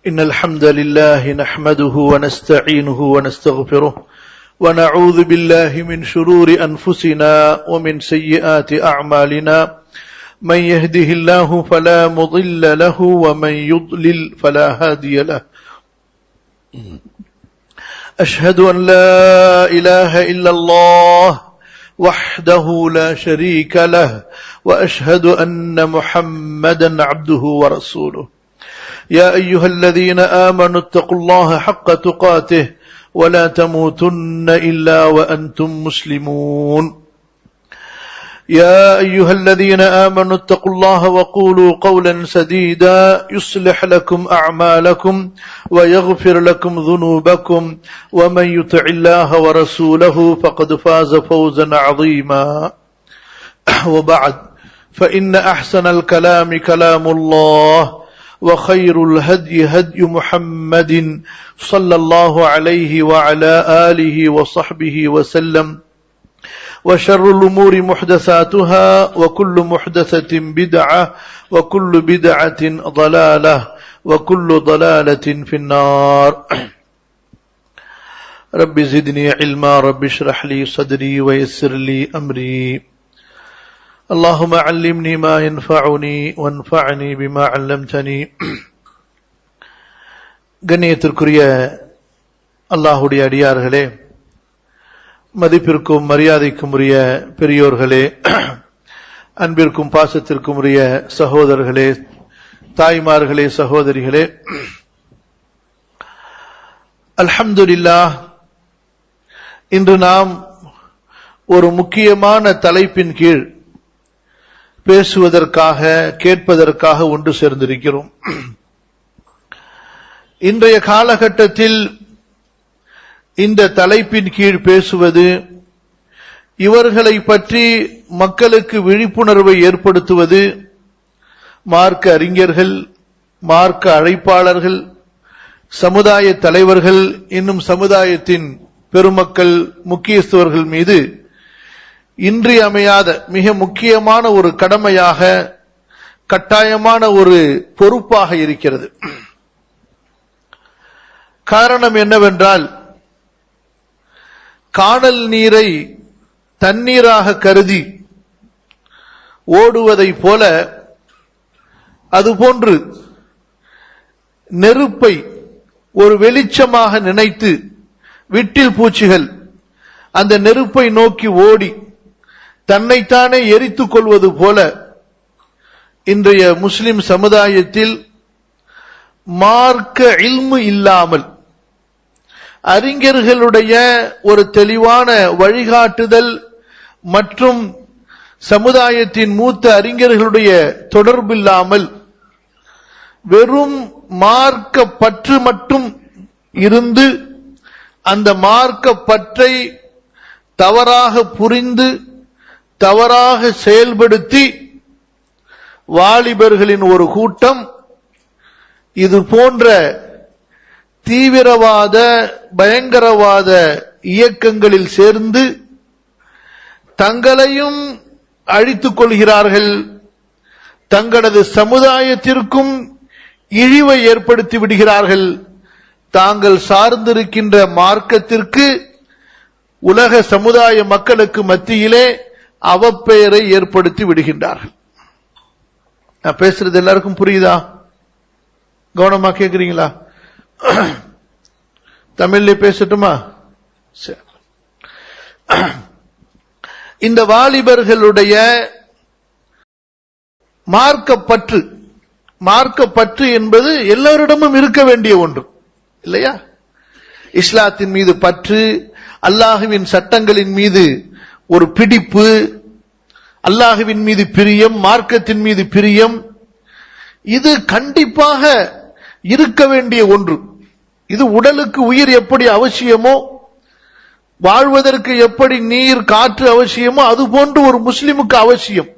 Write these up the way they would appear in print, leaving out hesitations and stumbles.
إن الحمد لله نحمده ونستعينه ونستغفره ونعوذ بالله من شرور أنفسنا ومن سيئات أعمالنا من يهده الله فلا مضل له ومن يضلل فلا هادي له أشهد أن لا إله إلا الله وحده لا شريك له وأشهد أن محمدا عبده ورسوله يا أيها الذين آمنوا اتقوا الله حق تقاته ولا تموتن إلا وأنتم مسلمون يا أيها الذين آمنوا اتقوا الله وقولوا قولا سديدا يصلح لكم أعمالكم ويغفر لكم ذنوبكم ومن يطع الله ورسوله فقد فاز فوزا عظيما وبعد فإن أحسن الكلام كلام الله وخير الهدي هدي محمد صلى الله عليه وعلى آله وصحبه وسلم وشر الأمور محدثاتها وكل محدثة بدعة وكل بدعة ضلالة وكل ضلالة في النار رب زدني علما رب اشرح لي صدري ويسر لي أمري اللهم علمني ما ينفعني وانفعني بما علمتني. கண்ணியத்திற்குரிய அல்லாஹ்வுடைய அடியார்களே, மதிப்பிற்கும் மரியாதைக்கும் உரிய பெரியோர்களே, அன்பிற்கும் பாசத்திற்கும் உரிய சகோதரர்களே, தாய்மார்களே, சகோதரிகளே, அல்ஹம்துலில்லாஹ், இன்று நாம் ஒரு முக்கியமான தலைப்பின் கீழ் பேசுவதற்காக கேட்பதற்காக ஒன்று சேர்ந்திருக்கிறோம். இன்றைய காலகட்டத்தில் இந்த தலைப்பின் கீழ் பேசுவது, இவர்களை பற்றி மக்களுக்கு விழிப்புணர்வை ஏற்படுத்துவது, மார்க்க அறிஞர்கள், மார்க்க அழைப்பாளர்கள், சமுதாய தலைவர்கள், இன்னும் சமுதாயத்தின் பெருமக்கள், முக்கியஸ்தவர்கள் மீது இன்றியமையாத மிக முக்கியமான ஒரு கடமையாக, கட்டாயமான ஒரு பொறுப்பாக இருக்கிறது. காரணம் என்னவென்றால், காணல் நீரை தண்ணீராக கருதி ஓடுவதை போல, அதுபோன்று நெருப்பை ஒரு வெளிச்சமாக நினைத்து விட்டில் பூச்சிகள் அந்த நெருப்பை நோக்கி ஓடி தன்னைத்தானே எரித்துக் கொள்வது போல, இன்றைய முஸ்லிம் சமுதாயத்தில் மார்க்க இல்மு இல்லாமல், அறிஞர்களுடைய ஒரு தெளிவான வழிகாட்டுதல் மற்றும் சமுதாயத்தின் மூத்த அறிஞர்களுடைய தொடர்பில்லாமல், வெறும் மார்க்க பற்று மட்டும் இருந்து அந்த மார்க்க பற்றை தவறாக புரிந்து தவறாக செயல்படுத்தி வாலிபர்களின் ஒரு கூட்டம் இது போன்ற தீவிரவாத பயங்கரவாத இயக்கங்களில் சேர்ந்து தங்களையும் அழித்துக் கொள்கிறார்கள், தங்களது சமுதாயத்திற்கும் இழிவை ஏற்படுத்தி விடுகிறார்கள், தாங்கள் சார்ந்திருக்கின்ற மார்க்கத்திற்கு உலக சமுதாய மக்களுக்கு மத்தியிலே அவப்பெயரை ஏற்படுத்தி விடுகின்றார்கள். நான் பேசுறது எல்லாருக்கும் புரியுதா? கவனமா கேக்குறீங்களா? தமிழ்ல பேசட்டுமா? இந்த வாலிபர்களுடைய மார்க்கப்பற்று என்பது எல்லோரிடமும் இருக்க வேண்டிய ஒன்று இல்லையா? இஸ்லாத்தின் மீது பற்று, அல்லாஹுவின் சட்டங்களின் மீது ஒரு பிடிப்பு, அல்லாஹுவின் மீது பிரியம், மார்க்கத்தின் மீது பிரியம், இது கண்டிப்பாக இருக்க வேண்டிய ஒன்று. இது உடலுக்கு உயிர் எப்படி அவசியமோ, வாழ்வதற்கு எப்படி நீர் காற்று அவசியமோ, அதுபோன்று ஒரு முஸ்லிமுக்கு அவசியம்.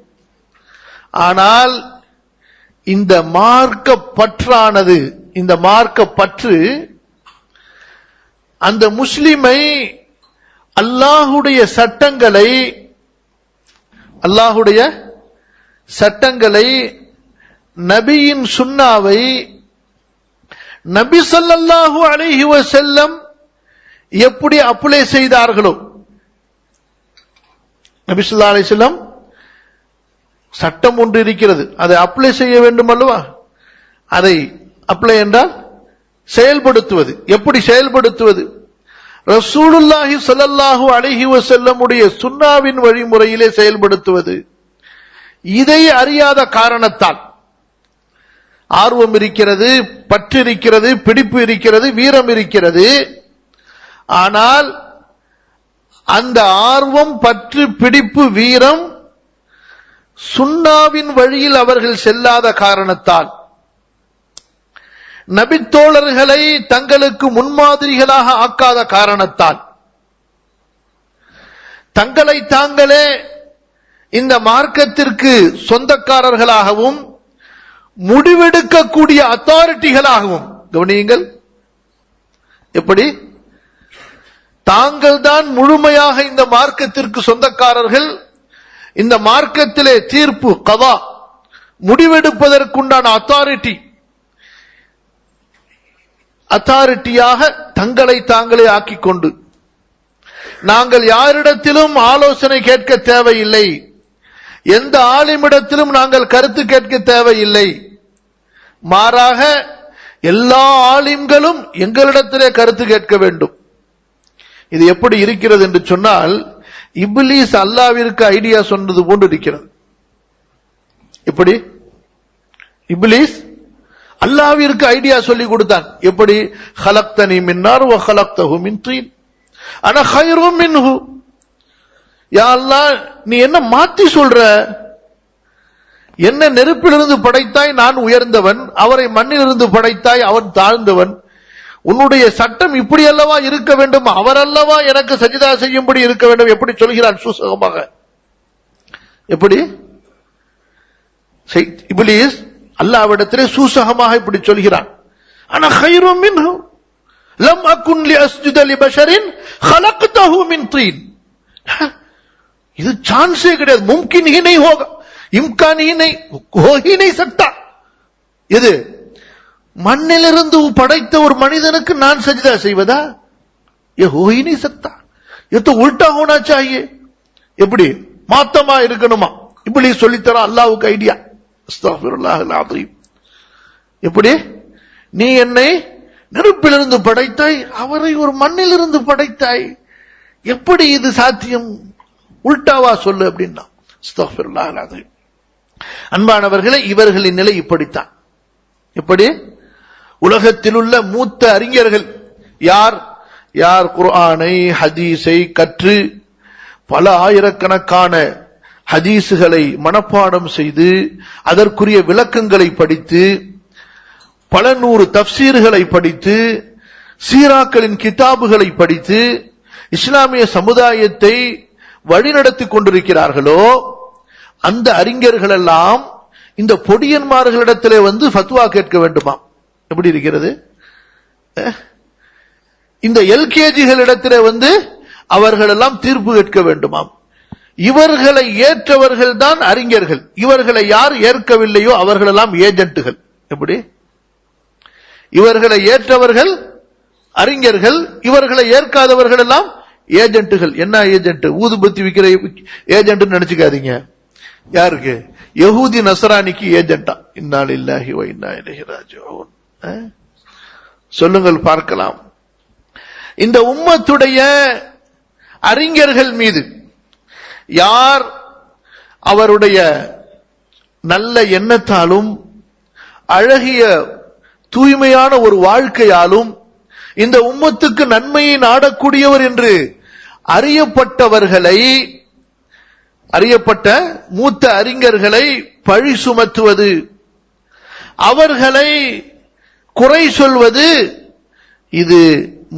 ஆனால் இந்த மார்க்க பற்றானது, இந்த மார்க்க பற்று அந்த முஸ்லிமை அல்லாஹுடைய சட்டங்களை நபியின் சுன்னாவை நபி ஸல்லல்லாஹு அலைஹி வஸல்லம் எப்படி அப்ளை செய்தார்களோ, நபி ஸல்லல்லாஹு அலைஹி வஸல்லம் சட்டம் ஒன்று இருக்கிறது, அதை அப்ளை செய்ய வேண்டும் அல்லவா? அதை அப்ளை என்றால் செயல்படுத்துவது. எப்படி செயல்படுத்துவது? ரசூலுல்லாஹி ஸல்லல்லாஹு அலைஹி வஸல்லம் உடைய சுன்னாவின் வழிமுறையிலே செயல்படுத்துவது. இதை அறியாத காரணத்தால் ஆர்வம் இருக்கிறது, பற்று இருக்கிறது, பிடிப்பு இருக்கிறது, வீரம் இருக்கிறது. ஆனால் அந்த ஆர்வம், பற்று, பிடிப்பு, வீரம் சுன்னாவின் வழியில் அவர்கள் செல்லாத காரணத்தால், நபித்தோழர்களை தங்களுக்கு முன்மாதிரிகளாக ஆக்காத காரணத்தால், தங்களை தாங்களே இந்த மார்க்கத்திற்கு சொந்தக்காரர்களாகவும் முடிவெடுக்கக்கூடிய அத்தாரிட்டிகளாகவும், கவனியுங்கள், எப்படி தாங்கள் தான் முழுமையாக இந்த மார்க்கத்திற்கு சொந்தக்காரர்கள், இந்த மார்க்கத்திலே தீர்ப்பு கதா முடிவெடுப்பதற்குண்டான அத்தாரிட்டியாக தங்களை தாங்களே ஆக்கிக் கொண்டு, நாங்கள் யாரிடத்திலும் ஆலோசனை கேட்க தேவையில்லை, எந்த ஆலிமிடத்திலும் நாங்கள் கருத்து கேட்க தேவையில்லை, மாறாக எல்லா ஆலிம்களும் எங்களிடத்திலே கருத்து கேட்க வேண்டும். இது எப்படி இருக்கிறது என்று சொன்னால், இப்லீஸ் அல்லாஹ்விற்கு ஐடியா சொன்னது போன்று இருக்கிறது. எப்படி இப்லீஸ் அல்லாஹ்விற்கு ஐடியா சொல்லி கொடுத்தான். எப்படி? خلقتني من نار وخلقته من طين انا خير منه. யா அல்லாஹ், நீ என்ன மாத்தி சொல்ற? என்ன நெருப்பிலிருந்து படைத்தாய், நான் உயர்ந்தவன், அவரை மண்ணிலிருந்து படைத்தாய், அவன் தாழ்ந்தவன். உன்னுடைய சட்டம் இப்படி அல்லவா இருக்க வேண்டும், அவர் அல்லவா எனக்கு சஜிதா செய்யும்படி இருக்க வேண்டும். எப்படி சொல்கிறான் சூசகமாக? எப்படி இப்லீஸ் அல்லாஹ்விடத்திலே சூசகமாக இப்படி சொல்கிறான், அன கைரும் மின்ஹு லம் அகுன் லிஅஸ்ஜுத லிபஷரின் خلقته من طين. இது சான்ஸே கிடையாது, மும்கின் ஹி नहीं होगा, இம்கான் ஹி नहीं, हो ही नहीं सकता. இது மண்ணிலிருந்து படைத்த ஒரு மனிதனுக்கு நான் சஜிதா செய்வதா? ये हो ही नहीं सकता, ये तो उल्टा होना चाहिए. எப்படி மாத்தமா இருக்கணுமா? இப்படி சொல்லித்தர அல்லாஹ்வுக்கு ஐடியா. அஸ்தக்ஃபிருல்லாஹ் அல்-அஸீம். எப்படி நீ என்னை நெருப்பிலிருந்து படைத்தாய், அவரை ஒரு மண்ணிலிருந்து படைத்தாய், எப்படி இது சாத்தியம்? உல்டாவா சொல்லு அப்படின்னா. அஸ்தக்ஃபிருல்லாஹ் அல்-அஸீம். அன்பானவர்களே, இவர்களின் நிலை இப்படித்தான். எப்படி? உலகத்தில் உள்ள மூத்த அறிஞர்கள் யார் யார் குர்ஆனை, ஹதீஸை கற்று பல ஆயிரக்கணக்கான ஹதீஸுகளை மனப்பாடம் செய்து அதற்குரிய விளக்கங்களை படித்து பல நூறு தஃப்சீர்களை படித்து சீராக்களின் கிதாபுகளை படித்து இஸ்லாமிய சமுதாயத்தை வழிநடத்திக் கொண்டிருக்கிறார்களோ, அந்த அறிஞர்கள் எல்லாம் இந்த பொடியன்மார்களிடத்திலே வந்து ஃபத்வா கேட்க வேண்டுமா? எப்படி இருக்கிறது? இந்த எல்கேஜிகளிடத்திலே வந்து அவர்கள் எல்லாம் தீர்ப்பு கேட்க வேண்டுமாம். இவர்களை ஏற்றவர்கள் தான் அறிஞர்கள், இவர்களை யார் ஏற்கவில்லையோ அவர்கள் எல்லாம் ஏஜென்ட்டுகள். எப்படி? இவர்களை ஏற்றவர்கள் அறிஞர்கள், இவர்களை ஏற்காதவர்கள் எல்லாம் ஏஜென்ட்டுகள். என்ன ஏஜென்ட்? ஊதுபத்தி விற்கிற ஏஜென்ட் நினைச்சுக்காதீங்க. யாருக்கு? யஹூதி நஸ்ரானிக்கு ஏஜென்டா? இன்னா லில்லாஹி வ இன்னா இலைஹி ராஜிஊன். சொல்லுங்கள் பார்க்கலாம். இந்த உம்மத்துடைய அறிஞர்கள் மீது யார் அவருடைய நல்ல எண்ணத்தாலும் அழகிய தூய்மையான ஒரு வாழ்க்கையாலும் இந்த உம்மத்துக்கு நன்மையை நாடக்கூடியவர் என்று அறியப்பட்ட மூத்த அறிஞர்களை பழி சுமத்துவது, அவர்களை குறை சொல்வது, இது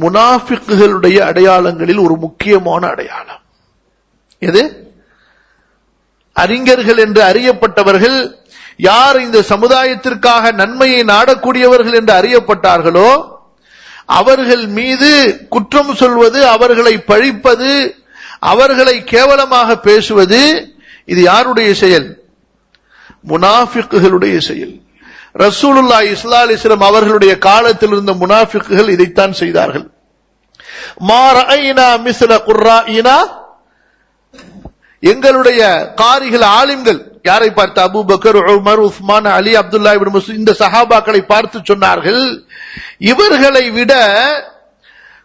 முனாஃபிக்குகளுடைய அடையாளங்களில் ஒரு முக்கியமான அடையாளம். எது? அறிஞர்கள் என்று அறியப்பட்டவர்கள் யார் இந்த சமுதாயத்திற்காக நன்மையை நாடக்கூடியவர்கள் என்று அறியப்பட்டார்களோ அவர்கள் மீது குற்றம் சொல்வது, அவர்களை பழிப்பது, அவர்களை கேவலமாக பேசுவது, இது யாருடைய செயல்? முனாஃபிக்குகளுடைய செயல். ரசூலுல்லாஹி ஸல்லல்லாஹு அலைஹி வஸல்லம் அவர்களுடைய காலத்தில் இருந்த முனாஃபிக்குகள் இதைத்தான் செய்தார்கள். மா ரஅய்னா மிஸ்ல குர்ராயினா, எங்களுடைய காரிகள் ஆலிம்கள் யாரை பார்த்து? அபூபக்கர், உமர், உஸ்மான், அலி, அப்துல்லா இப்னு மஸ்ஊத், இந்த சஹாபாக்களை பார்த்து சொன்னார்கள், இவர்களை விட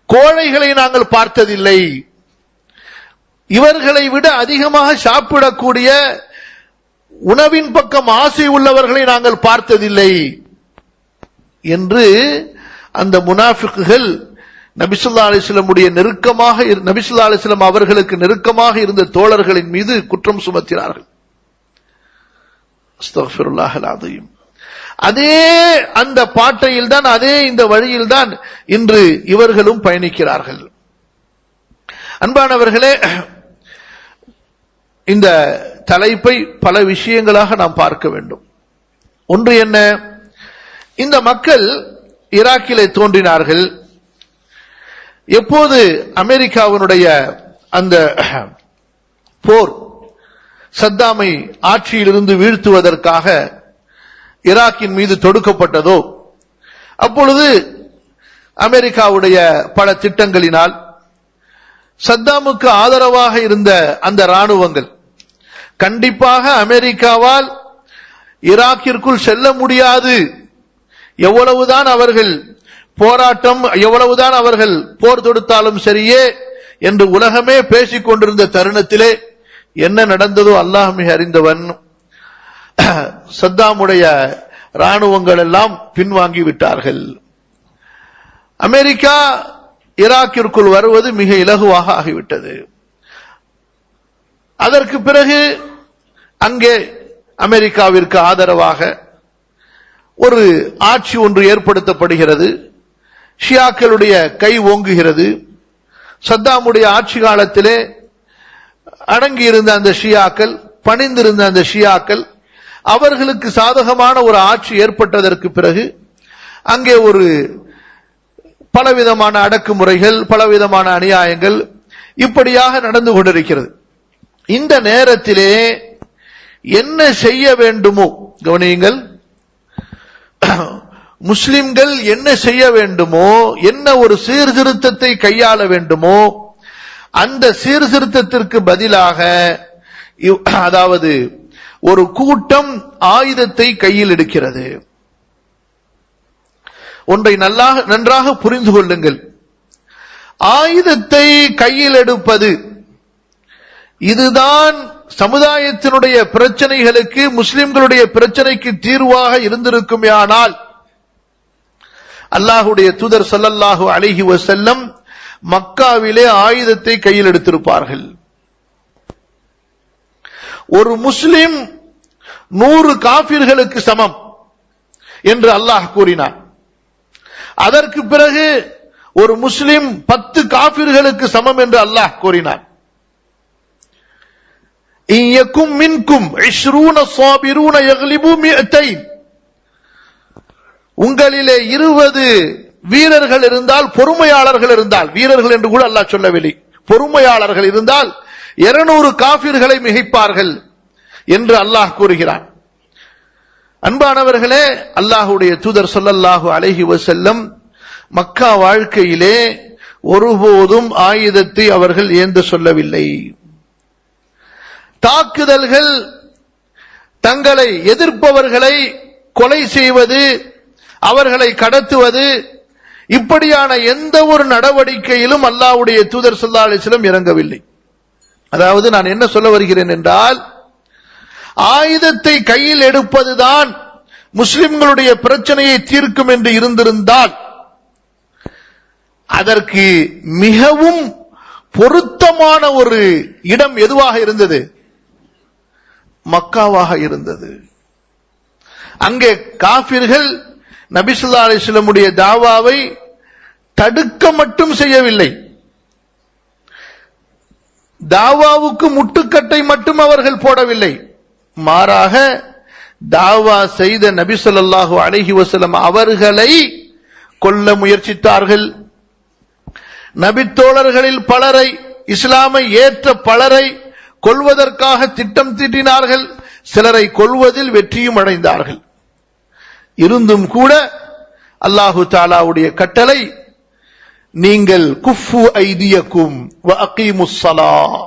கோழைகளை நாங்கள் பார்த்ததில்லை, இவர்களை விட அதிகமாக சாப்பிடக்கூடிய உணவின் பக்கம் ஆசை உள்ளவர்களை நாங்கள் பார்த்ததில்லை என்று அந்த முனாஃபிக்குகள் நபி ஸல்லல்லாஹு அலைஹி வஸல்லம் நெருக்கமாக, நபி ஸல்லல்லாஹு அலைஹி வஸல்லம் அவர்களுக்கு நெருக்கமாக இருந்த தோழர்களின் மீது குற்றம் சுமத்தினார்கள். அஸ்தக்ஃபிருல்லாஹல் அஸீம். அதே அந்த பாட்டையில் தான், அதே இந்த வழியில் தான் இன்று இவர்களும் பயணிக்கிறார்கள். அன்பானவர்களே, இந்த தலைப்பை பல விஷயங்களாக நாம் பார்க்க வேண்டும். ஒன்று என்ன? இந்த மக்கள் ஈராக்கிலே தோன்றினார்கள். எப்போது அமெரிக்காவினுடைய அந்த போர் சத்தாமை ஆட்சியிலிருந்து வீழ்த்துவதற்காக ஈராக்கின் மீது தொடுக்கப்பட்டதோ, அப்பொழுது அமெரிக்காவுடைய பல திட்டங்களினால் சத்தாமுக்கு ஆதரவாக இருந்த அந்த ராணுவங்கள் கண்டிப்பாக அமெரிக்காவால் ஈராக்கிற்குள் செல்ல முடியாது, எவ்வளவுதான் அவர்கள் போராட்டம், எவ்வளவுதான் அவர்கள் போர் தொடுத்தாலும் சரியே என்று உலகமே பேசிக் கொண்டிருந்த தருணத்திலே என்ன நடந்ததோ அல்லாஹ் மிக அறிந்தவன். சத்தாமுடைய ராணுவங்கள் எல்லாம் பின்வாங்கி விட்டார்கள். அமெரிக்கா ஈராக்கிற்குள் வருவது மிக இலகுவாக ஆகிவிட்டது. அதற்கு பிறகு அங்கே அமெரிக்காவிற்கு ஆதரவாக ஒரு ஆட்சி ஒன்று ஏற்படுத்தப்படுகிறது. ஷியாக்களுடைய கை ஓங்குகிறது. சத்தாமுடைய ஆட்சி காலத்திலே அடங்கியிருந்த அந்த ஷியாக்கள், பணிந்திருந்த அந்த ஷியாக்கள், அவர்களுக்கு சாதகமான ஒரு ஆட்சி ஏற்பட்டதற்கு பிறகு அங்கே ஒரு பலவிதமான அடக்குமுறைகள், பலவிதமான அநியாயங்கள் இப்படியாக நடந்து கொண்டிருக்கிறது. இந்த நேரத்திலே என்ன செய்ய வேண்டுமோ, கவனியுங்கள், முஸ்லிம்கள் என்ன செய்ய வேண்டுமோ, என்ன ஒரு சீர்திருத்தத்தை கையாள வேண்டுமோ, அந்த சீர்திருத்தத்திற்கு பதிலாக, அதாவது ஒரு கூட்டம் ஆயுதத்தை கையில் எடுக்கிறது. ஒன்றை நன்றாக புரிந்து கொள்ளுங்கள். ஆயுதத்தை கையில் எடுப்பது இதுதான் சமுதாயத்தினுடைய பிரச்சனைகளுக்கு, முஸ்லிம்களுடைய பிரச்சனைக்கு தீர்வாக இருந்திருக்குமேயானால் அல்லாஹ்வுடைய தூதர் ஸல்லல்லாஹு அலைஹி வஸல்லம் மக்காவிலே ஆயுதத்தை கையில் எடுத்திருப்பார்கள். ஒரு முஸ்லிம் 100 காபிர்களுக்கு சமம் என்று அல்லாஹ் கூறினார். அதற்கு பிறகு ஒரு முஸ்லிம் 10 காபிர்களுக்கு சமம் என்று அல்லாஹ் கூறினார். இயக்கும் மின்கும் 20 ஸாபிரூன யக்லிபு 200, உங்களிலே 20 வீரர்கள் இருந்தால், பொறுமையாளர்கள் இருந்தால், வீரர்கள் என்று கூட அல்லாஹ் சொல்லவில்லை, பொறுமையாளர்கள் இருந்தால் 200 காபிர்களை மிகைப்பார்கள் என்று அல்லாஹ் கூறுகிறான். அன்பானவர்களே, அல்லாஹ்வுடைய தூதர் ஸல்லல்லாஹு அலைஹி வஸல்லம் மக்கா வாழ்க்கையிலே ஒருபோதும் ஆயுதத்தை அவர்கள் ஏந்த சொல்லவில்லை. தாக்குதல்கள், தங்களை எதிர்ப்பவர்களை கொலை செய்வது, அவர்களை கடத்துவது, இப்படியான எந்த ஒரு நடவடிக்கையிலும் அல்லாஹ்வுடைய தூதர் ஸல்லல்லாஹு அலைஹி வஸல்லம் இறங்கவில்லை. அதாவது நான் என்ன சொல்ல வருகிறேன் என்றால், ஆயுதத்தை கையில் எடுப்பதுதான் முஸ்லிம்களுடைய பிரச்சனையை தீர்க்கும் என்று இருந்திருந்தால் அதற்கு மிகவும் பொருத்தமான ஒரு இடம் எதுவாக இருந்தது? மக்காவாக இருந்தது. அங்கே காபிர்கள் நபி ஸல்லல்லாஹு அலைஹி வஸல்லமுடைய தாவாவை தடுக்க மட்டும் செய்யவில்லை, தாவாவுக்கு முட்டுக்கட்டை மட்டும் அவர்கள் போடவில்லை, மாறாக தாவா செய்த நபி ஸல்லல்லாஹு அலைஹி வஸல்லம் அவர்களை கொல்ல முயற்சித்தார்கள். நபித்தோழர்களில் பலரை, இஸ்லாமை ஏற்ற பலரை கொல்வதற்காக திட்டம் தீட்டினார்கள். சிலரை கொல்வதில் வெற்றியும் அடைந்தார்கள். இருந்தும் கூட அல்லாஹு தஆலாவுடைய கட்டளை, நீங்கள் குஃபு ஐதியக்கும் வ அகீமுஸ் ஸலாஹ்,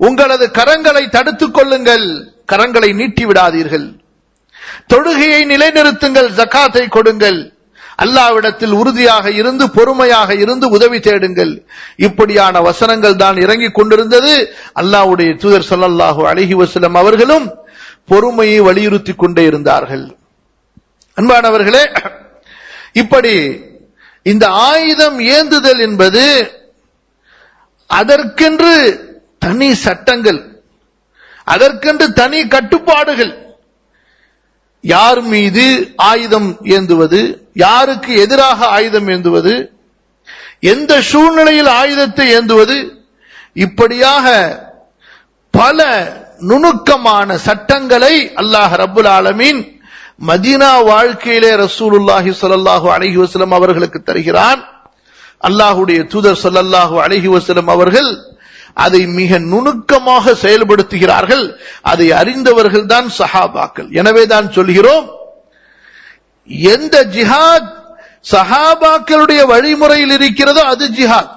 உங்களது கரங்களை தடுத்துக் கொள்ளுங்கள், கரங்களை நீட்டி விடாதீர்கள், தொழுகையை நிலைநிறுத்துங்கள், ஜகாத்தை கொடுங்கள், அல்லாஹ்விடத்தில் உறுதியாக இருந்து பொறுமையாக இருந்து உதவி தேடுங்கள். இப்படியான வசனங்கள் தான் இறங்கிக் கொண்டிருந்தது. அல்லாஹ்வுடைய தூதர் ஸல்லல்லாஹு அலைஹி வஸல்லம் அவர்களும் பொறுமையை வலியுறுத்திக் கொண்டே இருந்தார்கள். அன்பானவர்களே, இப்படி இந்த ஆயுதம் ஏந்துதல் என்பது அதற்கென்று தனி சட்டங்கள், அதற்கென்று தனி கட்டுப்பாடுகள். யார் மீது ஆயுதம் ஏந்துவது, யாருக்கு எதிராக ஆயுதம் ஏந்துவது, எந்த சூழ்நிலையில் ஆயுதத்தை ஏந்துவது, இப்படியாக பல நுணுக்கமான சட்டங்களை அல்லாஹ் ரப்புல் ஆலமீன் மதீனா வாழ்க்கையிலே ரசூலுல்லாஹி ஸல்லல்லாஹு அலைஹி வஸல்லம் அவர்களுக்கு தருகிறான். அல்லாஹ்வுடைய தூதர் ஸல்லல்லாஹு அலைஹி வஸல்லம் அவர்கள் அதை மிக நுணுக்கமாக செயல்படுத்துகிறார்கள். அதை அறிந்தவர்கள் தான் சஹாபாக்கள். எனவே தான் சொல்கிறோம், எந்த ஜிஹாத் சஹாபாக்களுடைய வழிமுறையில் இருக்கிறதோ அது ஜிஹாத்.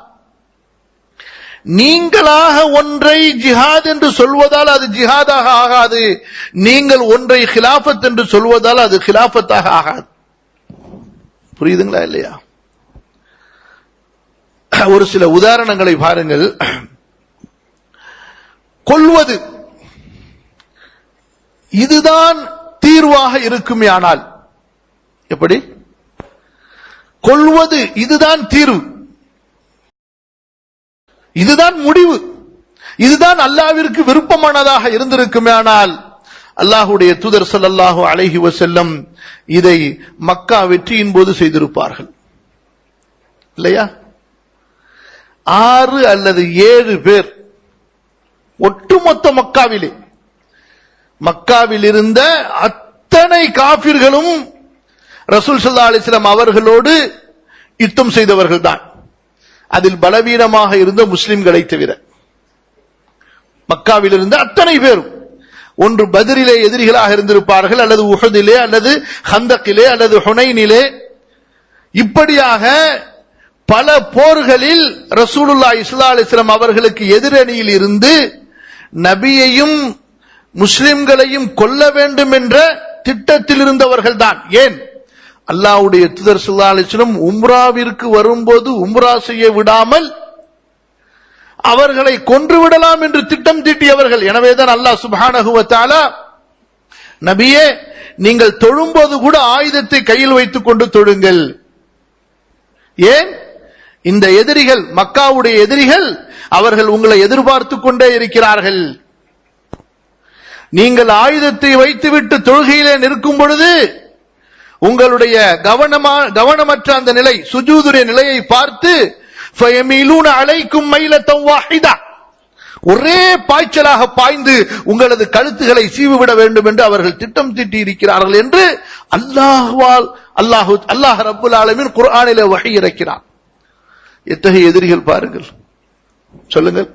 நீங்களாக ஒன்றை ஜிஹாத் என்று சொல்வதால் அது ஜிஹாதாக ஆகாது, நீங்கள் ஒன்றை கிலாஃபத் என்று சொல்வதால் அது கிலாஃபத்தாக ஆகாது. புரியுதுங்களா இல்லையா? ஒரு சில உதாரணங்களை பாருங்கள். கொல்வது இதுதான் தீர்வாக இருக்குமே, ஆனால் எப்படி? கொல்வது இதுதான் தீர்வு, இதுதான் முடிவு, இதுதான் அல்லாஹ்விற்கு விருப்பமானதாக இருந்திருக்குமே, ஆனால் அல்லாஹ்வுடைய தூதர் ஸல்லல்லாஹு அலைஹி வஸல்லம் இதை மக்கா வெற்றியின் போது செய்திருப்பார்கள் இல்லையா? 6 அல்லது 7 பேர் ஒட்டுமொத்த மக்காவில் இருந்த அத்தனை காபிர்களும் ரசூல் ஸல்லல்லாஹு அலைஹி வஸல்லம் அவர்களோடு யுத்தம் செய்தவர்கள் தான். அதில் பலவீனமாக இருந்த முஸ்லிம்களை தவிர மக்காவில் இருந்த அத்தனை பேரும் ஒன்று பத்ரிலே எதிரிகளாக இருந்திருப்பார்கள், அல்லது உஹதிலே, அல்லது ஹந்தக்கிலே, அல்லது ஹுனைனிலே. இப்படியாக பல போர்களில் ரசூலுல்லாஹி ஸல்லல்லாஹு அலைஹி வஸல்லம் அவர்களுக்கு எதிரணியில் இருந்து நபியையும் முஸ்லிம்களையும் கொல்ல வேண்டும் என்ற திட்டத்தில் இருந்தவர்கள் தான். ஏன்? அல்லாஹ்வுடைய தூதர் ஸல்லல்லாஹு அலைஹி வஸல்லம் உம்ராவிற்கு வரும்போது உம்ரா செய்ய விடாமல் அவர்களை கொன்று விடலாம் என்று திட்டம் தீட்டியவர்கள். எனவேதான் அல்லாஹ் சுப்ஹானஹு வ தஆலா, நபியே நீங்கள் தொழும்போது கூட ஆயுதத்தை கையில் வைத்துக் கொண்டு தொழுங்கள். ஏன்? இந்த எதிரிகள், மக்காவுடைய எதிரிகள், அவர்கள் உங்களை எதிர்பார்த்து கொண்டே இருக்கிறார்கள். நீங்கள் ஆயுதத்தை வைத்துவிட்டு தொழுகையிலே நிற்கும் பொழுது உங்களுடைய கவனமற்ற அந்த நிலை, சுஜூதுடைய நிலையை பார்த்து ஃபயமீலூன அலைக்கும் மைலத்தன் வாஹிதா, ஒரே பாய்ச்சலாக பாய்ந்து உங்களது கழுத்துகளை சீவிவிட வேண்டும் என்று அவர்கள் திட்டம் தீட்டி இருக்கிறார்கள் என்று அல்லாஹ் ரப்புல் ஆலமீன் குர்ஆனிலே வஹி இறக்கிறான். எத்தகைய எதிரிகள் பாருங்கள், சொல்லுங்கள்.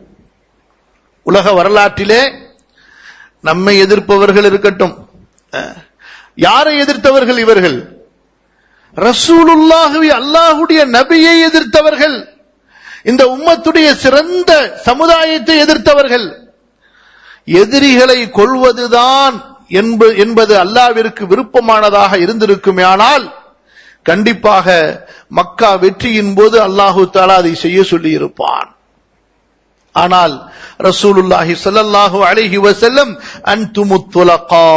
உலக வரலாற்றிலே நம்மை எதிர்ப்பவர்கள் இருக்கட்டும், யாரை எதிர்த்தவர்கள் இவர்கள்? ரசூலுல்லாஹி, அல்லாஹ்வுடைய நபியை எதிர்த்தவர்கள், இந்த உம்மத்துடைய சிறந்த சமுதாயத்தை எதிர்த்தவர்கள். எதிரிகளை கொல்வதுதான் என்பது அல்லாஹ்விற்கு விருப்பமானதாக இருந்திருக்குமே, ஆனால் கண்டிப்பாக மக்கா வெற்றியின் போது அல்லாஹு தஆலா அதை செய்ய சொல்லி இருப்பான். ஆனால் ரசூலுல்லாஹி ஸல்லல்லாஹு அலைஹி வஸல்லம் அன்துமுத் துலகா,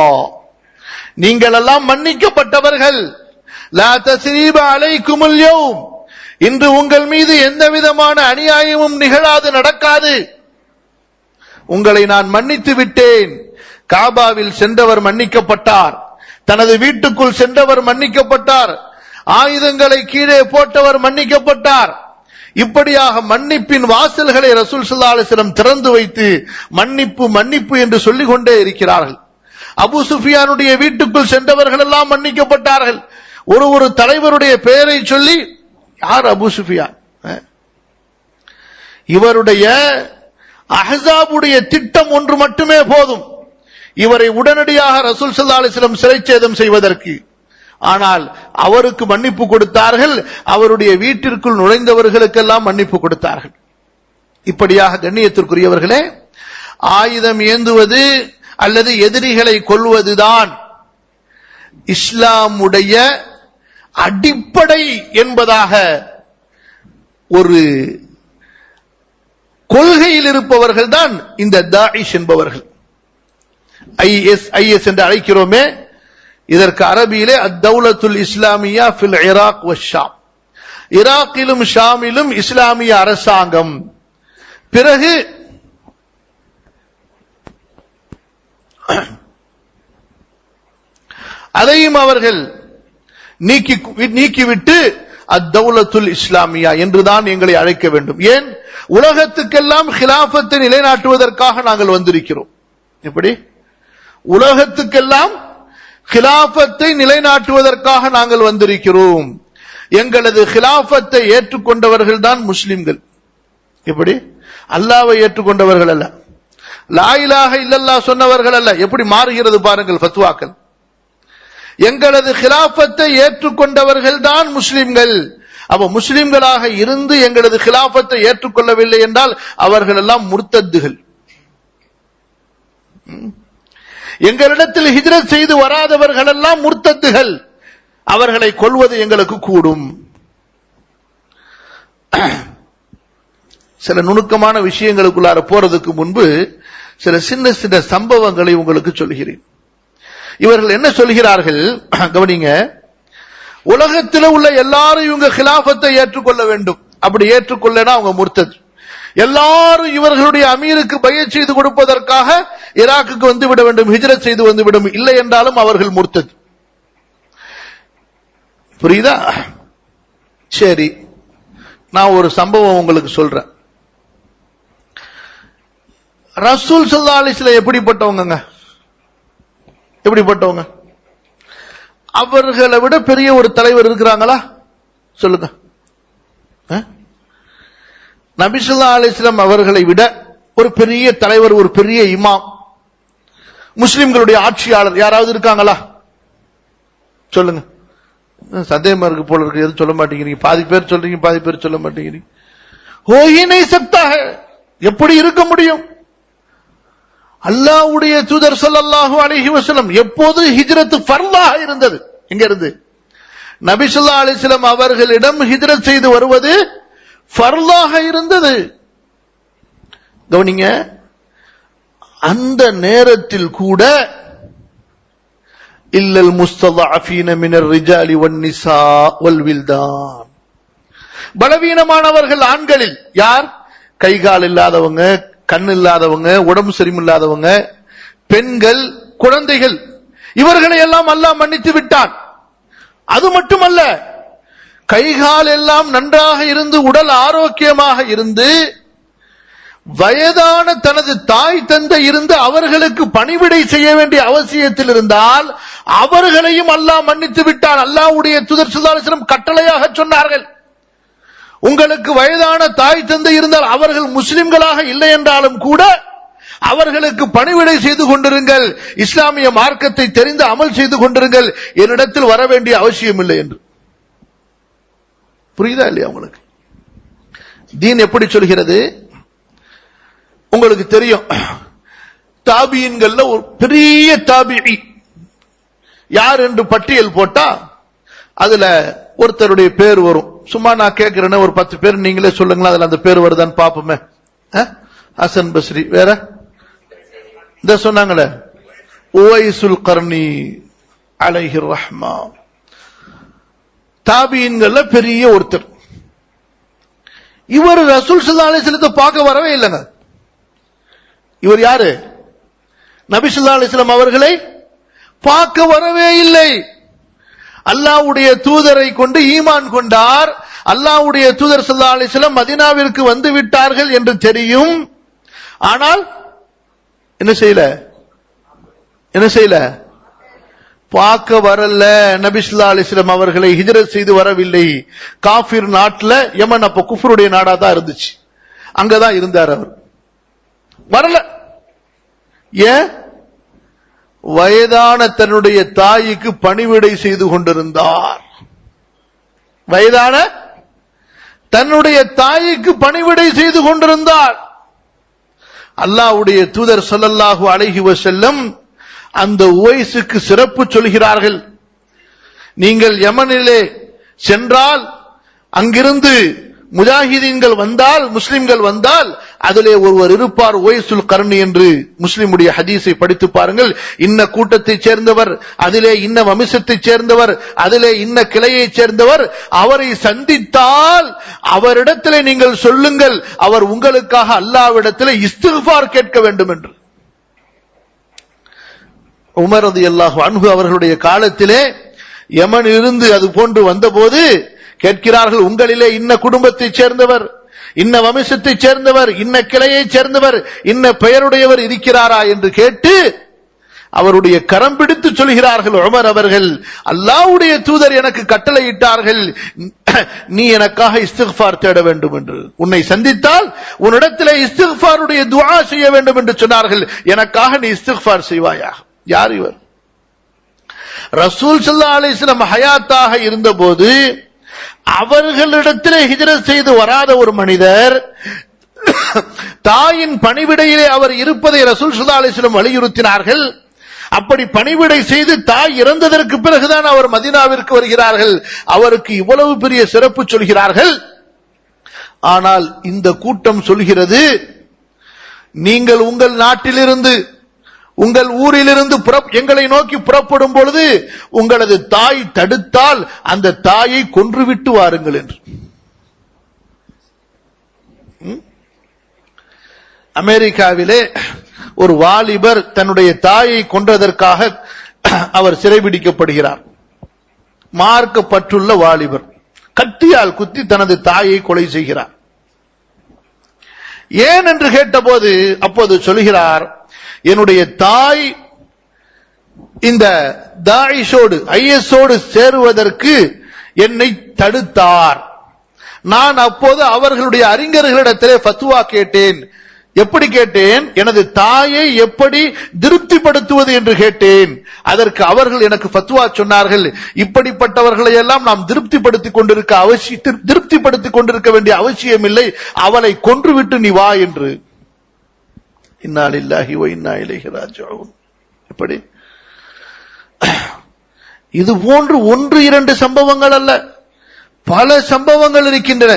நீங்கள் எல்லாம் மன்னிக்கப்பட்டவர்கள். லா தஸ்ரீப அலைக்குமுல் யௌம், இன்று உங்கள் மீது எந்த விதமான அநியாயமும் நிகழாது, நடக்காது. உங்களை நான் மன்னித்து விட்டேன். காபாவில் சென்றவர் மன்னிக்கப்பட்டார், தனது வீட்டுக்குள் சென்றவர் மன்னிக்கப்பட்டார், ஆயுதங்களை கீழே போட்டவர் மன்னிக்கப்பட்டார். இப்படியாக மன்னிப்பின் வாசல்களை ரசூல் ஸல்லல்லாஹு அலைஹி வஸல்லம் திறந்து வைத்து மன்னிப்பு மன்னிப்பு என்று சொல்லிக் கொண்டே இருக்கிறார்கள். அபூ சுஃபியானுடைய வீட்டுக்குள் சென்றவர்கள் எல்லாம் மன்னிக்கப்பட்டார்கள். ஒரு தலைவருடைய பெயரை சொல்லி, யார் அபூ சுஃபியான், இவருடைய அஹ்ஸாபுடைய திட்டம் ஒன்று மட்டுமே போதும் இவரை உடனடியாக ரசூல் ஸல்லல்லாஹு அலைஹி வஸல்லம் சிறைச்சேதம் செய்வதற்கு. ஆனால் அவருக்கு மன்னிப்பு கொடுத்தார்கள், அவருடைய வீட்டிற்குள் நுழைந்தவர்களுக்கெல்லாம் மன்னிப்பு கொடுத்தார்கள். இப்படியாக கண்ணியத்திற்குரியவர்களே, ஆயுதம் ஏந்துவது அல்லது எதிரிகளை கொல்வதுதான் இஸ்லாமுடைய அடிப்படை என்பதாக ஒரு கொள்கையில் இருப்பவர்கள் தான் இந்த தாயிஷ் என்பவர்கள். ஐஎஸ் என்று அழைக்கிறோமே, இதற்கு அரபியிலே அத்தௌலத்துல் இஸ்லாமியா ஃபில் இராக் வஷாம், ஈராக்கிலும் ஷாமிலும் இஸ்லாமிய அரசாங்கம். பிறகு அதையும் அவர்கள் நீக்கிவிட்டு அத்தௌலத்துல் இஸ்லாமியா என்றுதான் எங்களை அழைக்க வேண்டும். ஏன்? உலகத்துக்கெல்லாம் ஹிலாஃபத்தை நிலைநாட்டுவதற்காக நாங்கள் வந்திருக்கிறோம். எப்படி? உலகத்துக்கெல்லாம் ஹிலாஃபத்தை நிலைநாட்டுவதற்காக நாங்கள் வந்திருக்கிறோம். எங்களது ஹிலாஃபத்தை ஏற்றுக்கொண்டவர்கள் தான் முஸ்லிம்கள். எப்படி? அல்லாஹ்வை ஏற்றுக்கொண்டவர்கள் அல்ல, லா இலாஹ இல்லல்லாஹ் சொன்னவர்கள் அல்ல. எப்படி மாறுகிறது பாருங்கள் ஃபத்வாக்கள். எங்களது ஹிலாஃபத்தை ஏற்றுக்கொண்டவர்கள் தான் முஸ்லிம்கள். அப்ப முஸ்லிம்களாக இருந்து எங்களது ஹிலாஃபத்தை ஏற்றுக்கொள்ளவில்லை என்றால் அவர்கள் எல்லாம் முர்த்தத்துகள். எங்களிடத்தில் ஹிஜ்ரத் செய்து வராதவர்கள் எல்லாம் முர்த்தத்துகள். அவர்களை கொல்வது எங்களுக்கு கூடும். சில நுணுக்கமான விஷயங்களுக்குள்ளார போறதுக்கு முன்பு சில சின்ன சின்ன சம்பவங்களை உங்களுக்கு சொல்கிறேன். இவர்கள் என்ன சொல்கிறார்கள் கவனிங்க. உலகத்தில் உள்ள எல்லாரும் இவங்க ஹிலாஃபத்தை ஏற்றுக்கொள்ள வேண்டும். அப்படி ஏற்றுக்கொள்ளனா அவங்க முர்த்தத். எல்லாரும் இவர்களுடைய அமீருக்கு பைஅத் செய்து கொடுப்பதற்காக ஈராக்குக்கு வந்து விட வேண்டும், ஹிஜ்ரத் செய்து வந்து விடும். இல்லை என்றாலும் அவர்கள் முர்த்தத். புரியுதா? சரி, நான் ஒரு சம்பவம் உங்களுக்கு சொல்றேன். ரசூல் ஸல்லல்லாஹு அலைஹி வஸல்லம் எப்படிப்பட்டவங்க? எப்படிப்பட்டவங்க? அவர்களை விட பெரிய ஒரு தலைவர் இருக்கிறாங்களா? சொல்லுங்க. நபி ஸல்லல்லாஹு அலைஹி வஸல்லம் அவர்களை விட ஒரு பெரிய தலைவர், ஒரு பெரிய இமாம், முஸ்லிம்களுடைய ஆட்சியாளர் யாராவது இருக்காங்களா? சொல்லுங்க. சந்தேகமா இருக்கு போல இருக்கு. எதுவும் சொல்ல மாட்டேங்கிறீங்க. பாதி பேர் சொல்றீங்க, பாதி பேர் சொல்ல மாட்டேங்கிறீங்க. ஹோ ஹி நஹீ சக்தா ஹை. எப்படி இருக்க முடியும்? அல்லாஹ்வுடைய தூதர் ஸல்லல்லாஹு அலைஹி வஸல்லம் எப்போது ஹிஜ்ரத் ஃபர்லாக இருந்தது. எங்க இருந்து? நபி ஸல்லல்லாஹு அலைஹி வஸல்லம் அவர்களிடம் ஹிஜ்ரத் செய்து வருவது ஃபர்லாக இருந்தது. கவனிங்க. அந்த நேரத்தில் கூட இல்லல் முஸ்ததஅஃபீன மினர் ரிஜாலி வன் நிசா வல் வில்தான், பலவீனமானவர்கள் ஆண்களில் யார்? கைகால் இல்லாதவங்க, கண் இல்லாதவங்க, உடம்பு சரியில்லாதவங்க, பெண்கள், குழந்தைகள், இவர்களை எல்லாம் அல்லாஹ் மன்னித்து விட்டான். அது மட்டுமல்ல, கைகால் எல்லாம் நன்றாக இருந்து உடல் ஆரோக்கியமாக இருந்து வயதான தனது தாய் தந்தை இருந்து அவர்களுக்கு பணிவிடை செய்ய வேண்டிய அவசியத்தில் இருந்தால் அவர்களையும் அல்லாஹ் மன்னித்து விட்டான். அல்லாஹ்வுடைய தூதர் ஸல்லல்லாஹு அலைஹி வஸல்லம் கட்டளையாக சொன்னார்கள், உங்களுக்கு வயதான தாய் தந்தை இருந்தால் அவர்கள் முஸ்லிம்களாக இல்லை என்றாலும் கூட அவர்களுக்கு பணிவிடை செய்து கொண்டிருங்கள், இஸ்லாமிய மார்க்கத்தை தெரிந்து அமல் செய்து கொண்டிருங்கள், என்னிடத்தில் வர வேண்டிய அவசியம் இல்லை என்று. புரியுதா இல்லையா உங்களுக்கு? தீன் எப்படி சொல்கிறது? உங்களுக்கு தெரியும், தாபியின்கள்ல ஒரு பெரிய தாபிஇ யார் என்று பட்டியல் போட்டா அதுல ஒருத்தருடைய பேர் வரும். சும்மா நான் கேட்கிறேன்னு ஒரு 10 பேர் நீங்களே சொல்லுங்களா, அதுல அந்த பேர் வருதான்னு பாப்போமே. ஹசன் பஸ்ரி, வேற இந்த சொன்னாங்களே உவைசுல் கர்னி அலைஹி ரஹ்மா, தாபியின்கள்ல பெரிய ஒருத்தர். இவர் ரசூல் ஸல்லல்லாஹு அலைஹி வஸல்லம் பார்க்க வரவே இல்லைங்க. இவர் யாரு? நபி ஸல்லல்லாஹு அலைஹி வஸல்லம் அவர்களை பார்க்க வரவே இல்லை. அல்லாஹ்வுடைய தூதரை கொண்டு ஈமான் கொண்டார். அல்லாஹ்வுடைய தூதர் ஸல்லல்லாஹு அலைஹி வஸல்லம் மதீனாவிற்கு வந்து விட்டார்கள் என்று தெரியும். ஆனால் என்ன செய்யல? பார்க்க வரல. நபி ஸல்லல்லாஹு அலைஹி வஸல்லம் அவர்களை ஹிஜ்ரத் செய்து வரவில்லை. காஃபிர் நாட்டுல, யமன் அப்ப குஃப்ருடைய நாடா தான் இருந்துச்சு, அங்கதான் இருந்தார் அவர். வரல. ஏன்? வயதான தன்னுடைய தாய்க்கு பணிவிடை செய்து கொண்டிருந்தார். வயதான தன்னுடைய தாய்க்கு பணிவிடை செய்து கொண்டிருந்தார். அல்லாஹ்வுடைய தூதர் ஸல்லல்லாஹு அலைஹி வஸல்லம் அந்த உவைஸுக்கு சிறப்பு சொல்கிறார்கள். நீங்கள் யமனிலே சென்றால் அங்கிருந்து முஜாஹிதீன்கள் வந்தால், முஸ்லிம்கள் வந்தால் அதிலே ஒருவர் இருப்பார், உவைஸுல் கர்னி என்று முஸ்லிமுடைய ஹதீஸை படித்து பாருங்கள். இன்ன கூட்டத்தைச் சேர்ந்தவர், அதிலே இன்ன வம்சத்தைச் சேர்ந்தவர், அதிலே இன்ன கிளையைச் சேர்ந்தவர், அவரை சந்தித்தால் அவரிடத்திலே நீங்கள் சொல்லுங்கள், அவர் உங்களுக்காக அல்லாஹ்விடத்திலே இஸ்திக்ஃபார் கேட்க வேண்டும் என்று. உமர் ரலியல்லாஹு அன்ஹு அவர்களுடைய காலத்திலே யமன் இருந்து அது போன்று வந்தபோது கேட்கிறார்கள், உங்களிலே இன்ன குடும்பத்தைச் சேர்ந்தவர், இன்ன வம்சத்தைச் சேர்ந்தவர், இன்ன கிளையைச் சேர்ந்தவர், இன்ன பெயருடையவர் இருக்கிறாரா என்று கேட்டு அவருடைய கரம் பிடித்து சொல்கிறார்கள் உமர் அவர்கள், அல்லாஹ்வுடைய தூதர் எனக்கு கட்டளையிட்டார்கள், நீ எனக்காக இஸ்திக்ஃபார் தேட வேண்டும் என்று. உன்னை சந்தித்தால் உன்னிடத்திலே இஸ்திக்ஃபாருடைய துஆ செய்ய வேண்டும் என்று சொன்னார்கள். எனக்காக நீ இஸ்திக்ஃபார் செய்வாயா? யார் இவர்? ரசூல் ஸல்லல்லாஹு அலைஹி வஸல்லம் ஹயாத்தாக இருந்தபோது அவர்களிடத்திலே ஹிஜ்ரத் செய்து வராத ஒரு மனிதர், தாயின் பணிவிடையிலே அவர் இருப்பதை ரசூல் ஸல்லல்லாஹு அலைஹி வஸல்லம் வலியுறுத்தினார்கள். அப்படி பணிவிடை செய்து தாய் இறந்ததற்கு பிறகுதான் அவர் மதீனாவிற்கு வருகிறார்கள். அவருக்கு இவ்வளவு பெரிய சிறப்பு சொல்கிறார்கள். ஆனால் இந்த கூட்டம் சொல்கிறது, நீங்கள் உங்கள் நாட்டிலிருந்து, உங்கள் ஊரிலிருந்து எங்களை நோக்கி புறப்படும் பொழுது உங்களது தாய் தடுத்தால் அந்த தாயை கொன்றுவிட்டு வாருங்கள் என்று. அமெரிக்காவிலே ஒரு வாலிபர் தன்னுடைய தாயை கொன்றதற்காக அவர் சிறைபிடிக்கப்படுகிறார். மார்க்கப்பட்டுள்ள வாலிபர் கத்தியால் குத்தி தனது தாயை கொலை செய்கிறார். ஏன் என்று கேட்டபோது அப்போது சொல்கிறார், என்னுடைய தாய் இந்த தாயிஷோடு, ஐஎஸோடு சேருவதற்கு என்னை தடுத்தார். நான் அப்போது அவர்களுடைய அறிஞர்களிடத்திலே ஃபத்வா கேட்டேன். எப்படி கேட்டேன்? எனது தாயை எப்படி திருப்திப்படுத்துவது என்று கேட்டேன். அதற்கு அவர்கள் எனக்கு ஃபத்வா சொன்னார்கள், இப்படிப்பட்டவர்களை எல்லாம் நாம் திருப்திப்படுத்திக் கொண்டிருக்க வேண்டிய அவசியம் இல்லை, அவளை கொன்றுவிட்டு நீ வா என்று. இன்னா லில்லாஹி வ இன்னா இலைஹி ராஜிஊன். எப்படி? இது போன்று ஒன்று இரண்டு சம்பவங்கள் அல்ல, பல சம்பவங்கள் இருக்கின்றன.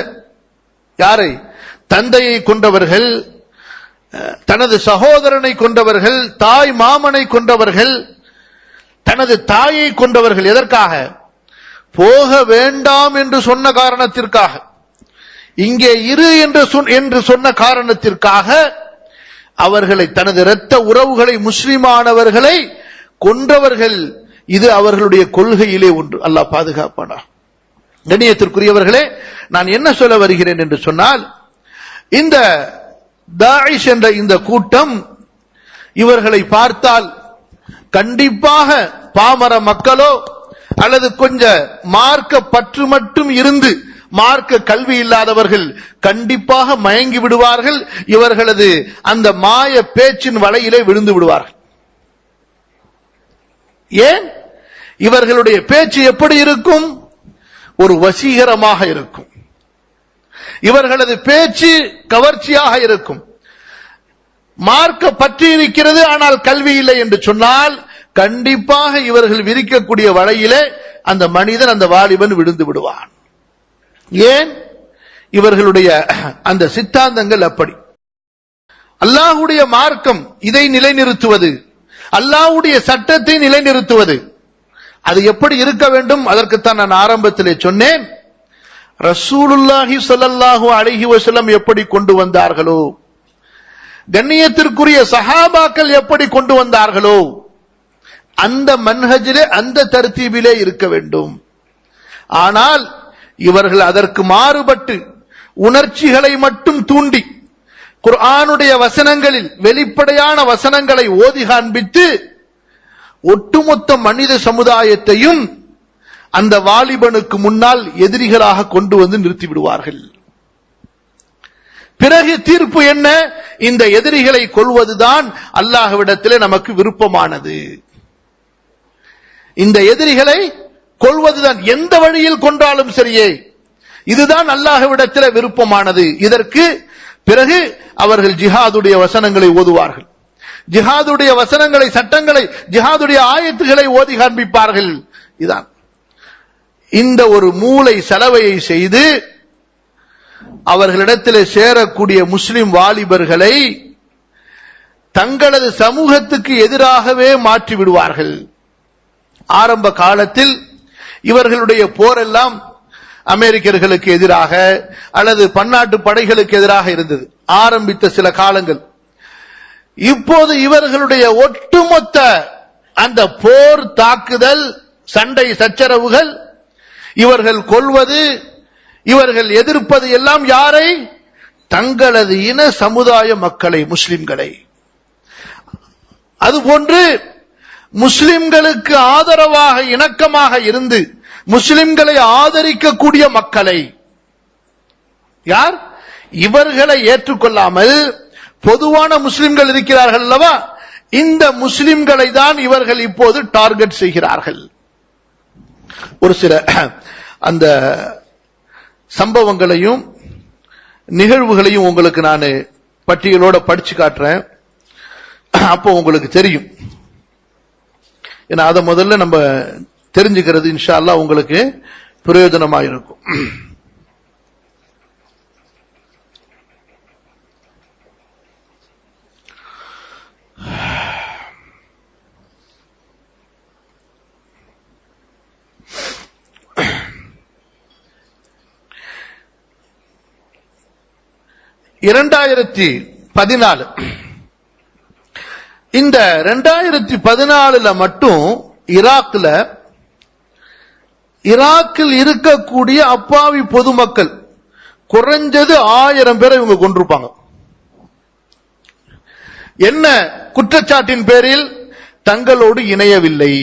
யாரை? தந்தையை கொண்டவர்கள், தனது சகோதரனை கொண்டவர்கள், தாய் மாமனை கொண்டவர்கள், தனது தாயை கொண்டவர்கள். எதற்காக? போக வேண்டாம் என்று சொன்ன காரணத்திற்காக, இங்கே இரு என்று சொன்ன காரணத்திற்காக அவர்களை, தனது இரத்த உறவுகளை, முஸ்லிமானவர்களை கொன்றவர்கள். இது அவர்களுடைய கொள்கையிலே ஒன்று. அல்லாஹ் பாதுகாப்பானா. கண்ணியத்திற்குரியவர்களே, நான் என்ன சொல்ல வருகிறேன் என்று சொன்னால், இந்த தாயிஷ் என்ற இந்த கூட்டம், இவர்களை பார்த்தால் கண்டிப்பாக பாமர மக்களோ அல்லது கொஞ்ச மார்க்க பற்று மட்டும் இருந்து மார்க்க கல்வி இல்லாதவர்கள் கண்டிப்பாக மயங்கி விடுவார்கள். இவர்களது அந்த மாய பேச்சின் வலையிலே விழுந்து விடுவார்கள். ஏன்? இவர்களுடைய பேச்சு எப்படி இருக்கும்? ஒரு வசீகரமாக இருக்கும். இவர்களது பேச்சு கவர்ச்சியாக இருக்கும். மார்க்க பற்றி இருக்கிறது, ஆனால் கல்வி இல்லை என்று சொன்னால் கண்டிப்பாக இவர்கள் விரிக்கக்கூடிய வலையிலே அந்த மனிதன், அந்த வாலிபன் விழுந்து விடுவான். ஏன்? இவர்களுடைய அந்த சித்தாந்தங்கள் அப்படி. அல்லாஹ்வுடைய மார்க்கம் இதை நிலைநிறுத்துவது, அல்லாஹ்வுடைய சட்டத்தை நிலைநிறுத்துவது, அது எப்படி இருக்க வேண்டும்? அதற்குத்தான் நான் ஆரம்பத்திலே சொன்னேன், ரசூலுல்லாஹி ஸல்லல்லாஹு அலைஹி வஸல்லம் எப்படி கொண்டு வந்தார்களோ, கண்ணியத்திற்குரிய சஹாபாக்கள் எப்படி கொண்டு வந்தார்களோ, அந்த மன்ஹஜிலே, அந்த தர்தீபிலே இருக்க வேண்டும். ஆனால் இவர்கள் அதற்கு மாறுபட்டு உணர்ச்சிகளை மட்டும் தூண்டி குர்ஆனுடைய வசனங்களில் வெளிப்படையான வசனங்களை ஓதி காண்பித்து ஒட்டுமொத்த மனித சமுதாயத்தையும் அந்த வாலிபனுக்கு முன்னால் எதிரிகளாக கொண்டு வந்து நிறுத்தி விடுவார்கள். பிறகு தீர்ப்பு என்ன? இந்த எதிரிகளை கொல்வதுதான் அல்லாஹ்விடத்திலே நமக்கு விருப்பமானது. இந்த எதிரிகளை கொல்வதுதான், எந்த வழியில் கொன்றாலும் சரியே, இதுதான் அல்லாஹ்விடத்தில் விருப்பமானது. இதற்கு பிறகு அவர்கள் ஜிஹாதுடைய வசனங்களை ஓதுவார்கள், ஜிஹாதுடைய வசனங்களை, சட்டங்களை, ஜிஹாதுடைய ஆயத்துகளை ஓதி காண்பிப்பார்கள். இதான் இந்த ஒரு மூளை செலவையை செய்து அவர்களிடத்தில் சேரக்கூடிய முஸ்லிம் வாலிபர்களை தங்களது சமூகத்துக்கு எதிராகவே மாற்றி விடுவார்கள். ஆரம்ப காலத்தில் இவர்களுடைய போரெல்லாம் அமெரிக்கர்களுக்கு எதிராக அல்லது பன்னாட்டு படைகளுக்கு எதிராக இருந்தது, ஆரம்பித்த சில காலங்கள். இப்போது இவர்களுடைய ஒட்டுமொத்த அந்த போர், தாக்குதல், சண்டை சச்சரவுகள், இவர்கள் கொல்வது, இவர்கள் எதிர்ப்பது எல்லாம் யாரை? தங்களது இன சமுதாய மக்களை, முஸ்லிம்களை. அதுபோன்று முஸ்லிம்களுக்கு ஆதரவாக, இணக்கமாக இருந்து முஸ்லிம்களை ஆதரிக்கக்கூடிய மக்களை, யார்? இவர்களை ஏற்றுக்கொள்ளாமல் பொதுவான முஸ்லிம்கள் இருக்கிறார்கள் அல்லவா, இந்த முஸ்லிம்களை தான் இவர்கள் இப்போது டார்கெட் செய்கிறார்கள். ஒரு சில அந்த சம்பவங்களையும் நிகழ்வுகளையும் உங்களுக்கு நான் பட்டியலோட படிச்சு காட்டுறேன், அப்போ உங்களுக்கு தெரியும். ஏன்னா அதை முதல்ல நம்ம தெரிஞ்சுக்கிறது இன்ஷா அல்லாஹ் உங்களுக்கு பிரயோஜனமாக இருக்கும். இந்த 2014 மட்டும் ஈராக்கில் இருக்கக்கூடிய அப்பாவி பொதுமக்கள் குறைஞ்சது 1000 பேரை இவங்க கொண்டிருப்பாங்க. என்ன குற்றச்சாட்டின் பேரில்? தங்களோடு இணையவில்லை.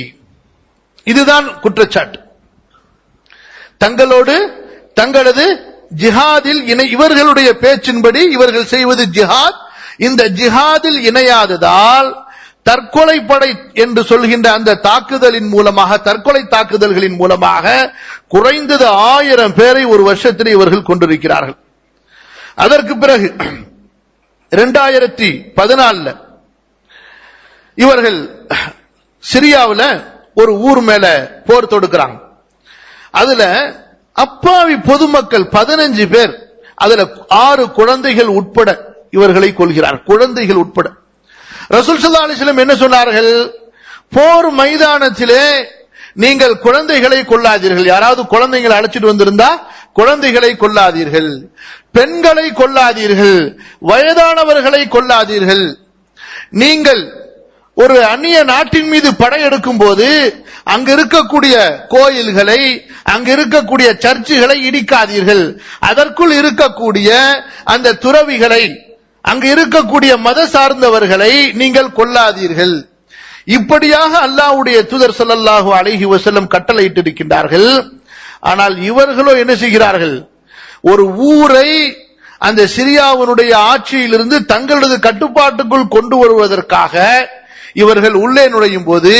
இதுதான் குற்றச்சாட்டு. தங்களோடு, தங்களது ஜிஹாதில் இவர்களுடைய பேச்சின்படி இவர்கள் செய்வது ஜிஹாத். இந்த ஜிஹாதில் இணையாததால் தற்கொலை படை என்று சொல்கின்ற அந்த தாக்குதலின் மூலமாக, தற்கொலை தாக்குதல்களின் மூலமாக குறைந்தது 1000 பேரை ஒரு வருஷத்தில் இவர்கள் கொண்டிருக்கிறார்கள். அதற்கு பிறகு 2014 இவர்கள் சிரியாவில் ஒரு ஊர் மேல போர் தொடுக்கிறாங்க. அதுல அப்பாவி பொதுமக்கள் 15 பேர், அதுல 6 குழந்தைகள் உட்பட இவர்களை கொள்கிறார், குழந்தைகள் உட்பட. ரசூல் ஸல்லல்லாஹு அலைஹி வஸல்லம் என்ன சொன்னார்கள்? போர் மைதானத்திலே நீங்கள் குழந்தைகளை கொல்லாதீர்கள். யாராவது குழந்தைகளை அழைச்சிட்டு வந்திருந்தா குழந்தைகளை கொல்லாதீர்கள், பெண்களை கொல்லாதீர்கள், வயதானவர்களை கொல்லாதீர்கள். நீங்கள் ஒரு அந்நிய நாட்டின் மீது படையெடுக்கும் போது அங்க இருக்கக்கூடிய கோயில்களை, அங்க இருக்கக்கூடிய சர்ச்சுகளை இடிக்காதீர்கள். அதற்குள் இருக்கக்கூடிய அந்த துறவிகளை, அங்கு இருக்கக்கூடிய மத சார்ந்தவர்களை நீங்கள் கொல்லாதீர்கள். இப்படியாக அல்லாஹ்வுடைய தூதர் ஸல்லல்லாஹு அலைஹி வஸல்லம் கட்டளையிட்டிருக்கின்றார்கள். ஆனால் இவர்களோ என்ன செய்கிறார்கள்? ஒரு ஊரை அந்த சிரியாவினுடைய ஆட்சியிலிருந்து தங்களது கட்டுப்பாட்டுக்குள் கொண்டு வருவதற்காக இவர்கள் உள்ளே நுழையும் போது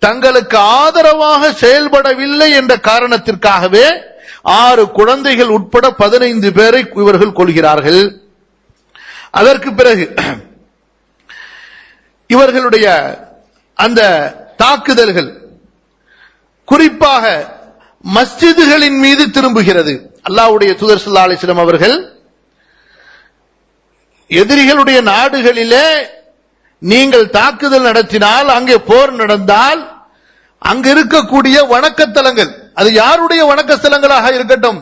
தங்களுக்கு ஆதரவாக செயல்படவில்லை என்ற காரணத்திற்காகவே 6 குழந்தைகள் உட்பட 15 பேரை இவர்கள் கொள்கிறார்கள். அதற்கு பிறகு இவர்களுடைய அந்த தாக்குதல்கள் குறிப்பாக மஸ்ஜிதுகளின் மீது திரும்புகிறது. அல்லாஹ்வுடைய தூதர் ஸல்லல்லாஹு அலைஹி வஸல்லம் அவர்கள் எதிரிகளுடைய நாடுகளிலே நீங்கள் தாக்குதல் நடத்தினால், அங்கே போர் நடந்தால், அங்கு இருக்கக்கூடிய வணக்கத்தலங்கள், அது யாருடைய வணக்கத்தலங்களாக இருக்கட்டும்,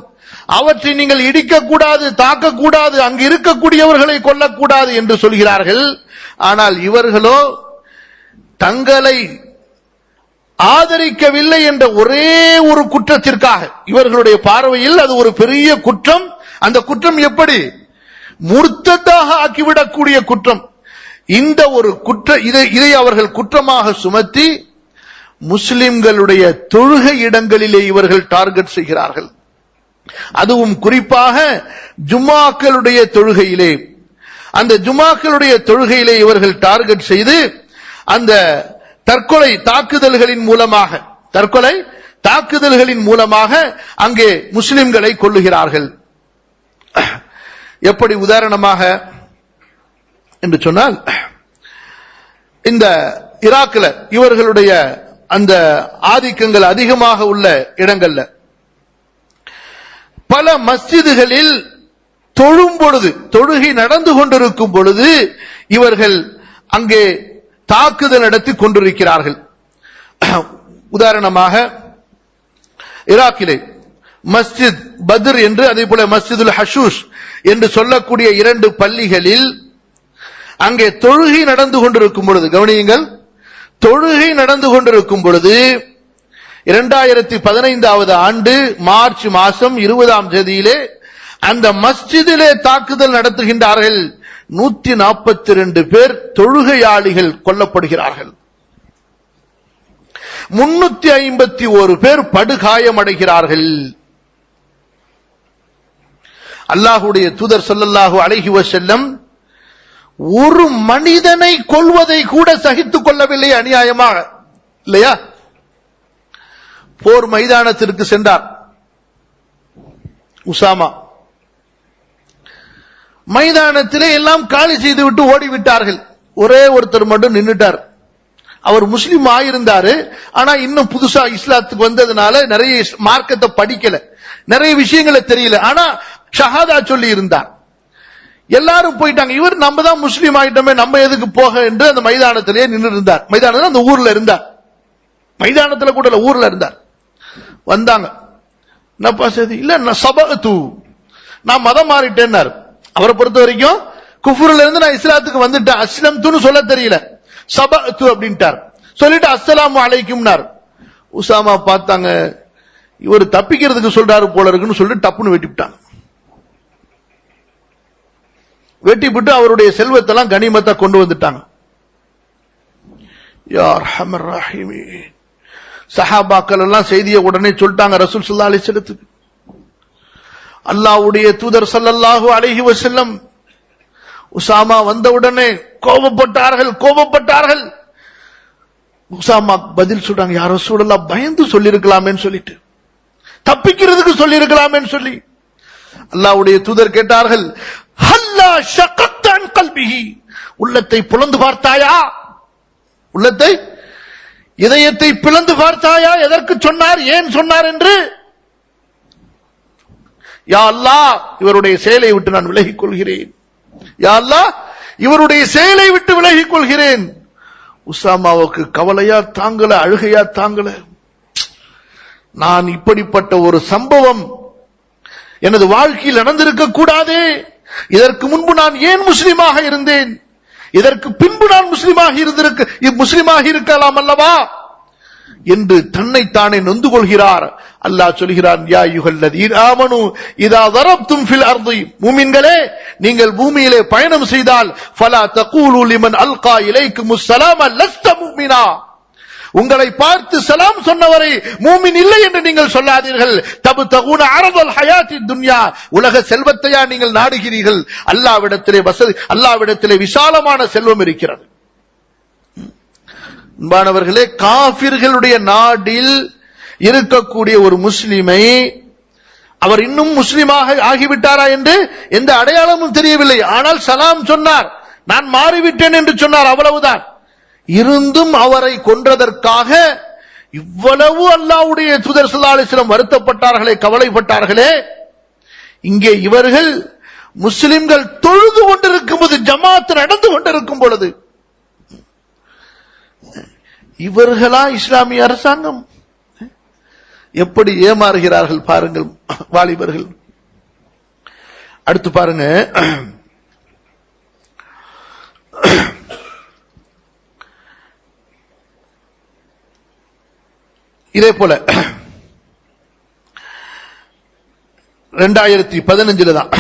அவற்றை நீங்கள் இடிக்கக்கூடாது, தாக்கக்கூடாது, அங்கு இருக்கக்கூடியவர்களை கொல்லக்கூடாது என்று சொல்கிறார்கள். ஆனால் இவர்களோ தங்களை ஆதரிக்கவில்லை என்ற ஒரே ஒரு குற்றத்திற்காக, இவர்களுடைய பார்வையில் அது ஒரு பெரிய குற்றம். அந்த குற்றம் எப்படி? முர்த்ததாக ஆக்கிவிடக்கூடிய குற்றம். இந்த ஒரு இதை அவர்கள் குற்றமாக சுமத்தி முஸ்லிம்களுடைய தொழுகை இடங்களிலே இவர்கள் டார்கெட் செய்கிறார்கள். அதுவும் குறிப்பாக ஜும்மாக்களுடைய தொழுகையிலே, அந்த ஜும்மாக்களுடைய தொழுகையிலே இவர்கள் டார்கெட் செய்து அந்த தற்கொலை தாக்குதல்களின் மூலமாக தற்கொலை தாக்குதல்களின் மூலமாக அங்கே முஸ்லிம்களை கொல்லுகிறார்கள். எப்படி உதாரணமாக என்று சொன்னால், இந்த ஈராக்ல இவர்களுடைய அந்த ஆதிக்கங்கள் அதிகமாக உள்ள இடங்கள்ல பல மஸ்ஜிதுகளில் தொழும் பொழுது, தொழுகை நடந்து கொண்டிருக்கும் பொழுது இவர்கள் அங்கே தாக்குதல் நடத்தி கொண்டிருக்கிறார்கள். உதாரணமாக ஈராக்கிலே மஸ்ஜித் பத்ர் என்று, அதே போல மஸ்ஜிதுல் ஹஷூஷ் என்று சொல்லக்கூடிய 2 பள்ளிகளில் அங்கே தொழுகை நடந்து கொண்டிருக்கும் பொழுது, கவனியுங்கள், தொழுகை நடந்து கொண்டிருக்கும் பொழுது 2015 ஆண்டு மார்ச் மாதம் 20ஆம் தேதியிலே அந்த மஸ்ஜிதிலே தாக்குதல் நடத்துகின்றார்கள். 142 பேர் தொழுகையாளிகள் கொல்லப்படுகிறார்கள். 351 பேர் படுகாயமடைகிறார்கள். அல்லாஹ்வுடைய தூதர் ஸல்லல்லாஹு அலைஹி வஸல்லம் ஒரு மனிதனை கொல்வதை கூட சகித்துக் கொள்ளவில்லை, அநியாயமாக, இல்லையா? போர் மைதானத்திற்கு சென்றார் உசாமா. மைதானத்திலே எல்லாம் காலி செய்துவிட்டு ஓடிவிட்டார்கள். ஒரே ஒருத்தர் மட்டும் நின்றுட்டார். அவர் முஸ்லிம் ஆயிருந்தாரு, ஆனா இன்னும் புதுசா இஸ்லாத்துக்கு வந்ததுனால நிறைய மார்க்கத்தை படிக்கல, நிறைய விஷயங்களை தெரியல, ஆனா ஷஹாதா சொல்லி இருந்தார். எல்லாரும் போயிட்டாங்க. இவர் நம்ம தான் முஸ்லீம் ஆயிட்டோமே, நம்ம எதுக்கு போக என்று அந்த மைதானத்திலேயே நின்று இருந்தார். மைதானத்தில் அந்த ஊர்ல இருந்தார், மைதானத்துல கூட ஊர்ல இருந்தார். வந்தாங்க, என்னப்பா செய்தி? இல்ல நான் சபஅத்து, நான் மதம் மாறிட்டேன்னாரு. அவரை பொறுத்த வரைக்கும் குஃப்ர்ல இருந்து நான் இஸ்லாத்துக்கு வந்துட்டேன், அஸ்லம்துன்னு சொல்ல தெரியல, சபஅத்து அப்படின்ட்டார். சொல்லிட்டு அஸ்ஸலாமு அலைக்கும்னார். உசாமா பார்த்தாங்க, இவர் தப்பிக்கிறதுக்கு சொல்றாரு போல இருக்குன்னு சொல்லிட்டு டப்புன்னு வெட்டிவிட்டாங்க. வெட்டிவிட்டு அவருடைய செல்வத்தெல்லாம் கனிமத்தா கொண்டு வந்துட்டாங்க. யா அர்ஹமர் ரஹீமீன். சஹாபாக்கள் எல்லாம் செய்தியை உடனே சொல்லிட்டாங்க ரசூல் ஸல்லல்லாஹு அலைஹி வஸல்லத்துக்கு. அல்லாஹ்வுடைய தூதர் ஸல்லல்லாஹு அலைஹி வஸல்லம் உசாமா வந்தவுடனே கோபப்பட்டார்கள். உசாமா பதில் சொல்றாங்க, யா ரசூலல்லாஹ், பயந்து சொல்லி இருக்கலாமேன்னு சொல்லிட்டு, தப்பிக்கிறதுக்கு சொல்லி இருக்கலாமேன்னு சொல்லி. அல்லாஹ்வுடைய தூதர் கேட்டார்கள், ஹல்லா ஷகத்த அன் கல்பிஹி, உள்ளத்தை பிளந்து பார்த்தாயா? உள்ளத்தை, இதயத்தை பிளந்து பார்த்தாயா? எதற்கு சொன்னார், ஏன் சொன்னார் என்று? யா அல்லாஹ், இவருடைய செயலை விட்டு நான் விலகிக் கொள்கிறேன். யா அல்லாஹ், இவருடைய செயலை விட்டு விலகிக் கொள்கிறேன். உசாமாவுக்கு கவலையா தாங்கல, அழுகையா தாங்கல. நான் இப்படிப்பட்ட ஒரு சம்பவம் எனது வாழ்க்கையில் நடந்திருக்க கூடாது. இதற்கு முன்பு நான் ஏன் முஸ்லிமாக இருந்தேன்? இதற்கு பின்பு நான் முஸ்லிமாக இருக்கலாம் அல்லவா என்று தன்னைத்தானே நொந்து கொள்கிறார். அல்லாஹ் சொல்கிறான், யா அய்யுஹல்லதீன ஆமனூ இதா தரப்தும் ஃபில் அர்தி, மூமின்களே, நீங்கள் பூமியிலே பயணம் செய்தால் ஃபலா தகூலு லிமன் அல்கா இலைக்குமுஸ் ஸலாம லஸ்த முஃமினா, உங்களை பார்த்து சலாம் சொன்னவரை மூமின் இல்லை என்று நீங்கள் சொல்லாதீர்கள். தபுதகுன அரதல் ஹயாத்தி துன்யா, உலக செல்வத்தையா நீங்கள் நாடுகிறீர்கள்? அல்லாஹ்விடத்திலே வசதி, அல்லாஹ்விடத்திலே விசாலமான செல்வம் இருக்கிறது. அன்பானவர்களே, காஃபிர்களுடைய நாடில் இருக்கக்கூடிய ஒரு முஸ்லிமை அவர் இன்னும் முஸ்லிமாக ஆகிவிட்டாரா என்று எந்த அடையாளமும் தெரியவில்லை. ஆனால் சலாம் சொன்னார், நான் மாறிவிட்டேன் என்று சொன்னார், அவ்வளவுதான். இருந்தும் அவரை கொன்றதற்காக இவ்வளவு அல்லாஹ்வுடைய தூதர் ஸல்லல்லாஹு அலைஹி வஸல்லம் வருத்தப்பட்டார்களே, கவலைப்பட்டார்களே. இங்கே இவர்கள் முஸ்லிம்கள் தொழுது கொண்டிருக்கும் போது, ஜமாத் நடந்து கொண்டிருக்கும் பொழுது, இவர்களா இஸ்லாமிய அரசாங்கம்? எப்படி ஏமாறுகிறார்கள் பாருங்கள் வாலிபர்கள். அடுத்து பாருங்க, இதே போல 2015 தான்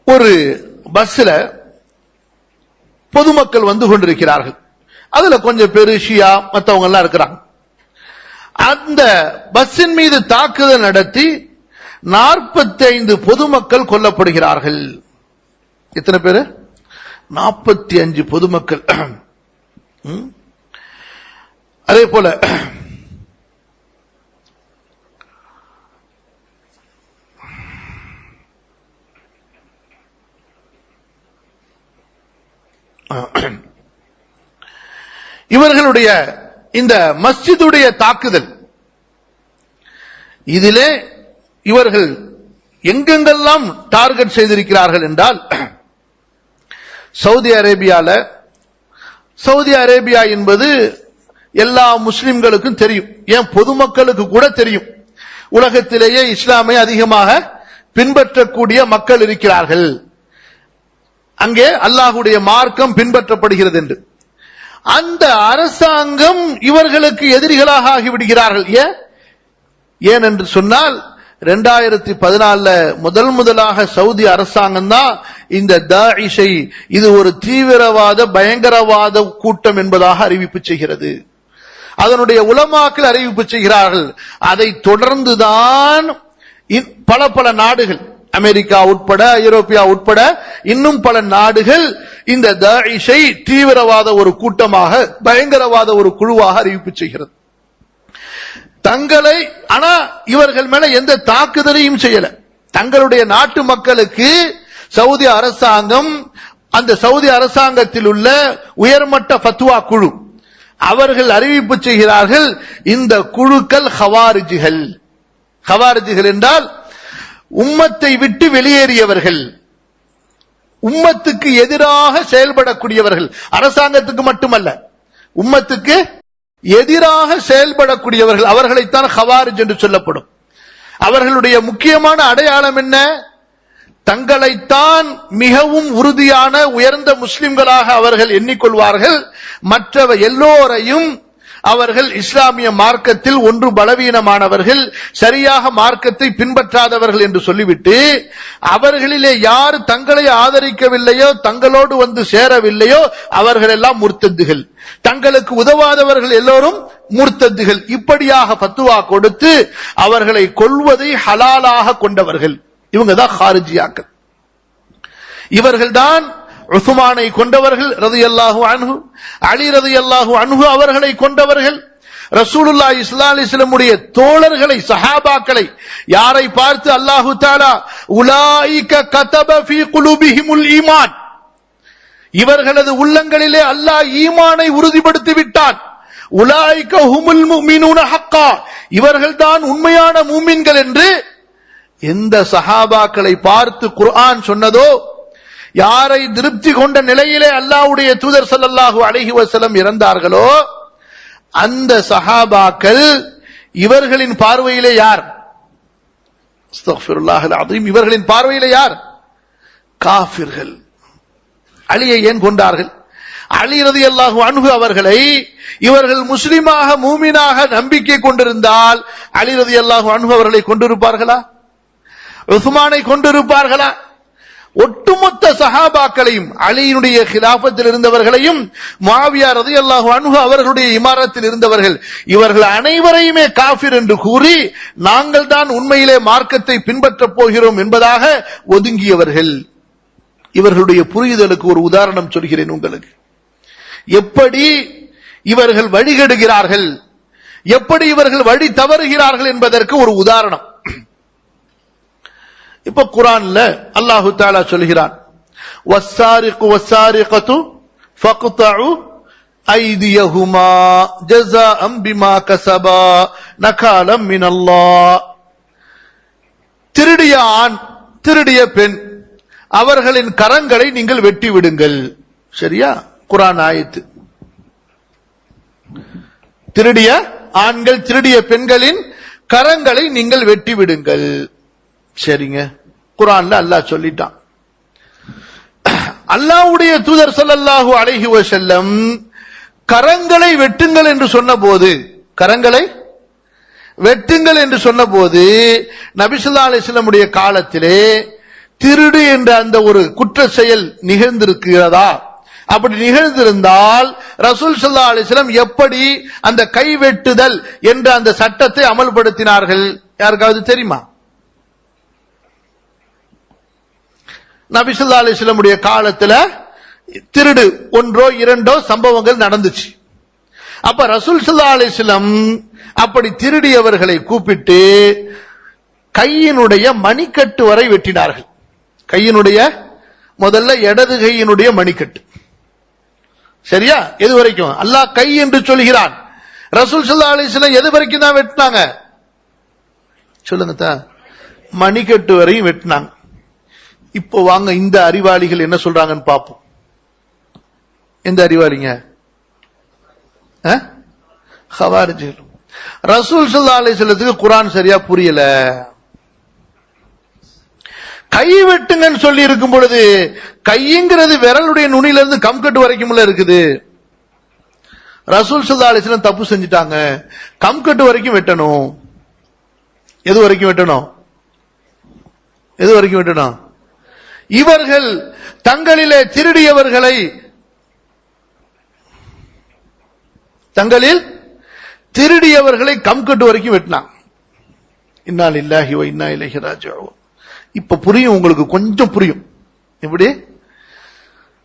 ஒரு பஸ்ல பொதுமக்கள் வந்து கொண்டிருக்கிறார்கள். அதுல கொஞ்சம் பேரு ஷியா மற்றவங்க எல்லாம் இருக்கிறாங்க. அந்த பஸ்ஸின் மீது தாக்குதல் நடத்தி 45 பொதுமக்கள் கொல்லப்படுகிறார்கள். எத்தனை பேரு? 45 பொதுமக்கள். அதே போல இவர்களுடைய இந்த மஸ்ஜிதுடைய தாக்குதல், இதிலே இவர்கள் எங்கெங்கெல்லாம் டார்கெட் செய்திருக்கிறார்கள் என்றால், சவுதி அரேபியா என்பது எல்லா முஸ்லிம்களுக்கும் தெரியும், ஏன் பொதுமக்களுக்கு கூட தெரியும். உலகத்திலேயே இஸ்லாமை அதிகமாக பின்பற்றக்கூடிய மக்கள் இருக்கிறார்கள், அங்கே அல்லாஹ்வுடைய மார்க்கம் பின்பற்றப்படுகிறது என்று. அந்த அரசாங்கம் இவர்களுக்கு எதிரிகளாக ஆகிவிடுகிறார்கள். ஏன் என்று சொன்னால், 2014 முதலாக சவுதி அரசாங்கம் தான் இந்த தாயிஷை இது ஒரு தீவிரவாத பயங்கரவாத கூட்டம் என்பதாக அறிவிப்பு செய்கிறது. அதனுடைய உலமாக்கள் அறிவிப்பு செய்கிறார்கள். அதை தொடர்ந்துதான் பல நாடுகள், அமெரிக்கா உட்பட, ஐரோப்பியா உட்பட இன்னும் பல நாடுகள் இந்த தாயிஷை தீவிரவாத ஒரு கூட்டமாக, பயங்கரவாத ஒரு குழுவாக அறிவிப்பு செய்கிறது. தங்களை, ஆனா இவர்கள் மேல எந்த தாக்குதலையும் செய்யல. தங்களுடைய நாட்டு மக்களுக்கு சவுதி அரசாங்கம், அந்த சவுதி அரசாங்கத்தில் உள்ள உயர்மட்ட ஃபத்வா குழு, அவர்கள் அறிவிப்பு செய்கிறார்கள், இந்த குழுக்கள் ஹவாரிஜிகள். ஹவாரிஜிகள் என்றால் உம்மத்தை விட்டு வெளியேறியவர்கள், உம்மத்துக்கு எதிராக செயல்படக்கூடியவர்கள். அரசாங்கத்துக்கு மட்டுமல்ல, உம்மத்துக்கு எதிராக செயல்படக்கூடியவர்கள், அவர்களைத்தான் ஹவாரிஜ் என்று சொல்லப்படும். அவர்களுடைய முக்கியமான அடையாளம் என்ன? தங்களைத்தான் மிகவும் உறுதியான உயர்ந்த முஸ்லிம்களாக அவர்கள் எண்ணிக்கொள்வார்கள். மற்றவ எல்லோரையும் அவர்கள் இஸ்லாமிய மார்க்கத்தில் ஒன்று பலவீனமானவர்கள், சரியாக மார்க்கத்தை பின்பற்றாதவர்கள் என்று சொல்லிவிட்டு, அவர்களிலே யார் தங்களை ஆதரிக்கவில்லையோ, தங்களோடு வந்து சேரவில்லையோ அவர்கள் எல்லாம் முர்த்தத்துகள், தங்களுக்கு உதவாதவர்கள் எல்லோரும் முர்த்தத்துகள். இப்படியாக ஃபத்வா கொடுத்து அவர்களை கொல்வதை ஹலாலாக கொண்டவர்கள் இவங்க தான் ஹாரிஜியாக்கள். இவர்கள்தான் உஸ்மானை கொண்டவர்கள் ரலியல்லாஹு அன்ஹு, அலி ரலியல்லாஹு அன்ஹு அவர்களை கொண்டவர்கள், ரசூலுல்லாஹி ஸல்லல்லாஹு அலைஹி வஸல்லம் உடைய தோழர்களை, சஹாபாக்களை. யாரை பார்த்து அல்லாஹு தஆலா உலாயிக கதப ஃபீ குலூபிஹிமுல் ஈமான், இவர்களது உள்ளங்களிலே அல்லாஹ் ஈமானை உறுதிப்படுத்தி விட்டான். உலாயிக ஹுமுல் முஃமினூன ஹக்கா, இவர்கள்தான் உண்மையான மூமின்கள் என்று எந்த சஹாபாக்களை பார்த்து குர்ஆன் சொன்னதோ, யாரை திருப்தி கொண்ட நிலையிலே அல்லாஹ்வுடைய தூதர் ஸல்லல்லாஹு அலைஹி வஸல்லம் இறந்தார்களோ, அந்த சஹாபாக்கள் இவர்களின் பார்வையிலே யார்? அஸ்தக்ஃபிருல்லாஹல் அஸீம், இவர்களின் பார்வையிலே யார்? காஃபிர்கள். அலியை ஏன் கொண்டார்கள்? அலி ரலியல்லாஹு அன்ஹு அவர்களை இவர்கள் முஸ்லிமாக மூமினாக நம்பிக்கை கொண்டிருந்தால் அலி ரலியல்லாஹு அன்ஹு அவர்களை கொண்டிருப்பார்களா? உஸ்மானை கொண்டிருப்பார்களா? ஒட்டுமொத்த சஹாபாக்களையும், அலியினுடைய கிலாபத்தில் இருந்தவர்களையும், முஆவியா ரலியல்லாஹு அன்ஹு அவர்களுடைய இமாரத்தில் இருந்தவர்கள், இவர்கள் அனைவரையுமே காஃபிர் என்று கூறி, நாங்கள் தான் உண்மையிலே மார்க்கத்தை பின்பற்றப் போகிறோம் என்பதாக ஒதுங்கியவர்கள். இவர்களுடைய புரிதலுக்கு ஒரு உதாரணம் சொல்கிறேன் உங்களுக்கு. எப்படி இவர்கள் வழிகெடுகிறார்கள், எப்படி இவர்கள் வழி தவறுகிறார்கள் என்பதற்கு ஒரு உதாரணம். இப்ப குர்ஆன்ல அல்லாஹ் தஆலா சொல்கிறான், வஸ்ஸாரிகு வஸ்ஸாரிகத்து ஃபக்தஉ ஐதியஹுமா ஜஸாஅம் பிமா கஸபா நகாலம் மினல்லாஹ். திருடிய ஆண், திருடிய பெண், அவர்களின் கரங்களை நீங்கள் வெட்டி விடுங்கள். சரியா? குர்ஆன் ஆயத்து. திருடிய ஆண்கள், திருடிய பெண்களின் கரங்களை நீங்கள் வெட்டி விடுங்கள். சரிங்க, குர்ஆன்ல அல்லாஹ் சொல்லிட்டான். அல்லாஹ்வுடைய தூதர் ஸல்லல்லாஹு அலைஹி வஸல்லம் கரங்களை வெட்டுங்கள் என்று சொன்னபோது, கரங்களை வெட்டுங்கள் என்று சொன்னபோது, நபி ஸல்லல்லாஹு அலைஹி வஸல்லம் உடைய காலத்திலே திருடு என்ற அந்த ஒரு குற்ற செயல் நிகழ்ந்திருக்கிறதா? அப்படி நிகழ்ந்திருந்தால் ரசூல் ஸல்லல்லாஹு அலைஹி வஸல்லம் எப்படி அந்த கைவெட்டுதல் என்ற அந்த சட்டத்தை அமல்படுத்தினார்கள்? யாருக்காவது தெரியுமா? நபி ஸல்லல்லாஹு அலைஹி வஸல்லம் உடைய காலத்துல திருடு ஒன்றோ இரண்டோ சம்பவங்கள் நடந்துச்சு. அப்ப ரசூல் ஸல்லல்லாஹு அலைஹி வஸல்லம் அப்படி திருடியவர்களை கூப்பிட்டு கையினுடைய மணிக்கட்டு வரை வெட்டினார்கள். கையினுடைய முதல்ல இடது கையினுடைய மணிக்கட்டு, சரியா? எது வரைக்கும்? அல்லாஹ் கை என்று சொல்கிறான். ரசூல் ஸல்லல்லாஹு அலைஹி வஸல்லம் எது வரைக்கும் தான் வெட்டினாங்க சொல்லுங்க? மணிக்கட்டு வரையும் வெட்டினாங்க. இப்போ வாங்க இந்த அறிவாளிகள் என்ன சொல்றாங்கன்னு பார்ப்போம். எந்த அறிவாளிங்க? ஹவாரிஜிகள். ரசூல் ஸல்லல்லாஹு அலைஹி வஸல்லத்துக்கு குர்ஆன் சரியா புரியல. கை வெட்டுங்கன்னு சொல்லி இருக்கும் பொழுது கைங்கிறது விரலுடைய நுனியிலிருந்து கம்கட்டு வரைக்கும் இருக்குது. ரசூல் ஸல்லல்லாஹு அலைஹி வஸல்லம் தப்பு செஞ்சிட்டாங்க. கம்கட்டு வரைக்கும் வெட்டணும். எது வரைக்கும் வெட்டணும்? எது வரைக்கும் வெட்டணும்? இவர்கள் தங்களிலே திருடியவர்களை கம்கட்டு வரைக்கும் வெட்டினாங்க. இன்னா லில்லாஹி வ இன்னா இலைஹி ராஜிஊன். இப்ப புரியும் உங்களுக்கு, கொஞ்சம் புரியும். எப்படி?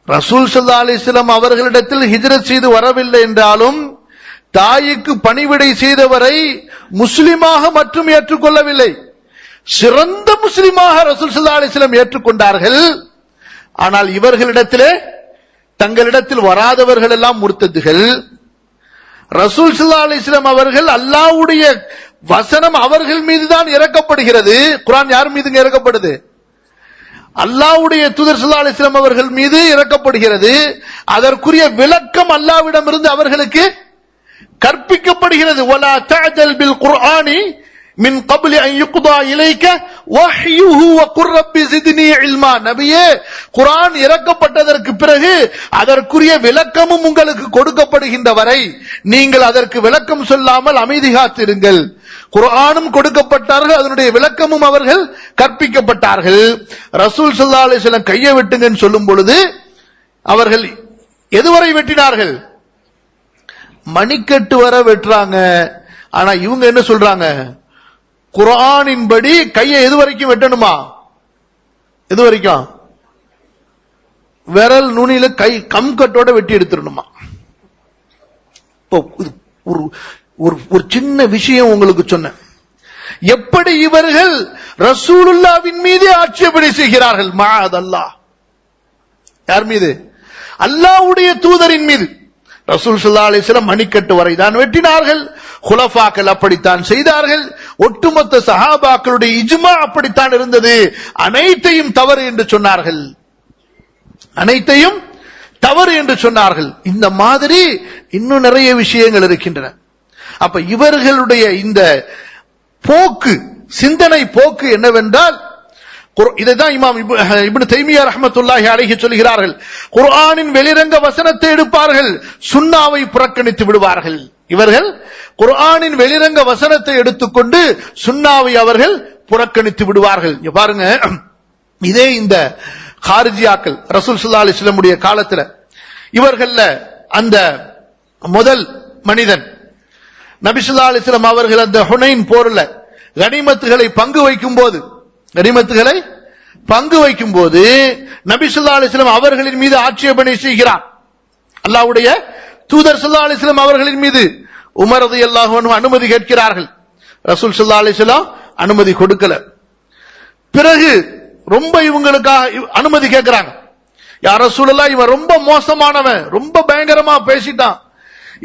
ரசூல் ஸல்லல்லாஹு அலைஹி வஸல்லம் அவர்களிடத்தில் ஹிஜ்ரத் செய்து வரவில்லை என்றாலும் தாய்க்கு பணிவிடை செய்தவரை முஸ்லிமாக மட்டும் ஏற்றுக்கொள்ளவில்லை, சிறந்த முஸ்லிமாக ரசூல் ஸல்லல்லாஹு அலைஹி வஸல்லம் ஏற்றுக்கொண்டார்கள். ஆனால் இவர்களிடத்திலே தங்களிடத்தில் வராதவர்கள் எல்லாம் முர்த்ததுகள். ரசூல் ஸல்லல்லாஹு அலைஹி வஸல்லம் அவர்கள் அல்லாஹ்வுடைய வசனம் அவர்கள் மீது தான் இறக்கப்படுகிறது. குர்ஆன் யார் மீதுங்க இறக்கப்படுது? அல்லாஹ்வுடைய தூதர் ஸல்லல்லாஹு அலைஹி வஸல்லம் அவர்கள் மீது இறக்கப்படுகிறது. அதற்குரிய விளக்கம் அல்லாஹ்விடமிருந்து அவர்களுக்கு கற்பிக்கப்படுகிறது. வலா தஅஜல் பில் குர்ஆனி மின் قبل ان يقضى اليك وحيه وقر رب زدني علما. நபியே, குர்ஆன் இறக்கப்பட்டதற்கு பிறகு அதற்குரிய விளக்கமும் உங்களுக்கு கொடுக்கப்படுகின்ற வரை நீங்கள் அதற்கு விளக்கம் சொல்லாமல் அமைதி காத்திருங்கள். குர்ஆனும் கொடுக்கப்பட்டார்கள், அதனுடைய விளக்கமும் அவர்கள் கற்பிக்கப்பட்டார்கள். ரசூல் ஸல்லல்லாஹு அலைஹி வஸல்லம் கையை வெட்டுங்கன்னு சொல்லும் பொழுது அவர்கள் எதுவரை வெட்டினார்கள்? மணிக்கட்டு வரை வெட்டுறாங்க. ஆனா இவங்க என்ன சொல்றாங்க? குர்ஆனின்படி கையை எது வரைக்கும் வெட்டணுமா? எது வரைக்கும்? விரல் நுனியில கை கம்கட்டோட வெட்டி எடுத்துடணுமா? ஒரு சின்ன விஷயம் உங்களுக்கு சொன்னேன். எப்படி இவர்கள் ரசூலுல்லாஹ்வின் மீது ஆட்சேபனை செய்கிறார்கள்? மஅதல்லாஹ். யார் மீது? அல்லாஹ்வுடைய தூதரின் மீது. ரசூல் ஸல்லல்லாஹு அலைஹி வஸல்லம் மணிக்கட்டு வரை தான் வெட்டினார்கள். குலஃபாக்கள் அப்படித்தான் செய்தார்கள். ஒட்டுமொத்த சஹாபாக்களுடைய இஜ்மா அப்படித்தான் இருந்தது. அனைத்தையும் தவறு என்று சொன்னார்கள். அனைத்தையும் தவறு என்று சொன்னார்கள். இந்த மாதிரி இன்னும் நிறைய விஷயங்கள் இருக்கின்றன. அப்ப இவர்களுடைய இந்த போக்கு, சிந்தனை போக்கு என்னவென்றால், இதைதான் இமாம் இப்னு தைமியா ரஹ்மத்துல்லாஹி அலைஹி சொல்கிறார்கள். குர்ஆனின் வெளிரங்க வசனத்தை எடுப்பார்கள், சுன்னாவை புறக்கணித்து விடுவார்கள். இவர்கள் குர்ஆனின் வெளிரங்க வசனத்தை எடுத்துக்கொண்டு சுன்னாவை அவர்கள் புறக்கணித்து விடுவார்கள். பாருங்க, இதே இந்த ஹாரிஜியாக்கள் ரசூல் ஸல்லல்லாஹு அலைஹி வஸல்லம் உடைய காலத்துல இவர்கள்ல அந்த முதல் மனிதன் நபி ஸல்லல்லாஹு அலைஹி வஸல்லம் அவர்கள் அந்த ஹுனைன் போர்ல கனிமத்துகளை பங்கு வைக்கும் போது நபி ஸல்லல்லாஹு அலைஹி வஸல்லம் அவர்களின் மீது ஆட்சேபனை செய்கிறார். அல்லாஹ்வுடைய தூதர் ஸல்லல்லாஹு அலைஹி வஸல்லம் அவர்களின் மீது உமர் ரலியல்லாஹு அன்ஹு அனுமதி கேட்கிறார்கள். ரசூல் ஸல்லல்லாஹு அலைஹி வஸல்லம் அனுமதி கொடுக்கல. பிறகு ரொம்ப இவங்களுக்காக அனுமதி கேட்கிறாங்க. யா ரசூலுல்லாஹ், இவன் ரொம்ப மோசமானவன், ரொம்ப பயங்கரமா பேசிட்டான்,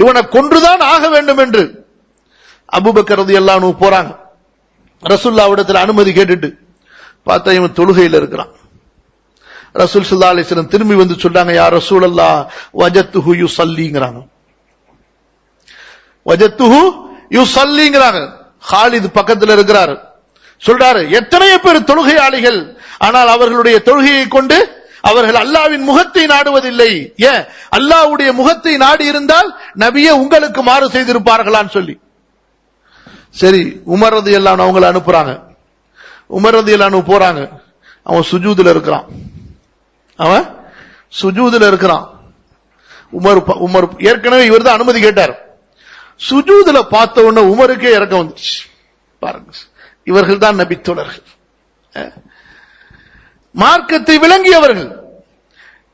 இவனை கொன்றுதான் ஆக வேண்டும் என்று அபூபக்கர் ரலியல்லாஹு அன்ஹு போறாங்க. ரசூலுல்லாஹ்விடத்தில் அனுமதி கேட்டுட்டு பார்த்தா இவன் தொழுகையில் இருக்கிறான். ரசூல் ஸல்லல்லாஹு அலைஹி வஸல்லம் திரும்பி வந்து சொல்றாங்க, யா ரசூலல்லாஹ் வஜத்துஹு யுஸல்லிங்கறாங்க. வஜத்துஹு யுஸல்லிங்கறாங்க. காலித் பக்கத்துல இருக்கிறார். சொல்றாரு, எத்தனை பேர் தொழுகையாளிகள், ஆனால் அவர்களுடைய தொழுகையை கொண்டு அவர்கள் அல்லாஹ்வின் முகத்தை நாடுவதில்லை. ஏன்? அல்லாஹ்வுடைய முகத்தை நாடி இருந்தால் நபியே உங்களுக்கு மாறு செய்திருப்பார்களான்னு சொல்லி. சரி, உமர் ரலியல்லாஹு அன்ஹு அவங்களை அனுப்புறாங்க. உமர் ரலியல்லாஹு அன்ஹு போறாங்க. அவன் சுஜூதுல இருக்கிறான். உமர் ஏற்கனவே இவர் தான் அனுமதி கேட்டார். சுஜூதுல பார்த்த உடனே உமருக்கே இறக்கம் வந்துச்சு. பாருங்க, இவர்கள் தான் நபி தோழர்கள், மார்க்கத்தை விளங்கியவர்கள்.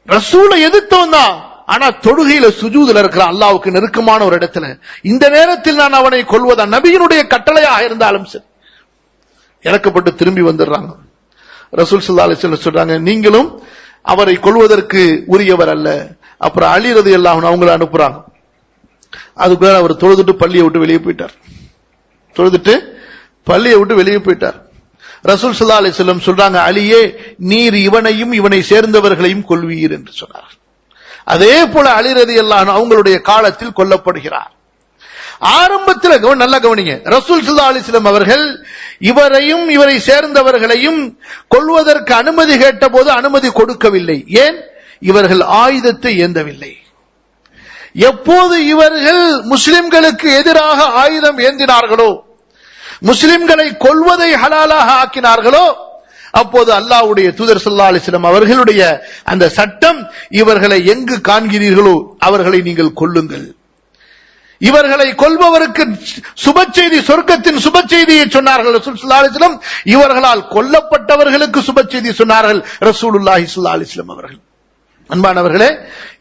ரசூலை எதிர்த்தவன் தான், ஆனா தொழுகையில சுஜூதுல இருக்கிறான், அல்லாஹ்வுக்கு நெருக்கமான ஒரு இடத்துல. இந்த நேரத்தில் நான் அவனை கொல்வதா? நபியினுடைய கட்டளையாக இருந்தாலும் சரி. இறக்கப்பட்டு திரும்பி வந்துடுறாங்க. ரசூல் ஸல்லல்லாஹு அலைஹி வஸல்லம் சொல்றாங்க, நீங்களும் அவரை கொல்வதற்கு உரியவர் அல்ல. அப்புறம் அலி ரலியல்லாஹு அன்ஹு அவங்களை அனுப்புறாங்க. அதுக்குள்ள அவர் தொழுதுட்டு பள்ளியை விட்டு வெளியே போயிட்டார். ரசூல் ஸல்லல்லாஹு அலைஹி வஸல்லம் சொல்றாங்க, அலியே, நீர் இவனையும் இவனை சேர்ந்தவர்களையும் கொல்வீர் என்று சொன்னார். அதே போல அலி ரலியல்லாஹு அன்ஹு அவங்களுடைய காலத்தில் கொல்லப்படுகிறார். ஆரம்பத்தில் நல்ல கவனிங்க, ரசூல் ஸல்லல்லாஹு அலைஹி வஸல்லம் அவர்கள் இவரையும் இவரை சேர்ந்தவர்களையும் கொல்வதற்கு அனுமதி கேட்டபோது அனுமதி கொடுக்கவில்லை. ஏன்? இவர்கள் ஆயுதத்தை ஏந்தவில்லை. எப்போது இவர்கள் முஸ்லிம்களுக்கு எதிராக ஆயுதம் ஏந்தினார்களோ, முஸ்லிம்களை கொல்வதை ஹலாலாக ஆக்கினார்களோ, அப்போது அல்லாஹ்வுடைய தூதர் ஸல்லல்லாஹு அலைஹி வஸல்லம் அவர்களுடைய அந்த சட்டம், இவர்களை எங்கு காண்கிறீர்களோ அவர்களை நீங்கள் கொல்லுங்கள். இவர்களை கொல்பவருக்கு சுப செய்தி, சொர்க்கத்தின் சுப செய்தியை சொன்னார்கள் ரசூல் ஸல்லல்லாஹு அலைஹி வஸல்லம். இவர்களால் கொல்லப்பட்டவர்களுக்கு சுப செய்தி சொன்னார்கள் ரசூலுல்லாஹி ஸல்லல்லாஹு அலைஹி வஸல்லம் அவர்கள். அன்பானவர்களே,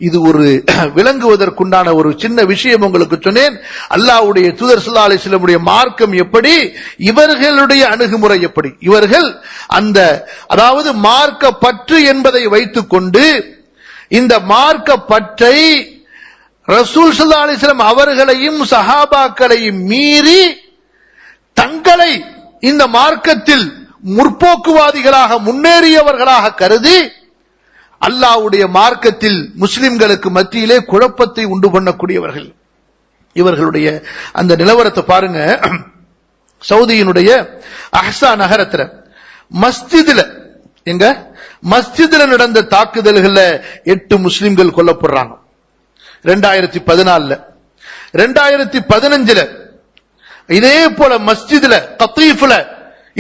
இது ஒரு விளங்குவதற்குண்டான ஒரு சின்ன விஷயம் உங்களுக்கு சொன்னேன். அல்லாஹ்வுடைய தூதர் ஸல்லல்லாஹு அலைஹி வஸல்லம் மார்க்கம் எப்படி, இவர்களுடைய அணுகுமுறை எப்படி, இவர்கள் அந்த அதாவது மார்க்க பற்று என்பதை வைத்துக் கொண்டு இந்த மார்க்க பற்றை ரசூல் ஸல்லல்லாஹு அலைஹி வஸல்லம் அவர்களையும் சஹாபாக்களையும் மீறி தங்களை இந்த மார்க்கத்தில் முற்போக்குவாதிகளாக முன்னேறியவர்களாக கருதி அல்லாஹ்வுடைய மார்க்கத்தில் முஸ்லிம்களுக்கு மத்தியிலே குழப்பத்தை உண்டு பண்ணக்கூடியவர்கள். இவர்களுடைய அந்த நிலவரத்தை பாருங்க. சவுதியினுடைய அஹ்ஸா நகரத்துல மஸ்ஜிதுல நடந்த தாக்குதல்கள்ல 8 முஸ்லிம்கள் கொல்லப்படுறாங்க 2014. 2015 இதே போல மஸ்ஜிதுல கத்தீஃப்ல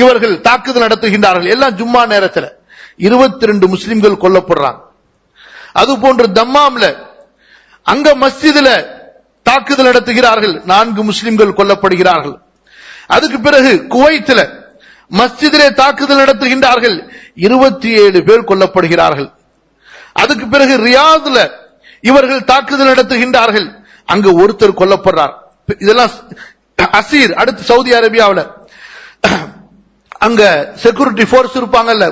இவர்கள் தாக்குதல் நடத்துகின்றார்கள். எல்லாம் ஜும்மா நேரத்தில் 22 முஸ்லிம்கள் கொல்லப்படுறாங்க. அது போன்று தம்மாம்ல அங்க மஸ்ஜிதுல தாக்குதல் நடத்துகிறார்கள், 4 முஸ்லிம்கள் கொல்லப்படுகிறார்கள். அதுக்கு பிறகு குவைத்தில் மஸ்ஜிதிலே தாக்குதல் நடத்துகின்றார்கள், 27 பேர் கொல்லப்படுகிறார்கள். அதுக்கு பிறகு ரியாத்ல இவர்கள் தாக்குதல் நடத்துகின்றார்கள், அங்க ஒருத்தர் கொல்லப்படுறார். இதெல்லாம் அசீர். அடுத்து சவுதி அரேபியாவில் அங்க செக்யூரிட்டி போர்ஸ் இருப்பாங்கல்ல,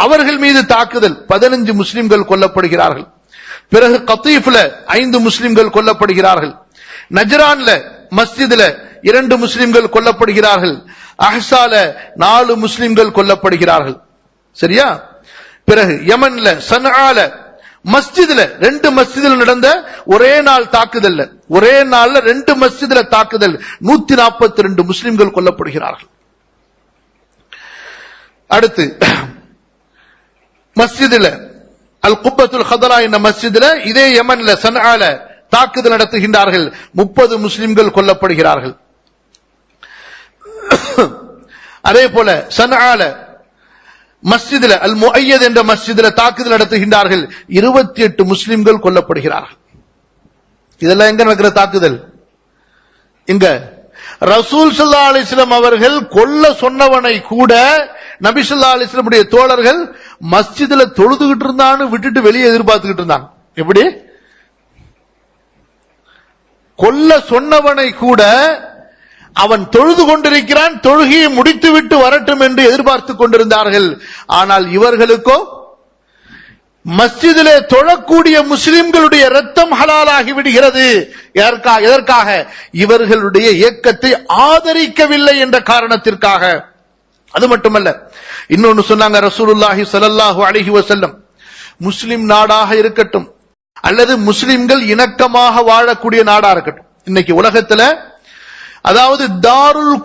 அவர்கள் மீது தாக்குதல், 15 முஸ்லிம்கள் கொல்லப்படுகிறார்கள். பிறகு கத்தீஃப்ல 5 முஸ்லிம்கள் கொல்லப்படுகிறார்கள். நஜ்ரான்ல மஸ்ஜிதுல 2 முஸ்லிம்கள் கொல்லப்படுகிறார்கள். அஹ்ஸால 4 முஸ்லிம்கள் கொல்லப்படுகிறார்கள். சரியா? பிறகு யமன்ல சன்ஆல மஸ்ஜிதுல 2 மஸ்ஜிதுல நடந்த ஒரே நாள் தாக்குதல், ஒரே நாள்ல 2 மஸ்ஜிதுல தாக்குதல், 142 முஸ்லிம்கள் கொல்லப்படுகிறார்கள். அடுத்து மஸ்ஜிதுல அல் குப்பத்துல் ஹதரா என்ற மஸ்ஜிதுல இதே யமன்ல சன்ஆல தாக்குதல் நடத்துகின்றார்கள், 30 முஸ்லிம்கள் கொல்லப்படுகிறார்கள். அதே போல சன்ஆல மஸ்ஜிதுல அல் முஅய்யத் என்ற மஸ்ஜிதுல தாக்குதல் நடத்துகின்றார்கள், 28 முஸ்லிம்கள் கொல்லப்படுகிறார்கள். இதெல்லாம் எங்க நடக்கிற தாக்குதல்? இங்க ரசூல் ஸல்லல்லாஹு அலைஹி வஸல்லம் அவர்கள் கொல்ல சொன்னவனை கூட நபி ஸல்லல்லாஹு அலைஹி வஸல்லம் உடைய தோழர்கள் மஸ்ஜிதுல தொழுதுகிட்டு இருந்தான்னு விட்டுட்டு வெளியே எதிர்பார்த்துக்கிட்டு இருந்தாங்க. எப்படி? கொல்ல சொன்னவனை கூட அவன் தொழுது கொண்டிருக்கிறான், தொழுகையை முடித்துவிட்டு வரட்டும் என்று எதிர்பார்த்துக் கொண்டிருந்தார்கள். ஆனால் இவர்களுக்கோ மஸ்ஜிதிலே தொழக்கூடிய முஸ்லிம்களுடைய ரத்தம் ஹலாலாகி விடுகிறது. எதற்காக? இவர்களுடைய இயக்கத்தை ஆதரிக்கவில்லை என்ற காரணத்திற்காக. அது மட்டுமல்ல, இன்னொன்னு சொன்னாங்க ரசூலுல்லாஹி ஸல்லல்லாஹு அலைஹி வஸல்லம், முஸ்லிம் நாடாக இருக்கட்டும் அல்லது முஸ்லிம்கள் இணக்கமாக வாழக்கூடிய நாடா இருக்கட்டும், இன்னைக்கு உலகத்துல அதாவது தாருல்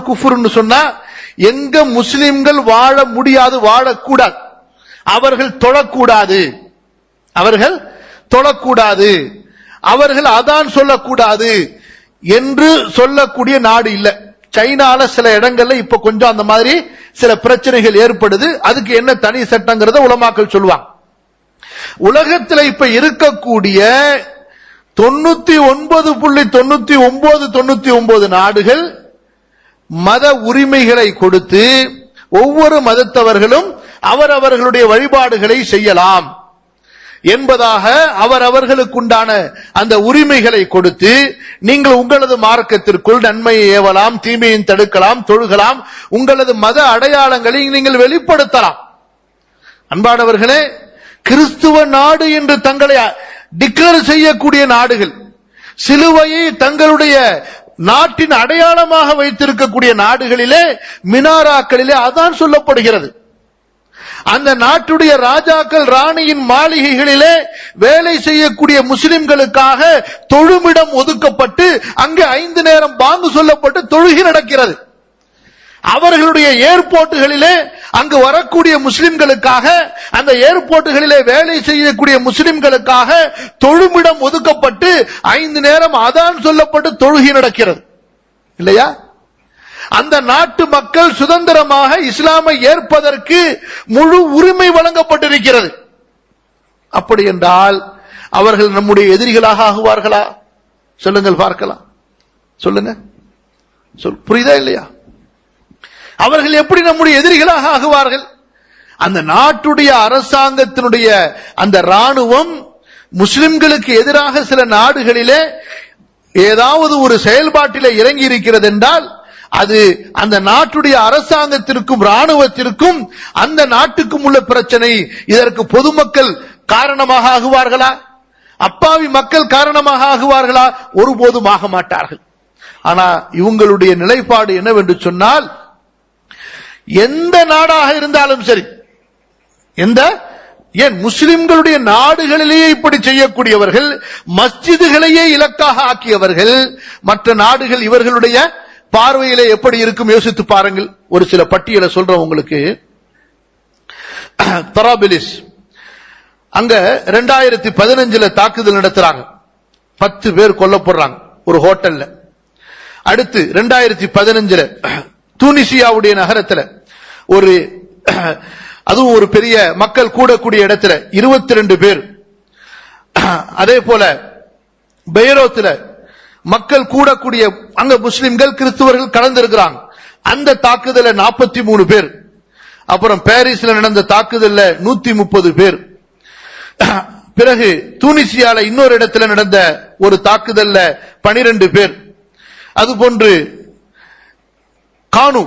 குஃபுர்னு சொன்னா எங்க முஸ்லிம்கள் வாழ முடியாது, வாழக்கூடாது, அவர்கள் தொழக்கூடாது, அவர்கள் அதான் சொல்லக்கூடாது என்று சொல்லக்கூடிய நாடு இல்ல. சைனால சில இடங்கள்ல இப்ப கொஞ்சம் அந்த மாதிரி சில பிரச்சனைகள் ஏற்படுது. அதுக்கு என்ன தனி சட்டங்கிறத உலமாக்கள் சொல்லுவாங்க. உலகத்தில் இப்ப இருக்கக்கூடிய 99.9999 நாடுகள் மத உரிமைகளை கொடுத்து ஒவ்வொரு மதத்தவர்களும் அவரவர்களுடைய வழிபாடுகளை செய்யலாம் என்பதாக அவர்களுக்குண்டான அந்த உரிமைகளை கொடுத்து, நீங்கள் உங்களது மார்க்கத்திற்குள் நன்மையை ஏவலாம், தீமையை தடுக்கலாம், தொழுகலாம், உங்களது மத அடையாளங்களை நீங்கள் வெளிப்படுத்தலாம். அன்பானவர்களே, கிறிஸ்துவ நாடு என்று தங்களை டிக்ளேர் செய்யக்கூடிய நாடுகள், சிலுவையை தங்களுடைய நாட்டின் அடையாளமாக வைத்திருக்கக்கூடிய நாடுகளிலே மினாராக்களிலே அதான் சொல்லப்படுகிறது. அந்த நாட்டுடைய ராஜாக்கள் ராணியின் மாளிகைகளிலே வேலை செய்யக்கூடிய முஸ்லிம்களுக்காக தொழுமிடம் ஒதுக்கப்பட்டு அங்கே 5 நேரம் பாங்கு சொல்லப்பட்டு தொழுகை நடக்கிறது. அவர்களுடைய ஏர்போர்ட்டுகளிலே அங்கு வரக்கூடிய முஸ்லிம்களுக்காக, அந்த ஏர்போர்ட்டுகளிலே வேலை செய்யக்கூடிய முஸ்லிம்களுக்காக தொழுமிடம் ஒதுக்கப்பட்டு 5 நேரம் அதான் சொல்லப்பட்டு தொழுகை நடக்கிறது இல்லையா? அந்த நாட்டு மக்கள் சுதந்திரமாக இஸ்லாமை ஏற்பதற்கு முழு உரிமை வழங்கப்பட்டிருக்கிறது. அப்படி என்றால் அவர்கள் நம்முடைய எதிரிகளாக ஆகுவார்களா? சொல்லுங்கள் பார்க்கலாம். சொல்லுங்க, புரியுதா இல்லையா? அவர்கள் எப்படி நம்முடைய எதிரிகளாக ஆகுவார்கள்? அந்த நாட்டுடைய அரசாங்கத்தினுடைய அந்த ராணுவம் முஸ்லிம்களுக்கு எதிராக சில நாடுகளிலே ஏதாவது ஒரு செயல்பாட்டிலே இறங்கி இருக்கிறது என்றால் அது அந்த நாட்டுடைய அரசாங்கத்திற்கும் ராணுவத்திற்கும் அந்த நாட்டுக்கும் உள்ள பிரச்சனை. இதற்கு பொதுமக்கள் காரணமாக ஆகுவார்களா? அப்பாவி மக்கள் காரணமாக ஆகுவார்களா? ஒருபோதும் ஆக மாட்டார்கள். ஆனா இவங்களுடைய நிலைப்பாடு என்னவென்று சொன்னால், எந்த நாடாக இருந்தாலும் சரி, ஏன் முஸ்லிம்களுடைய நாடுகளிலேயே இப்படி செய்யக்கூடியவர்கள், மஸ்ஜிதுகளையே இலக்காக ஆக்கியவர்கள், மற்ற நாடுகள் இவர்களுடைய பார்வையிலே எப்படி இருக்கும் யோசித்து பாருங்கள். ஒரு சில பட்டியலை சொல்றோம் உங்களுக்கு. தராபிலிஸ் அங்க 2015 தாக்குதல் நடத்துறாங்க, 10 பேர் கொல்லப்படுறாங்க ஒரு ஹோட்டல்ல. அடுத்து 2015 தூனிசியாவுடைய நகரத்தில் அதுவும் ஒரு பெரிய மக்கள் கூடக்கூடிய இடத்துல 22 பேர். அதே போல பெய்ரோத்தில் மக்கள் கூடக்கூடிய, அங்க முஸ்லிம்கள் கிறிஸ்துவர்கள் கலந்திருக்கிறாங்க, அந்த தாக்குதல 43 பேர். அப்புறம் பாரிஸ்ல நடந்த தாக்குதல்ல 130 பேர். பிறகு தூனிசியால இன்னொரு இடத்துல நடந்த ஒரு தாக்குதல்ல 12 பேர். அதுபோன்று கானு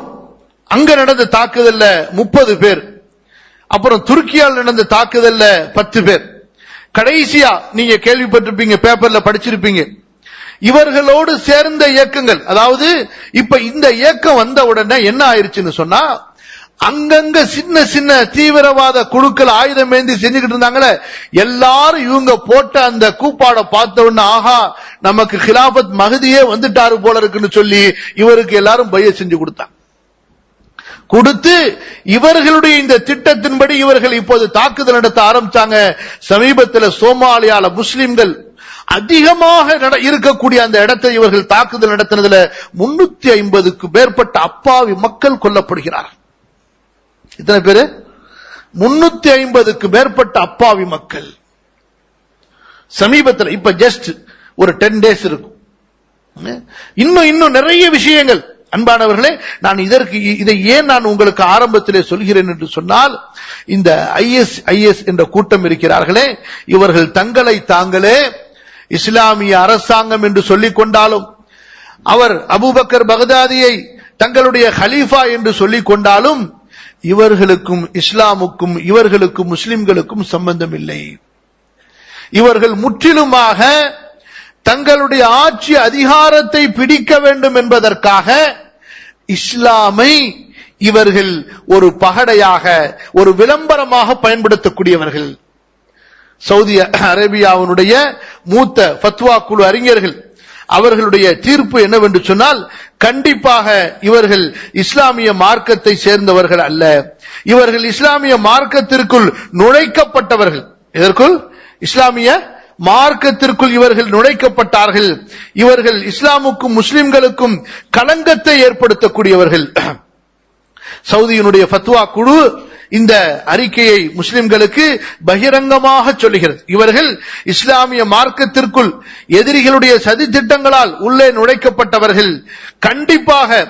அங்க நடந்த தாக்குதல்ல 30 பேர். அப்புறம் துருக்கியால் நடந்த தாக்குதல்ல 10 பேர். கடைசியா நீங்க கேள்விப்பட்டிருப்பீங்க, பேப்பர்ல படிச்சிருப்பீங்க, இவர்களோடு சேர்ந்த இயக்கங்கள், அதாவது இப்ப இந்த இயக்கம் வந்த உடனே என்ன ஆயிருச்சுன்னு சொன்னா, அங்கங்க சின்ன சின்ன தீவிரவாத குழுக்கள் ஆயுதம் ஏந்தி செஞ்சுக்கிட்டு இருந்தாங்களே, எல்லாரும் இவங்க போட்ட அந்த கூப்பாட பார்த்த உடனே, ஆஹா நமக்கு கிலாபத் மஹதியே வந்துட்டாரு போல இருக்குன்னு சொல்லி இவருக்கு எல்லாரும் பைய செஞ்சு கொடுத்து இவர்களுடைய இந்த திட்டத்தின்படி இவர்கள் இப்போது தாக்குதல் நடத்த ஆரம்பிச்சாங்க. சமீபத்தில் சோமாலியால முஸ்லிம்கள் அதிகமாக இருக்கக்கூடிய அந்த இடத்தை இவர்கள் தாக்குதல் நடத்தினதுல 350க்கு மேற்பட்ட அப்பாவி மக்கள் கொல்லப்படுகிறார். இத்தனை பேரு 350க்கு மேற்பட்ட அப்பாவி மக்கள் சமீபத்தில், இப்ப ஜஸ்ட் ஒரு 10 days இருக்கும். இன்னும் நிறைய விஷயங்கள். அன்பானவர்களே, நான் இதை ஏன் நான் உங்களுக்கு ஆரம்பத்திலே சொல்கிறேன் என்று சொன்னால், இந்த ஐஎஸ் என்ற கூட்டம் இருக்கிறார்களே, இவர்கள் தங்களை தாங்களே இஸ்லாமிய அரசாங்கம் என்று சொல்லிக் கொண்டாலும், அவர் அபூபக்கர் பக்தாதியை தங்களுடைய ஹலீஃபா என்று சொல்லிக் கொண்டாலும், இவர்களுக்கும் இஸ்லாமுக்கும் இவர்களுக்கும் முஸ்லிம்களுக்கும் சம்பந்தம் இல்லை. இவர்கள் முற்றிலுமாக தங்களுடைய ஆட்சி அதிகாரத்தை பிடிக்க வேண்டும் என்பதற்காக இஸ்லாமை இவர்கள் ஒரு பகடையாக, ஒரு விளம்பரமாக பயன்படுத்தக்கூடியவர்கள். சவுதி அரேபியாவினுடைய மூத்த ஃபத்வா குழு அறிஞர்கள் அவர்களுடைய தீர்ப்பு என்னவென்று சொன்னால், கண்டிப்பாக இவர்கள் இஸ்லாமிய மார்க்கத்தை சேர்ந்தவர்கள் அல்ல. இவர்கள் இஸ்லாமிய மார்க்கத்திற்குள் நுழைக்கப்பட்டவர்கள். இதற்குள் இஸ்லாமிய மார்க்கத்திற்குள் இவர்கள் நுழைக்கப்பட்டார்கள். இவர்கள் இஸ்லாமுக்கும் முஸ்லிம்களுக்கும் களங்கத்தை ஏற்படுத்தக்கூடியவர்கள். சவுதியினுடைய ஃபத்வா குழு இந்த அறிக்கையை முஸ்லிம்களுக்கு பகிரங்கமாக சொல்லுகிறது. இவர்கள் இஸ்லாமிய மார்க்கத்திற்குள் எதிரிகளுடைய சதி திட்டங்களால் உள்ளே நுழைக்கப்பட்டவர்கள். கண்டிப்பாக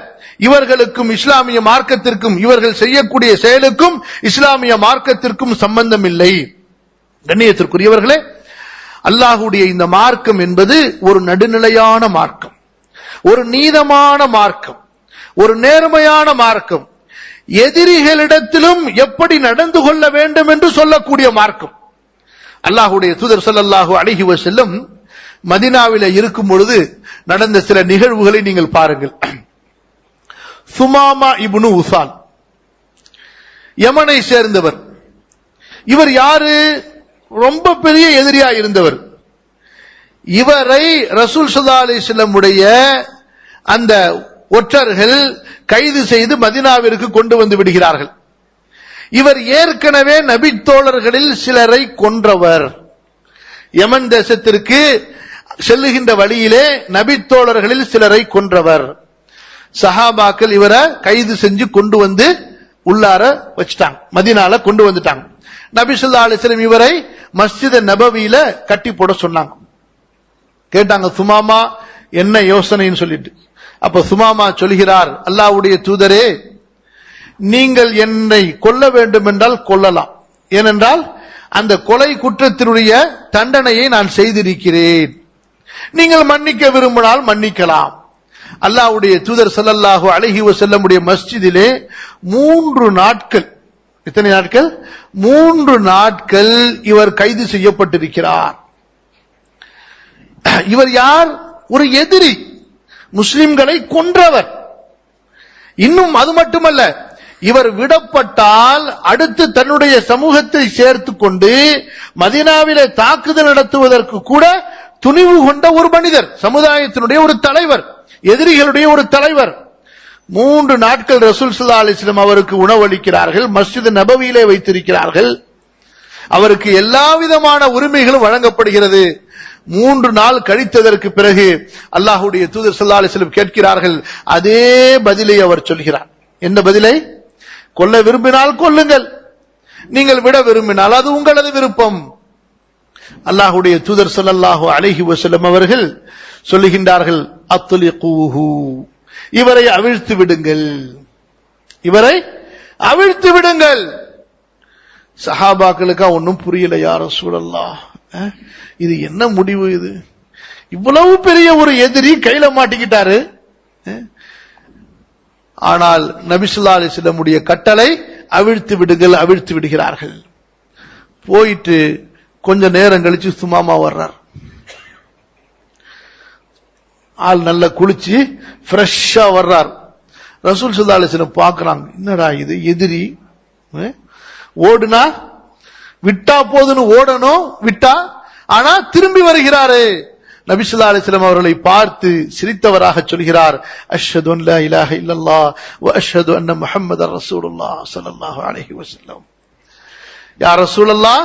இவர்களுக்கும் இஸ்லாமிய மார்க்கத்திற்கும், இவர்கள் செய்யக்கூடிய செயலுக்கும் இஸ்லாமிய மார்க்கத்திற்கும் சம்பந்தம் இல்லை. கண்ணியத்திற்குரியவர்களே, அல்லாஹ்வுடைய இந்த மார்க்கம் என்பது ஒரு நடுநிலையான மார்க்கம், ஒரு நீதமான மார்க்கம், ஒரு நேர்மையான மார்க்கம், எதிரிகளிடத்திலும் எப்படி நடந்து கொள்ள வேண்டும் என்று சொல்லக்கூடிய மார்க்கம். அல்லாஹ்வுடைய தூதர் ஸல்லல்லாஹு அலைஹி வஸல்லம் மதீனாவிலே இருக்கும் பொழுது நடந்த சில நிகழ்வுகளை நீங்கள் பாருங்கள். சுமாமா இப்னு உசால், யமனை சேர்ந்தவர். இவர் யாரு? ரொம்ப பெரிய எதிரியா இருந்தவர். இவரை ரசூல் ஸல்லல்லாஹு அலைஹி வஸல்லம் உடைய அந்த ஒற்றர்கள் கைது செய்து மதீனாவிற்கு கொண்டு வந்து விடுகிறார்கள். இவர் ஏற்கனவே நபி தோழர்களில் சிலரை கொன்றவர். யமன் தேசத்திற்கு செல்லுகின்ற வழியிலே நபி தோழர்களில் சிலரை கொன்றவர். சஹாபாக்கள் இவரை கைது செஞ்சு கொண்டு வந்து உள்ளார வச்சுட்டாங்க, மதீனால கொண்டு வந்துட்டாங்க. நபி ஸல்லல்லாஹு அலைஹி வஸல்லம் இவரை மஸ்ஜித் நபவியில கட்டி போட சொன்னாங்க. கேட்டாங்க, சுமாமா என்ன யோசனைன்னு சொல்லிட்டு. அப்ப சுமாமா சொல்கிறார், அல்லாஹ்வுடைய தூதரே, நீங்கள் என்னை கொல்ல வேண்டும் என்றால் கொல்லலாம், ஏனென்றால் அந்த கொலை குற்றத்தினுடைய தண்டனையை நான் செய்திருக்கிறேன். நீங்கள் மன்னிக்க விரும்பினால் மன்னிக்கலாம். அல்லாஹ்வுடைய தூதர் ஸல்லல்லாஹு அலைஹி வஸல்லம் உடைய மஸ்ஜிதிலே 3 நாட்கள், எத்தனை நாட்கள்? 3 நாட்கள் இவர் கைது செய்யப்பட்டிருக்கிறார். இவர் யார்? ஒரு எதிரி, முஸ்லிம்களை கொன்றவர். இன்னும் அது மட்டுமல்ல, இவர் விடப்பட்டால் அடுத்து தன்னுடைய சமூகத்தை சேர்த்து கொண்டு மதீனாவிலே தாக்குதல் நடத்துவதற்கு கூட துணிவு கொண்ட ஒரு மனிதர், சமுதாயத்தினுடைய ஒரு தலைவர், எதிரிகளுடைய ஒரு தலைவர். 3 நாட்கள் ரசூல் ஸல்லல்லாஹு அலைஹி வஸல்லம் அவருக்கு உணவளிக்கிறார்கள், மஸ்ஜித் நபவியிலே வைத்திருக்கிறார்கள், அவருக்கு எல்லா விதமான உரிமைகளும் வழங்கப்படுகிறது. 3 நாள் கழித்ததற்கு பிறகு அல்லாஹ்வுடைய தூதர் ஸல்லல்லாஹு அலைஹி வஸல்லம் கேட்கிறார்கள், அதே பதிலை அவர் சொல்கிறார். என்ன பதிலை? கொல்ல விரும்பினால் கொல்லுங்கள், நீங்கள் விட விரும்பினால் அது உங்களது விருப்பம். அல்லாஹ்வுடைய தூதர் ஸல்லல்லாஹு அலைஹி வஸல்லம் அவர்கள் சொல்லுகின்றார்கள், அத்லிகூஹு, இவரை அவிழ்த்து விடுங்கள், இவரை அவிழ்த்து விடுங்கள். சஹாபாக்களுக்கு ஒன்னும் புரியல. யா ரசூலல்லாஹ், இது என்ன முடிவு? இது இவ்வளவு பெரிய ஒரு எதிரி கையில மாட்டிக்கிட்டாரு. ஆனால் நபி ஸல்லல்லாஹு அலைஹி வஸல்லம் உடைய கட்டளை அவிழ்த்து விடுங்கள், அவிழ்த்து விடுகிறார்கள். போயிட்டு கொஞ்ச நேரம் கழிச்சு சுமாமா வர்றார். ஆள் நல்லா குளிச்சு ஃப்ரெஷ்ஷா வர்றார். ரசூல் ஸல்லல்லாஹு அலைஹி வஸல்லம் பார்க்கறாங்க, என்னடா இது எதிரி, ஓடுனா விட்டா போதுன்னு ஓடணும், விட்டா ஆனா திரும்பி வருகிறாரு. நபி ஸல்லல்லாஹு அலைஹி வஸல்லம் அவர்களை பார்த்து சிரித்தவராக சொல்கிறார், அஷ்ஹது அன் லா இலாஹ இல்லல்லாஹ் வ அஷ்ஹது அன்ன முஹம்மதர் ரசூலுல்லாஹ் ஸல்லல்லாஹு அலைஹி வஸல்லம். யா ரசூலல்லாஹ்,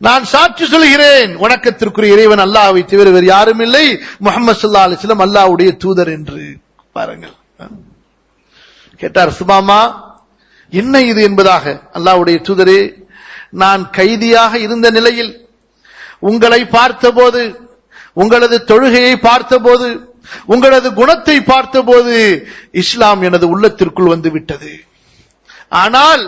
நான் சாட்சி சொல்கிறேன், வணக்கத்திற்குரிய இறைவன் அல்லாஹ்வை தவிர வேறு யாரும் இல்லை, முஹம்மது ஸல்லல்லாஹு அலைஹி வஸல்லம் அல்லாஹ்வுடைய தூதர் என்று. பாருங்கள். கேட்டார் சுமாமா, என்ன இது என்பதாக. அல்லாஹ்வுடைய தூதரே, நான் கைதியாக இருந்த நிலையில் உங்களை பார்த்தபோது, உங்களது தொழுகையை பார்த்தபோது, உங்களது குணத்தை பார்த்தபோது இஸ்லாம் எனது உள்ளத்திற்குள் வந்து விட்டது. ஆனால்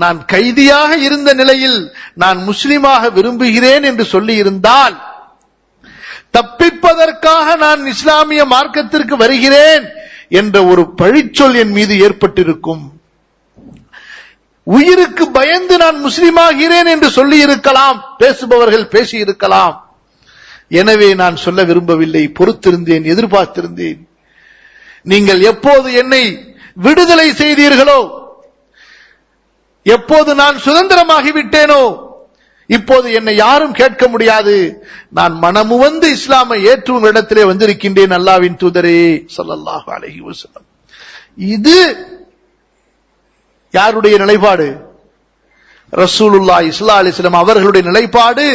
நான் கைதியாக இருந்த நிலையில் நான் முஸ்லிமாக விரும்புகிறேன் என்று சொல்லி இருந்தால், தப்பிப்பதற்காக நான் இஸ்லாமிய மார்க்கத்திற்கு வருகிறேன் என்ற ஒரு பழிச்சொல் என் மீது ஏற்பட்டிருக்கும். உயிருக்கு பயந்து நான் முஸ்லிமாகிறேன் என்று சொல்லி இருக்கலாம், பேசுபவர்கள் பேசி இருக்கலாம். எனவே நான் சொல்ல விரும்பவில்லை, பொறுத்திருந்தேன், எதிர்பார்த்திருந்தேன். நீங்கள் எப்போது என்னை விடுதலை செய்தீர்களோ, எப்போது நான் சுதந்திரமாகிவிட்டேனோ, இப்போது என்னை யாரும் கேட்க முடியாது. நான் மனமுவந்து இஸ்லாமை ஏற்றும் இடத்திலே வந்திருக்கின்றேன், அல்லாஹ்வின் தூதரே ஸல்லல்லாஹு அலைஹி வஸல்லம். இது யாருடைய நிலைப்பாடு? ரசூலுல்லாஹி ஸல்லல்லாஹு அலைஹி வஸல்லம் அவர்களுடைய நிலைப்பாடு,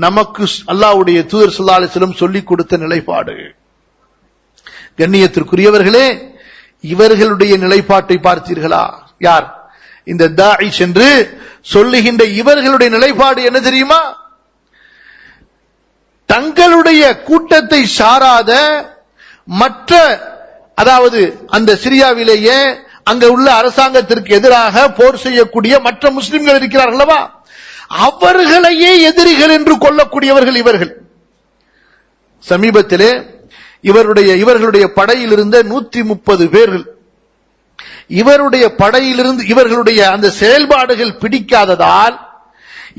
நமக்கு அல்லாஹ்வுடைய தூதர் ஸல்லல்லாஹு அலைஹி வஸல்லம் சொல்லிக் கொடுத்த நிலைப்பாடு. கண்ணியத்திற்குரியவர்களே, இவர்களுடைய நிலைப்பாட்டை பார்த்தீர்களா? யார் இந்த தாயிஷ் என்று சொல்லுகின்ற இவர்களுடைய நிலைப்பாடு என்ன தெரியுமா? தங்களுடைய கூட்டத்தை சாராத மற்ற, அதாவது அந்த சிரியாவிலேயே அங்க உள்ள அரசாங்கத்திற்கு எதிராக போர் செய்யக்கூடிய மற்ற முஸ்லிம்கள் இருக்கிறார்கள் அல்லவா, அவர்களையே எதிரிகள் என்று கொள்ளக்கூடியவர்கள் இவர்கள். சமீபத்திலே இவர்களுடைய படையில் இருந்த 130 பேர்கள் இவருடைய படையிலிருந்து இவர்களுடைய அந்த செயல்பாடுகள் பிடிக்காததால்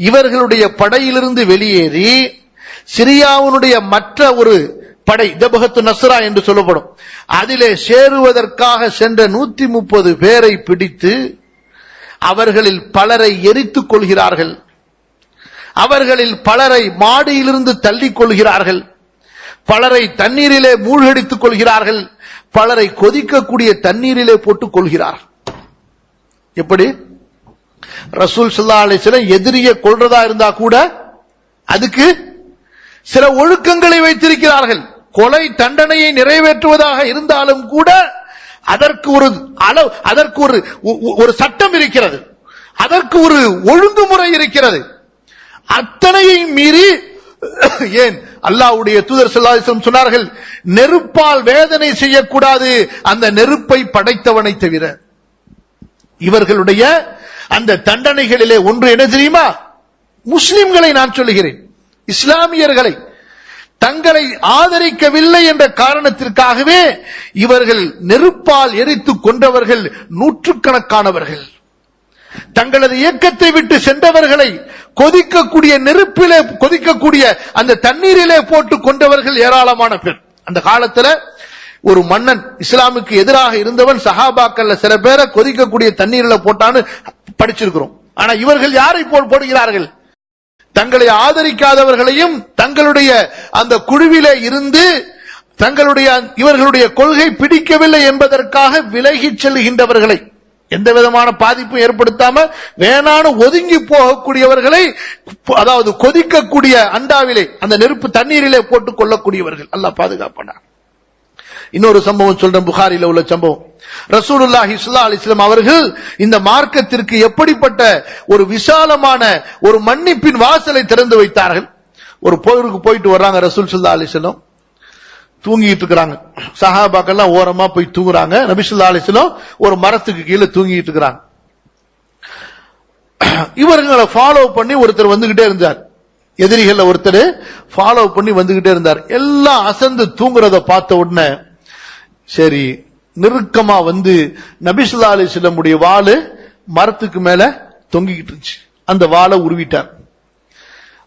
இவர்களுடைய படையிலிருந்து வெளியேறி சிரியாவுடைய மற்ற ஒரு படை ஜபஹத்து நஸ்ரா என்று சொல்லப்படும் அதிலே சேருவதற்காக சென்ற 130 பேரை பிடித்து அவர்களில் பலரை எரித்துக் கொள்கிறார்கள். அவர்களில் பலரை மாடியிலிருந்து தள்ளிக் கொள்கிறார்கள். பலரை தண்ணீரிலே மூழ்கடித்துக் கொள்கிறார்கள். பலரை கொதிக்கக்கூடிய தண்ணீரிலே போட்டுக் கொள்கிறார்கள். எப்படி? ரசூல் ஸல்லல்லாஹு அலைஹி வஸல்லம் எதிரியை கொல்றதா இருந்தா கூட அதுக்கு சில ஒழுக்கங்களை வைத்திருக்கிறார்கள். கொலை தண்டனையை நிறைவேற்றுவதாக இருந்தாலும் கூட அதற்கு ஒரு சட்டம் இருக்கிறது, அதற்கு ஒரு ஒழுங்குமுறை இருக்கிறது. அத்தனையை மீறி ஏன் அல்லாஹ்வுடைய தூதர் ஸல்லல்லாஹு அலைஹி வஸல்லம் சொன்னார்கள், நெருப்பால் வேதனை செய்யக்கூடாது அந்த நெருப்பை படைத்தவனை தவிர. இவர்களுடைய அந்த தண்டனைகளிலே ஒன்று என்ன தெரியுமா? முஸ்லிம்களை நான் சொல்லுகிறேன், இஸ்லாமியர்களை தங்களை ஆதரிக்கவில்லை என்ற காரணத்திற்காகவே இவர்கள் நெருப்பால் எரித்துக் கொண்டவர்கள் நூற்றுக்கணக்கானவர்கள். தங்களது இயக்கத்தை விட்டு சென்றவர்களை கொதிக்கக்கூடிய நெருப்பிலே கொதிக்கக்கூடிய அந்த தண்ணீரிலே போட்டு கொண்டவர்கள் ஏராளமான பேர். அந்த காலத்துல ஒரு மன்னன் இஸ்லாமுக்கு எதிராக இருந்தவன் சஹாபாக்கள்ல சில பேரை கொதிக்கக்கூடிய தண்ணீரில போட்டான்னு படிச்சிருக்கிறோம். ஆனா இவர்கள் யாரை போல் போடுகிறார்கள்? தங்களை ஆதரிக்காதவர்களையும் தங்களுடைய அந்த குழுவிலே இருந்து இவர்களுடைய கொள்கை பிடிக்கவில்லை என்பதற்காக விலகி செல்கின்றவர்களை, எந்த விதமான பாதிப்பும் ஏற்படுத்தாம வேணான்னு ஒதுங்கி போகக்கூடியவர்களை, அதாவது கொதிக்கக்கூடிய அண்டாவிலே அந்த நெருப்பு தண்ணீரிலே போட்டுக் கொள்ளக்கூடியவர்கள். அல்லாஹ் பாதுகாப்பானார். இன்னொரு சம்பவம் சொல்றேன், புகாரில உள்ள சம்பவம். ரசூலுல்லாஹி ஸல்லல்லாஹு அலைஹி வஸல்லம் அவர்கள் இந்த மார்க்கத்திற்கு எப்படிப்பட்ட ஒரு விசாலமான ஒரு மன்னிப்பின் வாசலை திறந்து வைத்தார்கள். ஒரு போருக்கு போயிட்டு வர்றாங்க ரசூல் ஸல்லல்லாஹு அலைஹி வஸல்லம், தூங்கிட்டு இருக்கிறாங்க. சஹாபாக்கெல்லாம் ஓரமா போய் தூங்குறாங்க. நபி ஸல்லல்லாஹு அலைஹி வஸல்லம் ஒரு மரத்துக்கு கீழே தூங்கிட்டு இருக்கிறாங்க. இவர்களை ஃபாலோ பண்ணி ஒருத்தர் வந்துகிட்டே இருந்தார். எதிரிகள் ஒருத்தர் ஃபாலோ பண்ணி வந்துகிட்டே இருந்தார். எல்லாம் அசந்து தூங்குறத பார்த்த உடனே சரி நெருக்கமா வந்து நபி ஸல்லல்லாஹு அலைஹி வஸல்லம் உடைய வாளு மரத்துக்கு மேல தொங்கிக்கிட்டு இருந்துச்சு. அந்த வாளை உருவிட்டார்.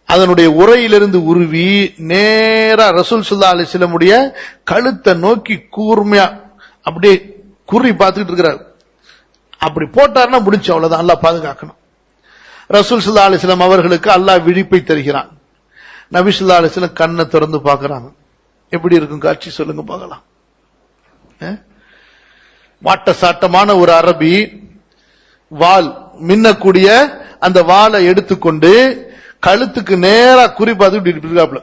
அதனுடைய உரையிலிருந்து உருவி நேரா ரசூல் ஸல்லல்லாஹு அலைஹி வஸல்லம் உடைய கழுத்தை நோக்கி கூர்மையா அப்படியே குறி பார்த்துக்கிட்டு இருக்கிறார். அப்படி போட்டார்னா முடிச்சு, அவ்வளவுதான். அல்லாஹ் பாதுகாக்கணும். ரசூல் ஸல்லல்லாஹு அலைஹி வஸல்லம் அவர்களுக்கு அல்லாஹ் விழிப்பை தருகிறான். நபி ஸல்லல்லாஹு அலைஹி வஸல்லம் கண்ணை திறந்து பார்க்கறாங்க. எப்படி இருக்கும் காட்சி சொல்லுங்க பார்க்கலாம். வாட்ட சாட்டமான ஒரு அரபி வாள் மின்னக்கூடிய அந்த வாளை எடுத்துக்கொண்டு கழுத்துக்கு நேரா குறி பார்த்து இருக்காப்ல,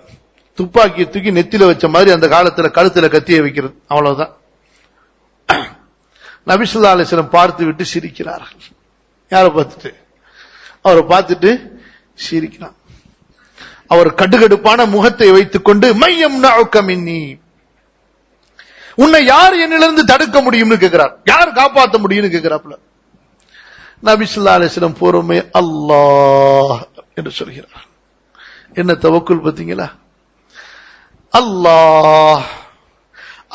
துப்பாக்கியை தூக்கி நெத்தில வச்ச மாதிரி அந்த காலத்துல கழுத்துல கத்திய வைக்கிறது, அவ்வளவுதான். நபி ஸல்லல்லாஹு அலைஹி வஸல்லம் பார்த்து விட்டு சிரிக்கிறார்கள். யாரை பார்த்துட்டு? அவரை பார்த்துட்டு சிரிக்கிறான். அவர் கடுகடுப்பான முகத்தை வைத்துக் கொண்டு மையம் நஅக மின்னி, உன்னை யார் என்னிலிருந்து தடுக்க முடியும்னு கேட்கிறார். யார் காப்பாற்ற முடியும்னு கேட்கிறாப்ல. நபி ஸல்லல்லாஹு அலைஹி வஸல்லம் பொறுமை அல்லாஹ் என்று சொல்கிறார். என்ன தவக்குல் பாத்தீங்களா? அல்லாஹ்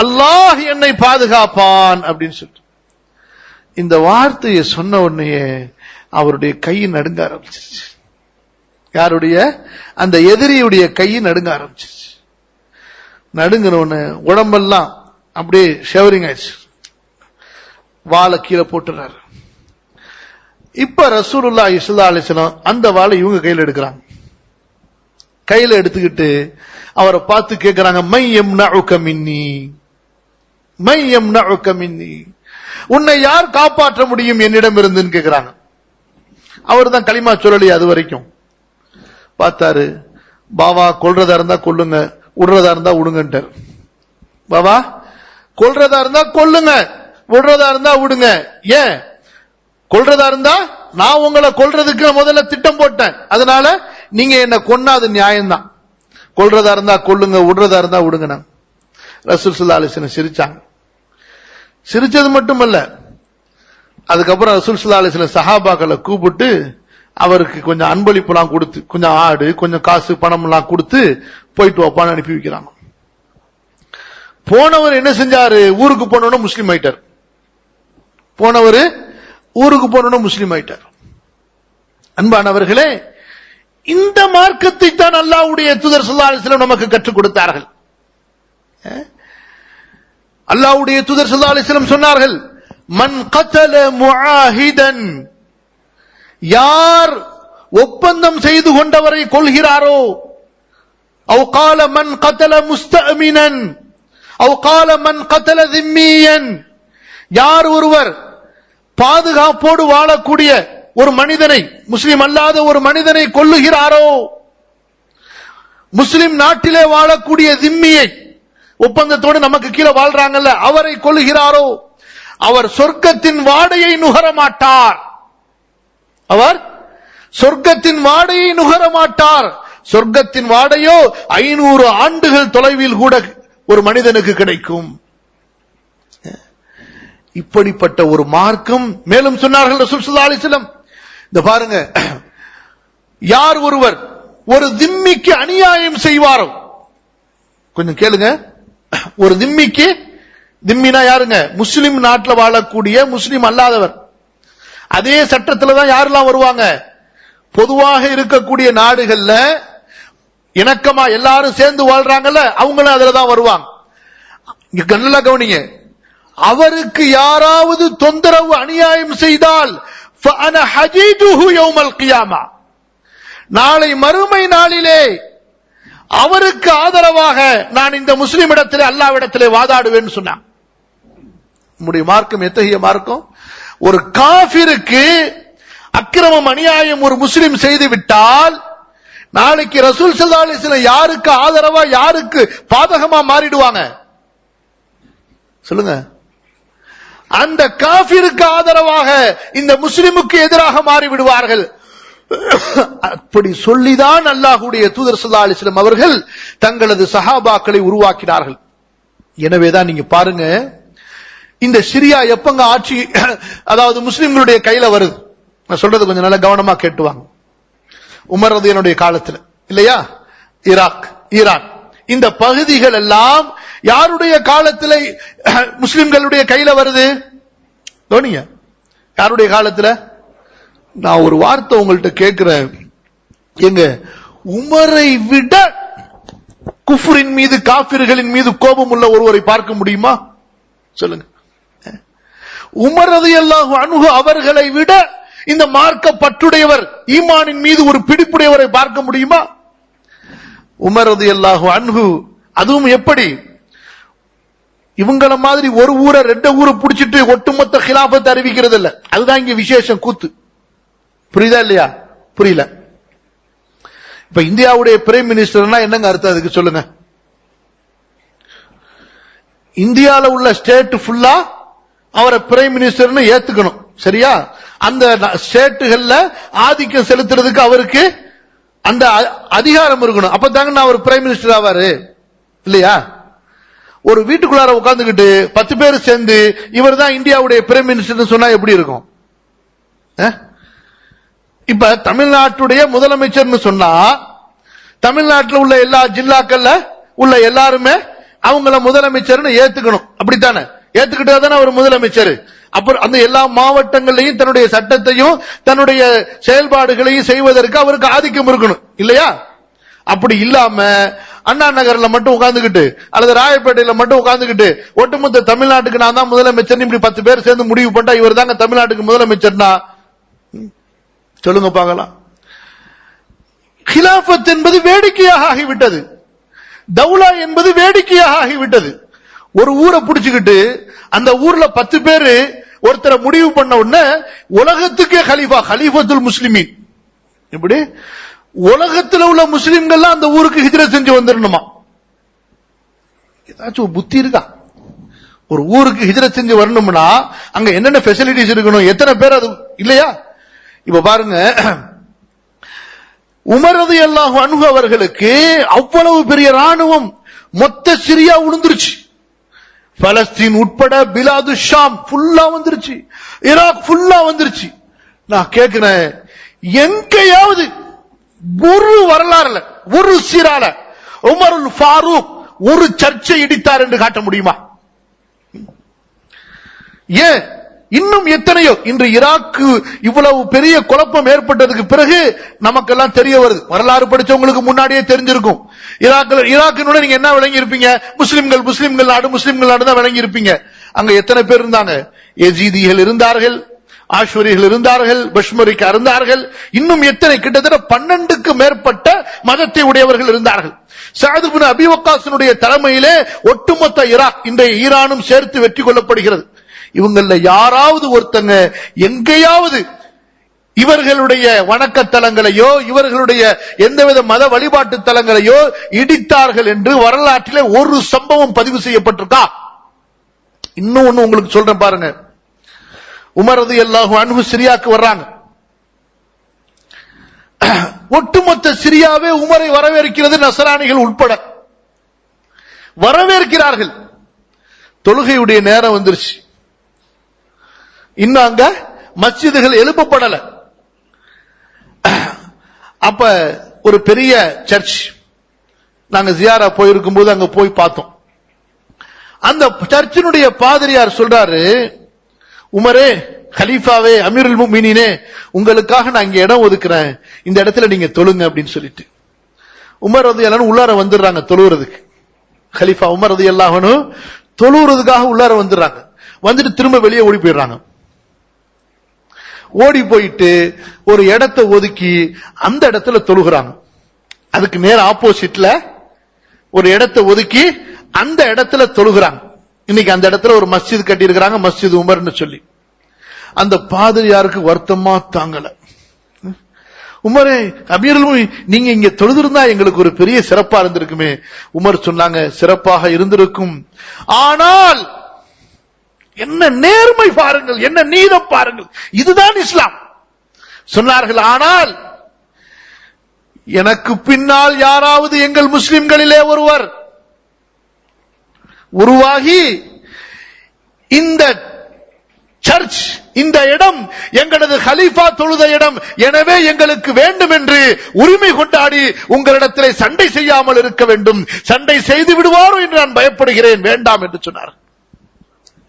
அல்லாஹ் என்னை பாதுகாப்பான் அப்படின்னு சொல்லிட்டு இந்த வார்த்தையை சொன்ன உடனே அவருடைய கை நடுங்க ஆரம்பிச்சிருச்சு. யாருடைய? அந்த எதிரியுடைய கை நடுங்க ஆரம்பிச்சிருச்சு. நடுங்கினோன்னு உடம்பெல்லாம் அப்படியே ஷெவரிங் ஆயிடுச்சு. வாளை கீழே போட்டுறாரு. இப்ப ரசூலுல்லாஹி ஸல்லல்லாஹு அலைஹி வஸல்லம் அந்த வாளை இவங்க கையில எடுக்கிறாங்க. கையில எடுத்துக்கிட்டு அவரை பார்த்து கேட்கிறாங்க, மை யம்னஉக மின்னி, மை யம்னஉக மின்னி, உன்னை யார் காப்பாற்ற முடியும் என்னிடம் இருந்துன்னு கேட்கிறாங்க. அவர் தான் களிமா சொல்லலையே அது வரைக்கும். பார்த்தாரு, பாவா கொல்றதா இருந்தா கொல்லுங்க, விடுறதா இருந்தா விடுங்கன்ட்டார். பாவா கொல்றதா இருந்தா கொல்லுங்க, விடுறதா இருந்தா விடுங்க. ஏன்? கொல்றதா இருந்தா நான் உங்களை கொல்றதுக்கு முதல்ல திட்டம் போட்டேன், அதனால நீங்க என்ன கொன்னா அது நியாயம்தான். கொல்றதா இருந்தா கொல்லுங்க, விடுறதா இருந்தா விடுங்க. ரசூல் ஸல்லல்லாஹு அலைஹி வஸல்லம் சிரிச்சாங்க. சிரிச்சது மட்டுமல்ல, அதுக்கப்புறம் ரசூல் ஸல்லல்லாஹு அலைஹி வஸல்லம் சஹாபாக்களை கூப்பிட்டு அவருக்கு கொஞ்சம் அன்பளிப்புலாம் கொடுத்து, கொஞ்சம் ஆடு, கொஞ்சம் காசு, பணம் எல்லாம் கொடுத்து போயிட்டு வாப்பான்னு அனுப்பி வைக்கிறாங்க. போனவர் என்ன செஞ்சாரு? ஊருக்கு போனோன்னு முஸ்லீம் ஆயிட்டார். போனவர் ஊருக்கு போனோன்னு முஸ்லீம் ஆயிட்டார். அன்பானவர்களே, இந்த மார்க்கத்தை தான் அல்லாஹ்வுடைய தூதர் ஸல்லல்லாஹு அலைஹி வஸல்லம் நமக்கு கற்றுக் கொடுத்தார்கள். அல்லாஹ்வுடைய தூதர் ஸல்லல்லாஹு அலைஹி வஸல்லம் சொன்னார்கள், மன் கதல முஆஹிதன், யார் ஒப்பந்தம் செய்து கொண்டவரை கொல்கிறாரோ, அவ் கால மன் கதல முஸ்தஅமினன், அவ் கால மன் கதல திம்மியன், யார் ஒருவர் பாதுகாப்போடு வாழக்கூடிய ஒரு மனிதனை, முஸ்லிம் அல்லாத ஒரு மனிதனை கொல்லுகிறாரோ, முஸ்லிம் நாட்டிலே வாழக்கூடிய திம்மியை, ஒப்பந்தத்தோடு நமக்கு கீழே வாழ்றாங்கல்ல, அவரை கொல்லுகிறாரோ, அவர் சொர்க்கத்தின் வாடையை நுகர மாட்டார். அவர் சொர்க்கத்தின் வாடையை நுகர மாட்டார். சொர்க்கத்தின் வாடையோ 500 ஆண்டுகள் தொலைவில் கூட ஒரு மனிதனுக்கு கிடைக்கும். இப்படிப்பட்ட ஒரு மார்க்கம். மேலும் சொன்னார்கள் ரசூல் ஸல்லல்லாஹு அலைஹி வஸல்லம், இந்த பாருங்க, யார் ஒருவர் ஒரு திம்மிக்கு அநியாயம் செய்வாரோ, கொஞ்சம் கேளுங்க, ஒரு திம்மிக்கு, திம்மினா யாருங்க? முஸ்லிம் நாட்டில் வாழக்கூடிய முஸ்லிம் அல்லாதவர். அதே சட்டத்தில் தான் யாரெல்லாம் வருவாங்க? பொதுவாக இருக்கக்கூடிய நாடுகள்ல இணக்கமா எல்லாரும் சேர்ந்து வாழ்றாங்கல்ல, அவங்களும் அதுல தான் வருவாங்க. இங்க நல்லா கவனிங்க, அவருக்கு யாராவது தொந்தரவு அநியாயம் செய்தால் فأنا حجيجه يوم القيامة, நாளை மறுமை நாளிலே அவருக்கு ஆதரவாக நான் இந்த முஸ்லிம் இடத்திலே அல்லாஹ்விடத்திலே வாதாடுவேன் சொன்னான். நம்முடைய மார்க்கம் எத்தகைய மார்க்கம்? ஒரு காஃபிருக்கு அக்கிரமம் அநியாயம் ஒரு முஸ்லிம் செய்து விட்டால் நாளைக்கு ரசூல் ஸல்லல்லாஹு அலைஹி வஸல்லம் யாருக்கு ஆதரவா யாருக்கு பாதகமா மாறிடுவாங்க சொல்லுங்க? அந்த காஃபிருக்கு ஆதரவாக இந்த முஸ்லிமுக்கு எதிராக மாறிவிடுவார்கள். அப்படி சொல்லிதான் அல்லாஹ்வுடைய தூதர் ஸல்லல்லாஹு அலைஹி வஸல்லம் அவர்கள் தங்களது சஹாபாக்களை உருவாக்கினார்கள். எனவேதான் நீங்க பாருங்க, இந்த சிரியா எப்பங்க ஆட்சி, அதாவது முஸ்லிம்களுடைய கையில வருது? நான் சொல்றது கொஞ்சம் நல்லா கவனமா கேட்டுவாங்க. உமர் ரலியல்லாஹு காலத்துல இல்லையா? ஈராக், ஈரான், இந்த பகுதிகள் எல்லாம் யாருடைய காலத்துல முஸ்லிம்களுடைய கையில வருது? கவனிங்க, யாருடைய காலத்துல? நான் ஒரு வார்த்தை உங்கள்கிட்ட கேட்கிறேன், எங்க உமரை விட குஃப்ரின் மீது, காஃபிர்களின் மீது கோபம் உள்ள ஒருவரை பார்க்க முடியுமா? சொல்லுங்க. உமர் ரலியல்லாஹு அன்ஹு அவர்களை விட இந்த மார்க்க பற்றுடையவர், ஈமானின் மீது ஒரு பிடிப்புடையவரை பார்க்க முடியுமா? உமர் ரலியல்லாஹு அன்ஹு, அதுவும் எப்படி? இவங்கள மாதிரி ஒரு ஊரை 2 ஊரை பிடிச்சிட்டு ஒட்டுமொத்த கிலாபத்தை அறிவிக்கிறது இல்ல. அதுதான் இங்க விசேஷம், கூத்து. புரியுதா இல்லையா? புரியல. இப்ப இந்தியாவுடைய பிரைம் மினிஸ்டர்னா என்னங்க அர்த்தம் அதுக்கு சொல்லுங்க? இந்தியால உள்ள ஸ்டேட் ஃபுல்லா அவரை பிரைம் மினிஸ்டர்னு ஏத்துக்கணும், சரியா? அந்த ஸ்டேட்டுகள்ல ஆதிக்கம் செலுத்துறதுக்கு அவருக்கு அந்த அதிகாரம் இருக்கணும். அப்பதாங்க நான் ஒரு பிரைம் மினிஸ்டர் ஆவாரு, இல்லையா? ஒரு வீட்டுக்குள்ளார உட்கார்ந்துகிட்டு 10 பேர் சேர்ந்து இவர் தான் இந்தியாவுடைய பிரைம் மினிஸ்டர் சொன்னா எப்படி இருக்கும்? இப்ப தமிழ்நாட்டுடைய முதலமைச்சர்னு சொன்னா தமிழ்நாட்டில் உள்ள எல்லா ஜில்லாக்கள்ல உள்ள எல்லாருமே அவங்கள முதலமைச்சர்னு ஏத்துக்கணும், அப்படித்தானே? ஏத்துக்கிட்டா தானே அவர் முதலமைச்சர். அப்புறம் அந்த எல்லா மாவட்டங்களையும் தன்னுடைய சட்டத்தையும் தன்னுடைய செயல்பாடுகளையும் செய்வதற்கு அவருக்கு ஆதிக்கம் இருக்கணும், இல்லையா? அப்படி இல்லாம அண்ணா நகர்ல மட்டும் உட்கார்ந்துகிட்டு அல்லது ராயப்பேட்டையில மட்டும் உட்கார்ந்துகிட்டு ஒட்டுமொத்த தமிழ்நாட்டுக்கு நான் தான் முதலமைச்சர் இப்படி 10 பேர் சேர்ந்து முடிவு பண்ணா இவர் தாங்க தமிழ்நாட்டுக்கு முதலமைச்சர்னா சொல்லுங்க பார்க்கலாம். கிலாபத் என்பது வேடிக்கையாக ஆகிவிட்டது, தௌலா என்பது வேடிக்கையாக ஆகிவிட்டது. ஒரு ஊரை பிடிச்சுக்கிட்டு அந்த ஊர்ல 10 பேரு ஒருத்தரை முடிவு பண்ண உடனே உலகத்துக்கே கலீஃபா, கலீஃபத்துல் முஸ்லிமீன், இப்படி உலகத்தில் உள்ள முஸ்லிம்கள் அந்த ஊருக்கு ஹிஜ்ரத் செஞ்சு வந்துடணுமா? ஏதாச்சும் புத்தி இருக்கா? ஒரு ஊருக்கு ஹிஜ்ரத் செஞ்சு வரணும்னா அங்க என்னென்ன ஃபெசிலிட்டிஸ் இருக்கணும், எத்தனை பேர் அது, இல்லையா? இப்ப பாருங்க, உமர் ரலியல்லாஹு அன்ஹு அவர்களுக்கு அவ்வளவு பெரிய ராணுவம், மொத்த சிரியா உளுந்துருச்சு, பலஸ்தீன் உட்பட பிலாது ஷாம் ஃபுல்லா வந்துருச்சு, ஈராக் ஃபுல்லா வந்துருச்சு. நான் கேட்கிறேன், எங்கேயாவது ஒரு வரலாறுல ஒரு சீரால உமருல் ஃபாரூக் ஒரு சர்ச்சை இடித்தார் என்று காட்ட முடியுமா? ஏன் இன்னும் எத்தனையோ இன்று ஈராக்கு இவ்வளவு பெரிய குழப்பம் ஏற்பட்டதுக்கு பிறகு நமக்கெல்லாம் தெரிய வருது. வரலாறு படிச்சவங்களுக்கு முன்னாடியே தெரிஞ்சிருக்கும். ஈராக்கினுடைய நீங்க என்ன விளங்கி இருப்பீங்க? முஸ்லிம்கள் நாடு தான் விளங்கி இருப்பீங்க. அங்க எத்தனை பேர் இருந்தாங்க? எஜீதிகள் இருந்தார்கள், ஆஷ்வரிகள் இருந்தார்கள், பஷ்மரிக்கா இருந்தார்கள், இன்னும் எத்தனை கிட்டத்தட்ட 12க்கு மேற்பட்ட மதத்தை உடையவர்கள் இருந்தார்கள். சஅத் இப்னு அபி வக்காஸினுடைய தலைமையிலே ஒட்டுமொத்த ஈராக் இன்றைய ஈரானும் சேர்த்து வெற்றி கொள்ளப்படுகிறது. இவங்கள யாராவது ஒருத்தங்க எங்கேயாவது இவர்களுடைய வணக்கத்தலங்களையோ இவர்களுடைய எந்தவித மத வழிபாட்டு தலங்களையோ இடித்தார்கள் என்று வரலாற்றிலே ஒரு சம்பவம் பதிவு செய்யப்பட்டிருக்கா? இன்னும் ஒண்ணு உங்களுக்கு சொல்றேன் பாருங்க. உமர் ரலியல்லாஹு அன்ஹு சிரியாவுக்கு வர்றாங்க. ஒட்டுமொத்த சிரியாவே உமரை வரவேற்கிறது, நசராணிகள் உட்பட வரவேற்கிறார்கள். தொழுகையுடைய நேரம் வந்துருச்சு. இன்னும் அங்க மஸ்ஜிதுகள் எழுப்பப்படல. அப்ப ஒரு பெரிய சர்ச் நாங்க ஜியாரா போயிருக்கும் போது அங்க போய் பார்த்தோம். அந்த சர்ச்சினுடைய பாதிரியார் சொல்றாரு, உமரே, கலீஃபாவே, அமீருல் முஃமினீனே, உங்களுக்காக நான் இங்க இடம் ஒதுக்குறேன், இந்த இடத்துல நீங்க தொழுங்க அப்படின்னு சொல்லிட்டு உமர் ரலியல்லாஹு அன்ஹு உள்ளார வந்துடுறாங்க தொழுறதுக்கு. கலீஃபா உமர் ரலியல்லாஹு அன்ஹு தொழுறதுக்காக உள்ளார வந்துடுறாங்க. வந்துட்டு திரும்ப வெளியே ஓடி போயிடுறாங்க. ஓடி போயிட்டு ஒரு இடத்தை ஒதுக்கி அந்த இடத்துல தொழுகிறாங்க. அதுக்கு நேர ஆப்போசிட்ல ஒரு இடத்தை ஒதுக்கி அந்த இடத்துல தொழுகிறாங்க. இன்னைக்கு அந்த இடத்துல ஒரு மஸ்ஜித் கட்டி இருக்கிறாங்க, மஸ்ஜித் உமர்னு சொல்லி. அந்த பாதிரியாருக்கு வருத்தமா தாங்கல. உமரே, அமீருல் முஃமினீன், நீங்க இங்க தொழுதிருந்தா எங்களுக்கு ஒரு பெரிய சிறப்பா இருந்திருக்குமே. உமர் சொன்னாங்க, சிறப்பாக இருந்திருக்கும், ஆனால் என்ன நேர்மை பாருங்கள், என்ன நீதம் பாருங்கள், இதுதான் இஸ்லாம் சொன்னார்கள். ஆனால் எனக்கு பின்னால் யாராவது எங்கள் முஸ்லிம்களிலே ஒருவர் உருவாகி இந்த சர்ச், இந்த இடம் எங்களது கலீஃபா தொழுத இடம், எனவே எங்களுக்கு வேண்டும் என்று உரிமை கொண்டாடி உங்களிடத்திலே சண்டை செய்யாமல் இருக்க வேண்டும், சண்டை செய்து விடுவாரோ என்று நான் பயப்படுகிறேன், வேண்டாம் என்று சொன்னார்.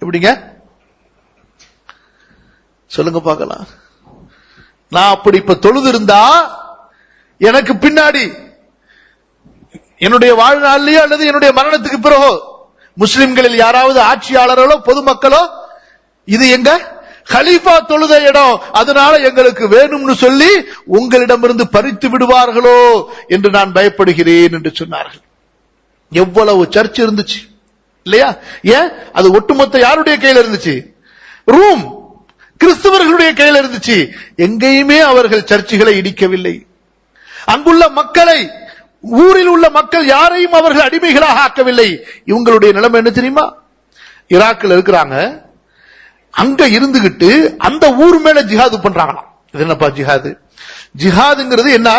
எப்படிங்க சொல்லுங்க பார்க்கலாம். நான் அப்படி இப்ப தொழுது இருந்தா எனக்கு பின்னாடி என்னுடைய வாழ்நாளிலேயோ அல்லது என்னுடைய மரணத்துக்கு பிறகோ முஸ்லிம்களில் யாராவது ஆட்சியாளர்களோ பொதுமக்களோ இது எங்க கலீஃபா தொழுத இடம், அதனால எங்களுக்கு வேணும்னு சொல்லி உங்களிடமிருந்து பறித்து விடுவார்களோ என்று நான் பயப்படுகிறேன் என்று சொன்னார்கள். எவ்வளவு சர்ச் இருந்துச்சு இல்லையா? ஏன் அது ஒட்டுமொத்த யாருடைய கையில் இருந்துச்சு? ரூம் கிறிஸ்தவர்களுடைய கையில் இருந்துச்சு. எங்கேயுமே அவர்கள் சர்ச்சுகளை இடிக்கவில்லை. அங்குள்ள மக்களை, ஊரில் உள்ள மக்கள் யாரையும் அவர்கள் அடிமைகளாக ஆக்கவில்லை. இவங்களுடைய நிலைமை என்ன தெரியுமா? ஈராக்கில் இருக்கிறாங்க, அங்க இருந்துகிட்டு அந்த ஊர் மேல ஜிஹாது பண்றாங்களாம். இது என்னப்பா ஜிஹாது? ஜிஹாதுங்கிறது என்ன?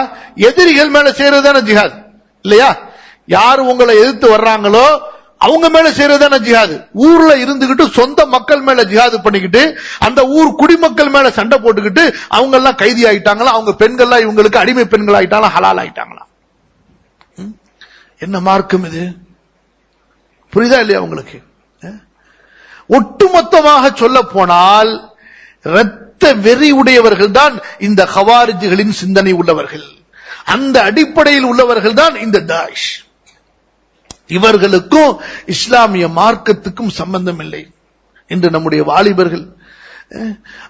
எதிரிகள் மேல செய்யறதுதான ஜிஹாது இல்லையா? யாரு உங்களை எதிர்த்து வர்றாங்களோ அவங்க மேல செய்யறதுதான ஜிஹாது. ஊர்ல இருந்துகிட்டு சொந்த மக்கள் மேல ஜிஹாது பண்ணிக்கிட்டு அந்த ஊர் குடிமக்கள் மேல சண்டை போட்டுக்கிட்டு அவங்க எல்லாம் கைதி ஆயிட்டாங்களா, அவங்க பெண்கள்லாம் இவங்களுக்கு அடிமை பெண்கள் ஆயிட்டாங்களா, ஹலால் ஆயிட்டாங்களா? என்ன மார்க்கம் இது? புரியுதா இல்லையா உங்களுக்கு? ஒட்டுமொத்தமாக சொல்ல போனால் இரத்த வெறி உடையவர்கள் தான் இந்த ஹவாரிஜிகளின் சிந்தனை உள்ளவர்கள். அந்த அடிப்படையில் உள்ளவர்கள் தான் இந்த தாயிஷ். இவர்களுக்கும் இஸ்லாமிய மார்க்கத்துக்கும் சம்பந்தம் இல்லை என்று நம்முடைய வாலிபர்கள்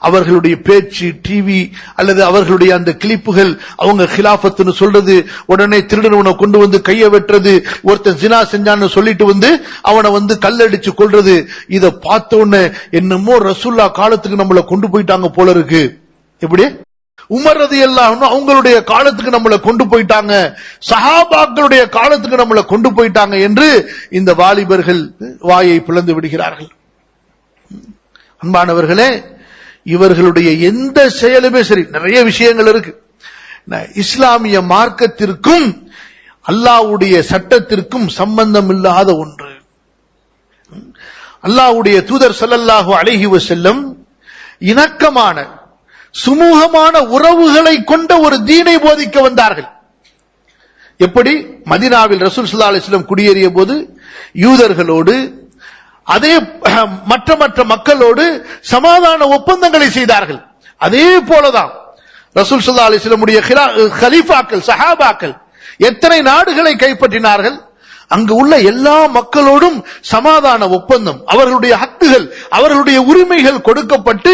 அவர்களுடைய பேச்சு, டிவி அல்லது அவர்களுடைய அந்த கிளிப்புகள், அவங்க கிலாபத்துன்னு சொல்றது, உடனே திருடனவனை கொண்டு வந்து கையை வெட்டுறது, ஒருத்தன் ஜினா செஞ்சான்னு சொல்லிட்டு வந்து அவனை வந்து கல்லடிச்சு கொள்றது, இதை பார்த்த உடனே என்னமோ ரசூல்லா காலத்துக்கு நம்மளை கொண்டு போயிட்டாங்க போல இருக்கு. எப்படி உமர் ரலியல்லாஹு அன்ஹு அவங்களுடைய காலத்துக்கு நம்மளை கொண்டு போயிட்டாங்க, சஹாபாக்களுடைய காலத்துக்கு நம்மளை கொண்டு போயிட்டாங்க என்று இந்த வாலிபர்கள் வாயை பிளந்து விடுகிறார்கள். அன்பானவர்களே, இவர்களுடைய எந்த செயலுமே சரி, நிறைய விஷயங்கள் இருக்கு. இஸ்லாமிய மார்க்கத்திற்கும் அல்லாஹ்வுடைய சட்டத்திற்கும் சம்பந்தம் இல்லாத ஒன்று. அல்லாஹ்வுடைய தூதர் ஸல்லல்லாஹு அலைஹி வஸல்லம் இணக்கமான சுமூகமான உறவுகளை கொண்ட ஒரு தீனை போதிக்க வந்தார்கள். எப்படி மதீனாவில் ரசூல் ஸல்லல்லாஹு அலைஹி வஸல்லம் குடியேறிய போது யூதர்களோடு அதே மற்ற மக்களோடு சமாதான ஒப்பந்தங்களை செய்தார்கள். அதே போலதான் ரசூல் ஸல்லல்லாஹு அலைஹி வஸல்லம் உடைய கலீஃபாக்கள் சஹாபாக்கள் எத்தனை நாடுகளை கைப்பற்றினார்கள். அங்கு உள்ள எல்லா மக்களோடும் சமாதான ஒப்பந்தம், அவர்களுடைய ஹக்குகள், அவர்களுடைய உரிமைகள் கொடுக்கப்பட்டு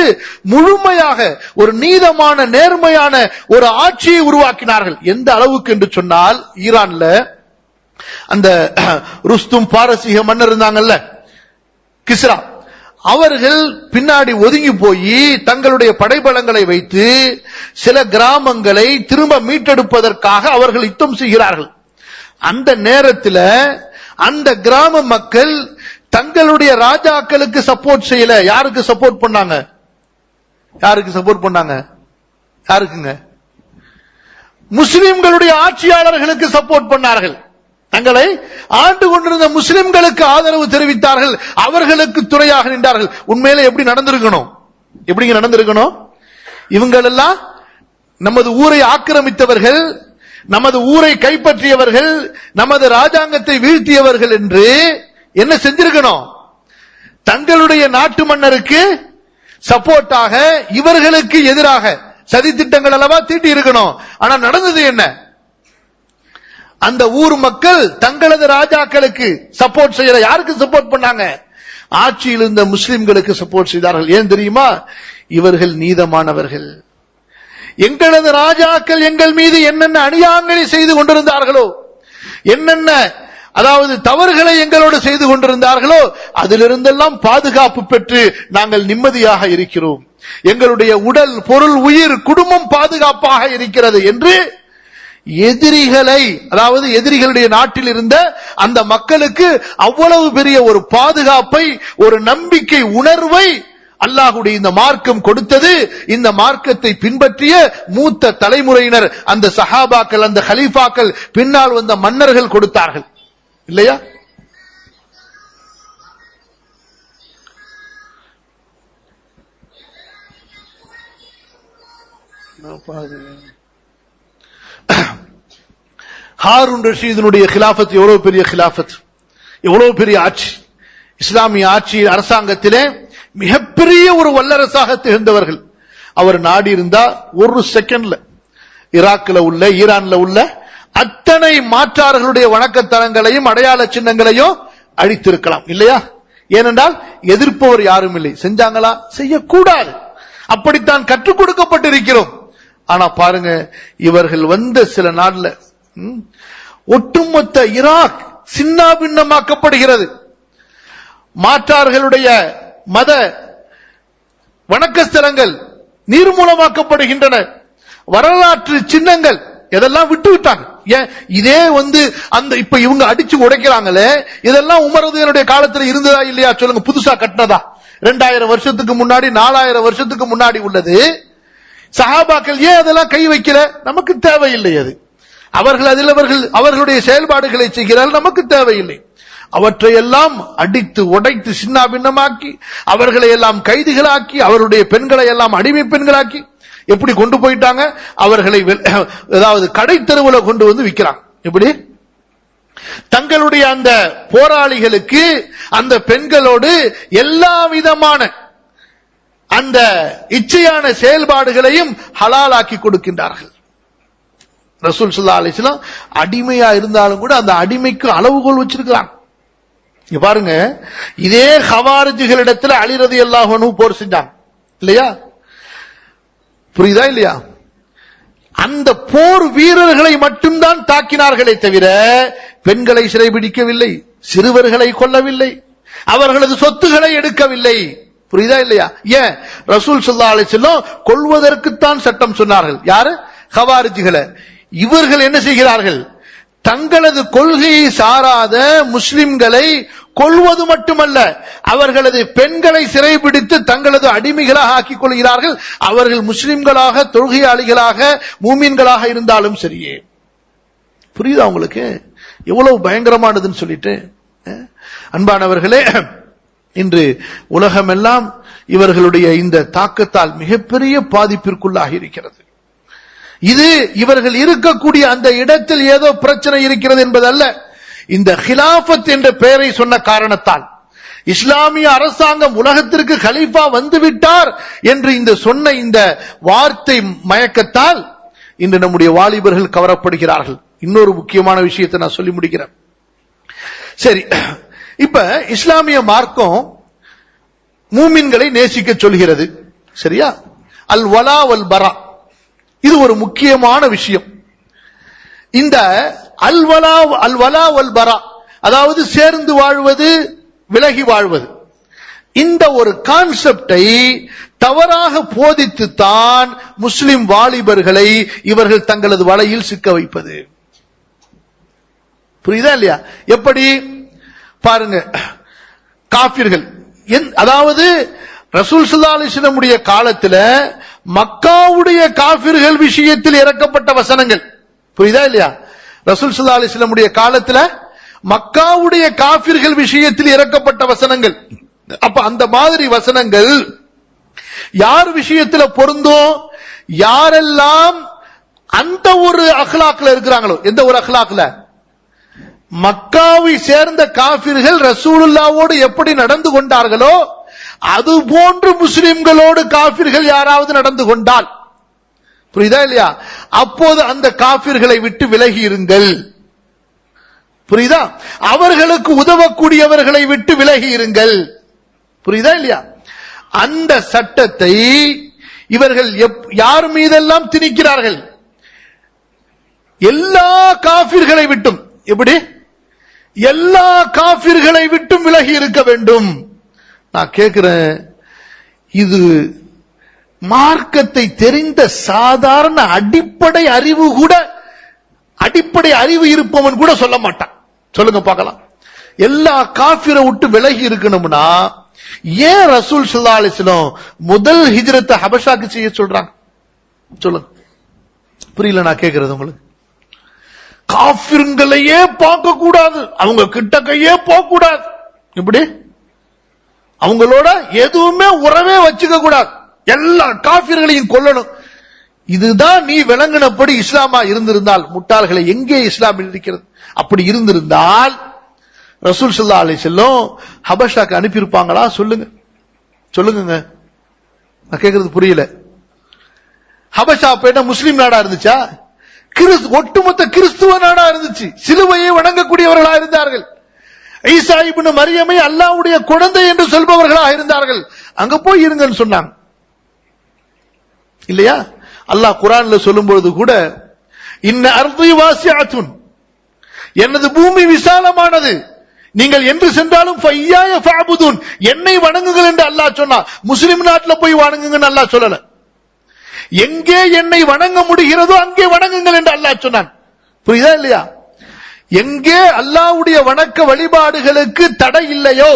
முழுமையாக ஒரு நீதமான நேர்மையான ஒரு ஆட்சியை உருவாக்கினார்கள். எந்த அளவுக்கு என்று சொன்னால், ஈரான்ல அந்த ருஸ்தும் பாரசீக மன்னர் இருந்தாங்கல்ல, கிஸ்ரா, அவர்கள் பின்னாடி ஒதுங்கி போய் தங்களுடைய படைபலங்களை வைத்து சில கிராமங்களை திரும்ப மீட்டெடுப்பதற்காக அவர்கள் யுத்தம் செய்கிறார்கள். அந்த நேரத்தில் அந்த கிராம மக்கள் தங்களுடைய ராஜாக்களுக்கு சப்போர்ட் செய்யல. யாருக்கு சப்போர்ட் பண்ணாங்க? யாருக்குங்க? முஸ்லிம்களுடைய ஆட்சியாளர்களுக்கு சப்போர்ட் பண்ணார்கள். தங்களை ஆண்டு கொண்டிருந்த முஸ்லிம்களுக்கு ஆதரவு தெரிவித்தார்கள், அவர்களுக்கு துணையாக நின்றார்கள். உண்மையிலே எப்படி நடந்திருக்கணும்? இவங்களெல்லாம் நமது ஊரை ஆக்கிரமித்தவர்கள், நமது ஊரை கைப்பற்றியவர்கள், நமது ராஜாங்கத்தை வீழ்த்தியவர்கள் என்று என்ன செஞ்சிருக்கணும்? தங்களுடைய நாட்டு மன்னருக்கு சப்போர்ட்டாக, இவர்களுக்கு எதிராக சதி திட்டங்கள் அல்லவா தீட்டி இருக்கணும். ஆனா நடந்தது என்ன? அந்த ஊர் மக்கள் தங்களது ராஜாக்களுக்கு சப்போர்ட் செய்யற. யாருக்கு சப்போர்ட் பண்ணாங்க? ஆட்சியில் இருந்த முஸ்லிம்களுக்கு சப்போர்ட் செய்தார்கள். ஏன் தெரியுமா? இவர்கள் நீதமானவர்கள். எங்களது ராஜாக்கள் எங்கள் மீது என்னென்ன அநியாயங்களை செய்து கொண்டிருந்தார்களோ, என்னென்ன அதாவது தவறுகளை எங்களோடு செய்து கொண்டிருந்தார்களோ, அதிலிருந்தெல்லாம் பாதுகாப்பு பெற்று நாங்கள் நிம்மதியாக இருக்கிறோம். எங்களுடைய உடல், பொருள், உயிர், குடும்பம் பாதுகாப்பாக இருக்கிறது என்று எதிரிகளை, அதாவது எதிரிகளுடைய நாட்டில் இருந்த அந்த மக்களுக்கு அவ்வளவு பெரிய ஒரு பாதுகாப்பை, ஒரு நம்பிக்கை உணர்வை அல்லாஹ்வுடைய இந்த மார்க்கம் கொடுத்தது. இந்த மார்க்கத்தை பின்பற்றிய மூத்த தலைமுறையினர், அந்த சஹாபாக்கள், அந்த கலீஃபாக்கள், பின்னால் வந்த மன்னர்கள் கொடுத்தார்கள். இல்லையா? ஹாரூன் ரஷீதுடைய கிலாஃபத் எவ்வளவு பெரிய கிலாஃபத், எவ்வளவு பெரிய ஆட்சி. இஸ்லாமிய ஆட்சி அரசாங்கத்திலே மிகப்பெரிய ஒரு வல்லரசாக திகழ்ந்தவர்கள். அவர் நாடி இருந்தா ஒரு செகண்ட்ல ஈராக்ல உள்ள, ஈரான்ல உள்ள அத்தனை மாற்றார்களுடைய வணக்கத்தலங்களையும் அடையாள சின்னங்களையும் அழித்திருக்கலாம். இல்லையா? ஏனென்றால் எதிர்ப்பவர் யாரும் இல்லை. செஞ்சாங்களா? செய்யக்கூடாது. அப்படித்தான் கற்றுக் கொடுக்கப்பட்டிருக்கிறோம். ஆனா பாருங்க, இவர்கள் வந்த சில நாள்ல ஒட்டுமொத்த ஈராக் சின்னாபின்னமாக்கப்படுகிறது. மாற்றார்களுடைய மத வணக்கஸ்தலங்கள் நீர்மூலமாக்கப்படுகின்றன. வரலாற்று சின்னங்கள் எதெல்லாம் விட்டு விட்டாங்க. ஏன் இதே அந்த இப்ப இவங்க அடிச்சு உடைக்கிறாங்களே, இதெல்லாம் உமரதுடைய காலத்தில் இருந்ததா இல்லையா சொல்லுங்க? புதுசா கட்டினதா? 2000 வருஷத்துக்கு முன்னாடி, 4000 வருஷத்துக்கு முன்னாடி உள்ளது. சஹாபாக்கள் ஏன் அதெல்லாம் கை வைக்கல? நமக்கு தேவையில்லை. அது அவர்களுடைய செயல்பாடுகளை செய்கிறார்கள், நமக்கு தேவையில்லை. அவற்றையெல்லாம் அடித்து உடைத்து சின்னாபின்னமாக்கி, அவர்களை எல்லாம் கைதிகளாக்கி, அவருடைய பெண்களை எல்லாம் அடிமை பெண்களாக்கி எப்படி கொண்டு போயிட்டாங்க? அவர்களை அதாவது கடை தெருவில் கொண்டு வந்து விற்கிறாங்க. எப்படி? தங்களுடைய அந்த போராளிகளுக்கு, அந்த பெண்களோடு எல்லா விதமான அந்த இச்சையான செயல்பாடுகளையும் ஹலாலாக்கி கொடுக்கின்றார்கள். ரசூல் ஸல்லல்லாஹு அலைஹி வஸல்லம் அடிமையா இருந்தாலும் கூட அந்த அடிமைக்கு அளவுகோல் வச்சிருக்கிறாங்க. பாருங்க, இதே ஹவாரிஜிகளிடத்துல அலி ரலியல்லாஹு அன்ஹு போர் செஞ்சாங்க. இல்லையா? புரியுதா இல்லையா? அந்த போர் வீரர்களை மட்டும்தான் தாக்கினார்களே தவிர பெண்களை சிறைபிடிக்கவில்லை, சிறுவர்களை கொல்லவில்லை, அவர்களது சொத்துக்களை எடுக்கவில்லை. புரியுதா இல்லையா? ஏன்? ரசூல் ஸல்லல்லாஹு அலைஹி வஸல்லம் கொல்வதற்குத்தான் சட்டம் சொன்னார்கள். யாரு? ஹவாரிஜிகளை. இவர்கள் என்ன செய்கிறார்கள்? தங்களது கொள்கையை சாராத முஸ்லிம்களை கொல்வது மட்டுமல்ல, அவர்களது பெண்களை சிறைபிடித்து தங்களது அடிமைகளாக ஆக்கிக் கொள்கிறார்கள். அவர்கள் முஸ்லிம்களாக, தொழுகையாளிகளாக, மூமின்களாக இருந்தாலும் சரியே. புரியுதா உங்களுக்கு எவ்வளவு பயங்கரமானதுன்னு சொல்லிட்டு? அன்பானவர்களே, இன்று உலகமெல்லாம் இவர்களுடைய இந்த தாக்கத்தால் மிகப்பெரிய பாதிப்பிற்குள்ளாகி இருக்கிறது. இது இவர்கள் இருக்கக்கூடிய அந்த இடத்தில் ஏதோ பிரச்சனை இருக்கிறது என்பதல்ல. இந்த ஹிலாஃபத் என்ற பெயரை சொன்ன காரணத்தால், இஸ்லாமிய அரசாங்கம் உலகத்திற்கு கலீஃபா வந்துவிட்டார் என்று இந்த சொன்ன இந்த வார்த்தை மயக்கத்தால் இன்று நம்முடைய வாலிபர்கள் கவரப்படுகிறார்கள். இன்னொரு முக்கியமான விஷயத்தை நான் சொல்லி முடிக்கிறேன். சரி, இப்ப இஸ்லாமிய மார்க்கம் மூமின்களை நேசிக்க சொல்கிறது, சரியா? அல் வலா வல் பரா, இது ஒரு முக்கியமான விஷயம். இந்த அல் வலா வல் பரா, அதாவது சேர்ந்து வாழ்வது விலகி வாழ்வது, இந்த ஒரு கான்செப்டை தவறாக போதித்துத்தான் முஸ்லிம் வாலிபர்களை இவர்கள் தங்களது வலையில் சிக்க வைப்பது. புரியுதா இல்லையா? எப்படி பாருங்க, காபிர்கள், அதாவது ரசூல் ஸல்லல்லாஹு அலைஹி வஸல்லம் உடைய காலத்தில் மக்காவுடைய காபிர்கள் விஷயத்தில் இறக்கப்பட்ட வசனங்கள், புரியுதா இல்லையா? ரசூல் ஸல்லல்லாஹு அலைஹி வஸல்லம் உடைய காலத்தில் மக்காவுடைய காபிர்கள் விஷயத்தில் இறக்கப்பட்ட வசனங்கள். அப்ப அந்த மாதிரி வசனங்கள் யார் விஷயத்தில் பொருந்தும்? யாரெல்லாம் அந்த ஒரு அக்லாக்ல இருக்கிறாங்களோ. எந்த ஒரு அக்லாக்ல? மக்காவை சேர்ந்த காபிர்கள் ரசூலுல்லாவோடு எப்படி நடந்து கொண்டார்களோ அது போன்று முஸ்லிம்களோடு காபிர்கள் யாராவது நடந்து கொண்டால், புரியுதா இல்லையா, அப்போது அந்த காபிர்களை விட்டு விலகி இருங்கள். புரியுதா? அவர்களுக்கு உதவக்கூடியவர்களை விட்டு விலகி இருங்கள். புரியுதா இல்லையா? அந்த சட்டத்தை இவர்கள் யார் மீதெல்லாம் திணிக்கிறார்கள்? எல்லா காபிர்களை விட்டும். எப்படி? எல்லா காபிர்களை விட்டும் விலகி இருக்க வேண்டும். நான் கேட்கிறேன், இது மார்க்கத்தை தெரிந்த சாதாரண அடிப்படை அறிவு கூட, அடிப்படை அறிவு இருப்பவன் கூட சொல்ல மாட்டான். சொல்லுங்க பார்க்கலாம். எல்லா காபிரை விட்டு விலகி இருக்கணும்னா ஏன் ரசூல் ஸல்லல்லாஹு அலைஹி வஸல்லம் முதல் ஹிஜ்ரத்தை ஹபஷாக்கு செய்ய சொல்றாங்க? சொல்லுங்க. புரியல நான் கேட்கிறது உங்களுக்கு. காபிர்களையே பார்க்க கூடாது, அவங்க கிட்டக்கையே போக கூடாது. இப்படி அவங்களோட எதுவுமே உறவே வச்சுக்க கூடாது, எல்லா காபிர்களையும் கொல்லணும். இதுதான் நீ விளங்கினபடி இஸ்லாமா இருந்திருந்தால், முட்டாள்களை எங்கே இஸ்லாம் இருக்கிறது? அப்படி இருந்திருந்தால் ரசூல் ஸல்லல்லாஹு அலைஹி வஸல்லம் ஹபஷாக்கு அனுப்பியிருப்பாங்களா? சொல்லுங்க, சொல்லுங்க. நான் கேட்கறது புரியல. ஹபஷா பேட்ட முஸ்லிம் நாடா இருந்துச்சா? ஒட்டுமொத்த கிறிஸ்துவ நாடா இருந்துச்சு. சிலுவையை வணங்கக்கூடியவர்களா இருந்தார்கள். ஈசா இப்னு மரியமை அல்லாஹ்வுடைய குழந்தை என்று சொல்பவர்களாக இருந்தார்கள். அங்க போய் இருங்கன்னு சொன்னாங்க இல்லையா? அல்லாஹ் குர்ஆன்ல சொல்லும் பொழுது கூட, இன்ன அர்தி வாசிஅத்துன், எனது பூமி விசாலமானது, நீங்கள் என்று சென்றாலும் ஃபய்யாய ஃபஅபுதுன், என்னை வணங்குங்கள் என்று அல்லாஹ் சொன்னான். முஸ்லிம் நாட்டில் போய் வணங்குங்கன்னு அல்லாஹ் சொல்லல. எங்கே என்னை வணங்க முடிகிறதோ அங்கே வணங்குங்கள் என்று அல்லாஹ் சொன்னான். புரியுதா இல்லையா? எங்கே அல்லாஹ்வுடைய வணக்க வழிபாடுகளுக்கு தடை இல்லையோ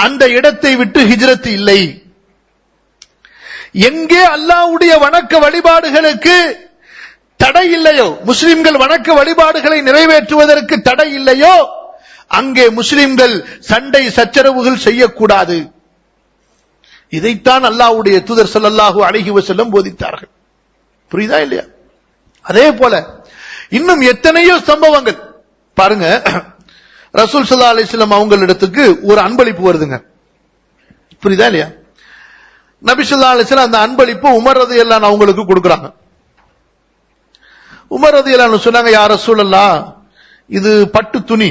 அந்த இடத்தை விட்டு ஹிஜ்ரத் இல்லை. எங்கே அல்லாஹ்வுடைய வணக்க வழிபாடுகளுக்கு தடை இல்லையோ, முஸ்லிம்கள் வணக்க வழிபாடுகளை நிறைவேற்றுவதற்கு தடை இல்லையோ, அங்கே முஸ்லிம்கள் சண்டை சச்சரவுகள் செய்யக்கூடாது. இதைத்தான் அல்லாஹ்வுடைய தூதர் ஸல்லல்லாஹு அலைஹி வஸல்லம் போதித்தார்கள். புரியுதா இல்லையா? அதே போல இன்னும் எத்தனையோ சம்பவங்கள் பாருங்க. ரசூல் ஸல்லல்லாஹு அலைஹி வஸல்லம் அவங்களிடத்துக்கு ஒரு அன்பளிப்பு வருதுங்க. புரியுதா இல்லையா? நபி ஸல்லல்லாஹு அலைஹி வஸல்லம் அந்த அன்பளிப்பு உமர் ரலியல்லாஹு அன்ஹு அவங்களுக்கு கொடுக்கறாங்க. உமர் ரலியல்லாஹு அன்ஹு சொன்னாங்க, யா ரசூலல்லாஹ், இது பட்டு துணி,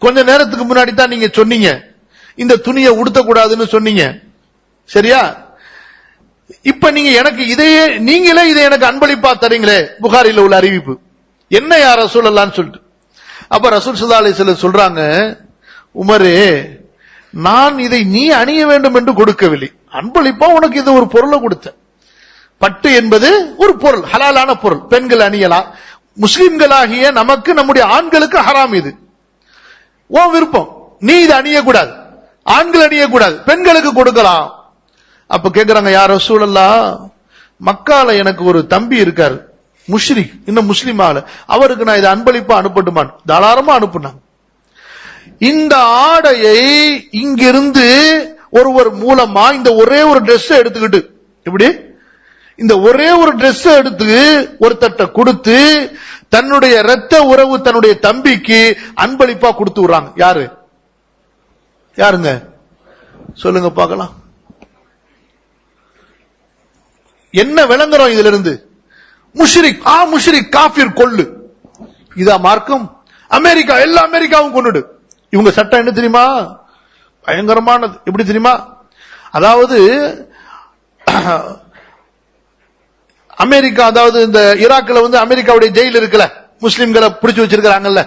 கொஞ்ச நேரத்துக்கு முன்னாடி தான் நீங்க சொன்னீங்க இந்த துணியை உடுத்த கூடாதுன்னு சொன்னீங்க, சரியா? இப்ப நீங்க எனக்கு இதையே, நீங்களே இதை எனக்கு அன்பளிப்பா தரீங்களே, புகாரில உள்ள அறிவிப்பு, என்ன யா ரசூலல்லாஹ்னு சொல்லிட்டு. அப்ப ரசூல் ஸல்லல்லாஹு அலைஹி வஸல்லம் சொல்றாங்க, உமரே, நான் இதை நீ அணிய வேண்டும் என்று கொடுக்கவில்லை, அன்பளிப்பா உனக்கு இது ஒரு பொருளை கொடுத்த. பட்டு என்பது ஒரு பொருள், ஹலாலான பொருள், பெண்கள் அணியலாம். முஸ்லிம்களாகிய நமக்கு, நம்முடைய ஆண்களுக்கு ஹராம். இது உன் விருப்பம், நீ இதை அணியக்கூடாது, ஆண்கள் அணியக்கூடாது, பெண்களுக்கு கொடுக்கலாம். அப்ப கேக்குறாங்க, யா ரசூலல்லாஹ், மக்கால எனக்கு ஒரு தம்பி இருக்காரு, முஷ்ரிக், இன்னும் முஸ்லிம் ஆளு, அவருக்கு நான் இதை அன்பளிப்பா அனுப்பட்டுமான்? தாராளமா அனுப்புனாங்க. இந்த ஆடையை இங்கிருந்து ஒருவர் மூலமா இந்த ஒரே ஒரு Dress எடுத்துக்கிட்டு, இப்படி இந்த ஒரே ஒரு Dress எடுத்து ஒருத்தட்ட கொடுத்து தன்னுடைய இரத்த உறவு தன்னுடைய தம்பிக்கு அன்பளிப்பா கொடுத்து விடுறாங்க. யாரு யாருங்க சொல்லுங்க பார்க்கலாம். என்ன விளங்குறோம் இதுல இருந்து? முஷ்ரிக், முஷ்ரிக், காஃபிர், கொல்லு. இதா மார்க்கம்? அமெரிக்கா, எல்லா அமெரிக்காவும் கொன்னுடு. இவங்க சட்டம் என்ன தெரியுமா? பயங்கரமானது. எப்படி தெரியுமா? அதாவது அமெரிக்கா, அதாவது இந்த ஈராக்ல அமெரிக்காவுடைய ஜெயில் இருக்குல்ல, முஸ்லிம்களை பிடிச்சு வச்சிருக்காங்கல்ல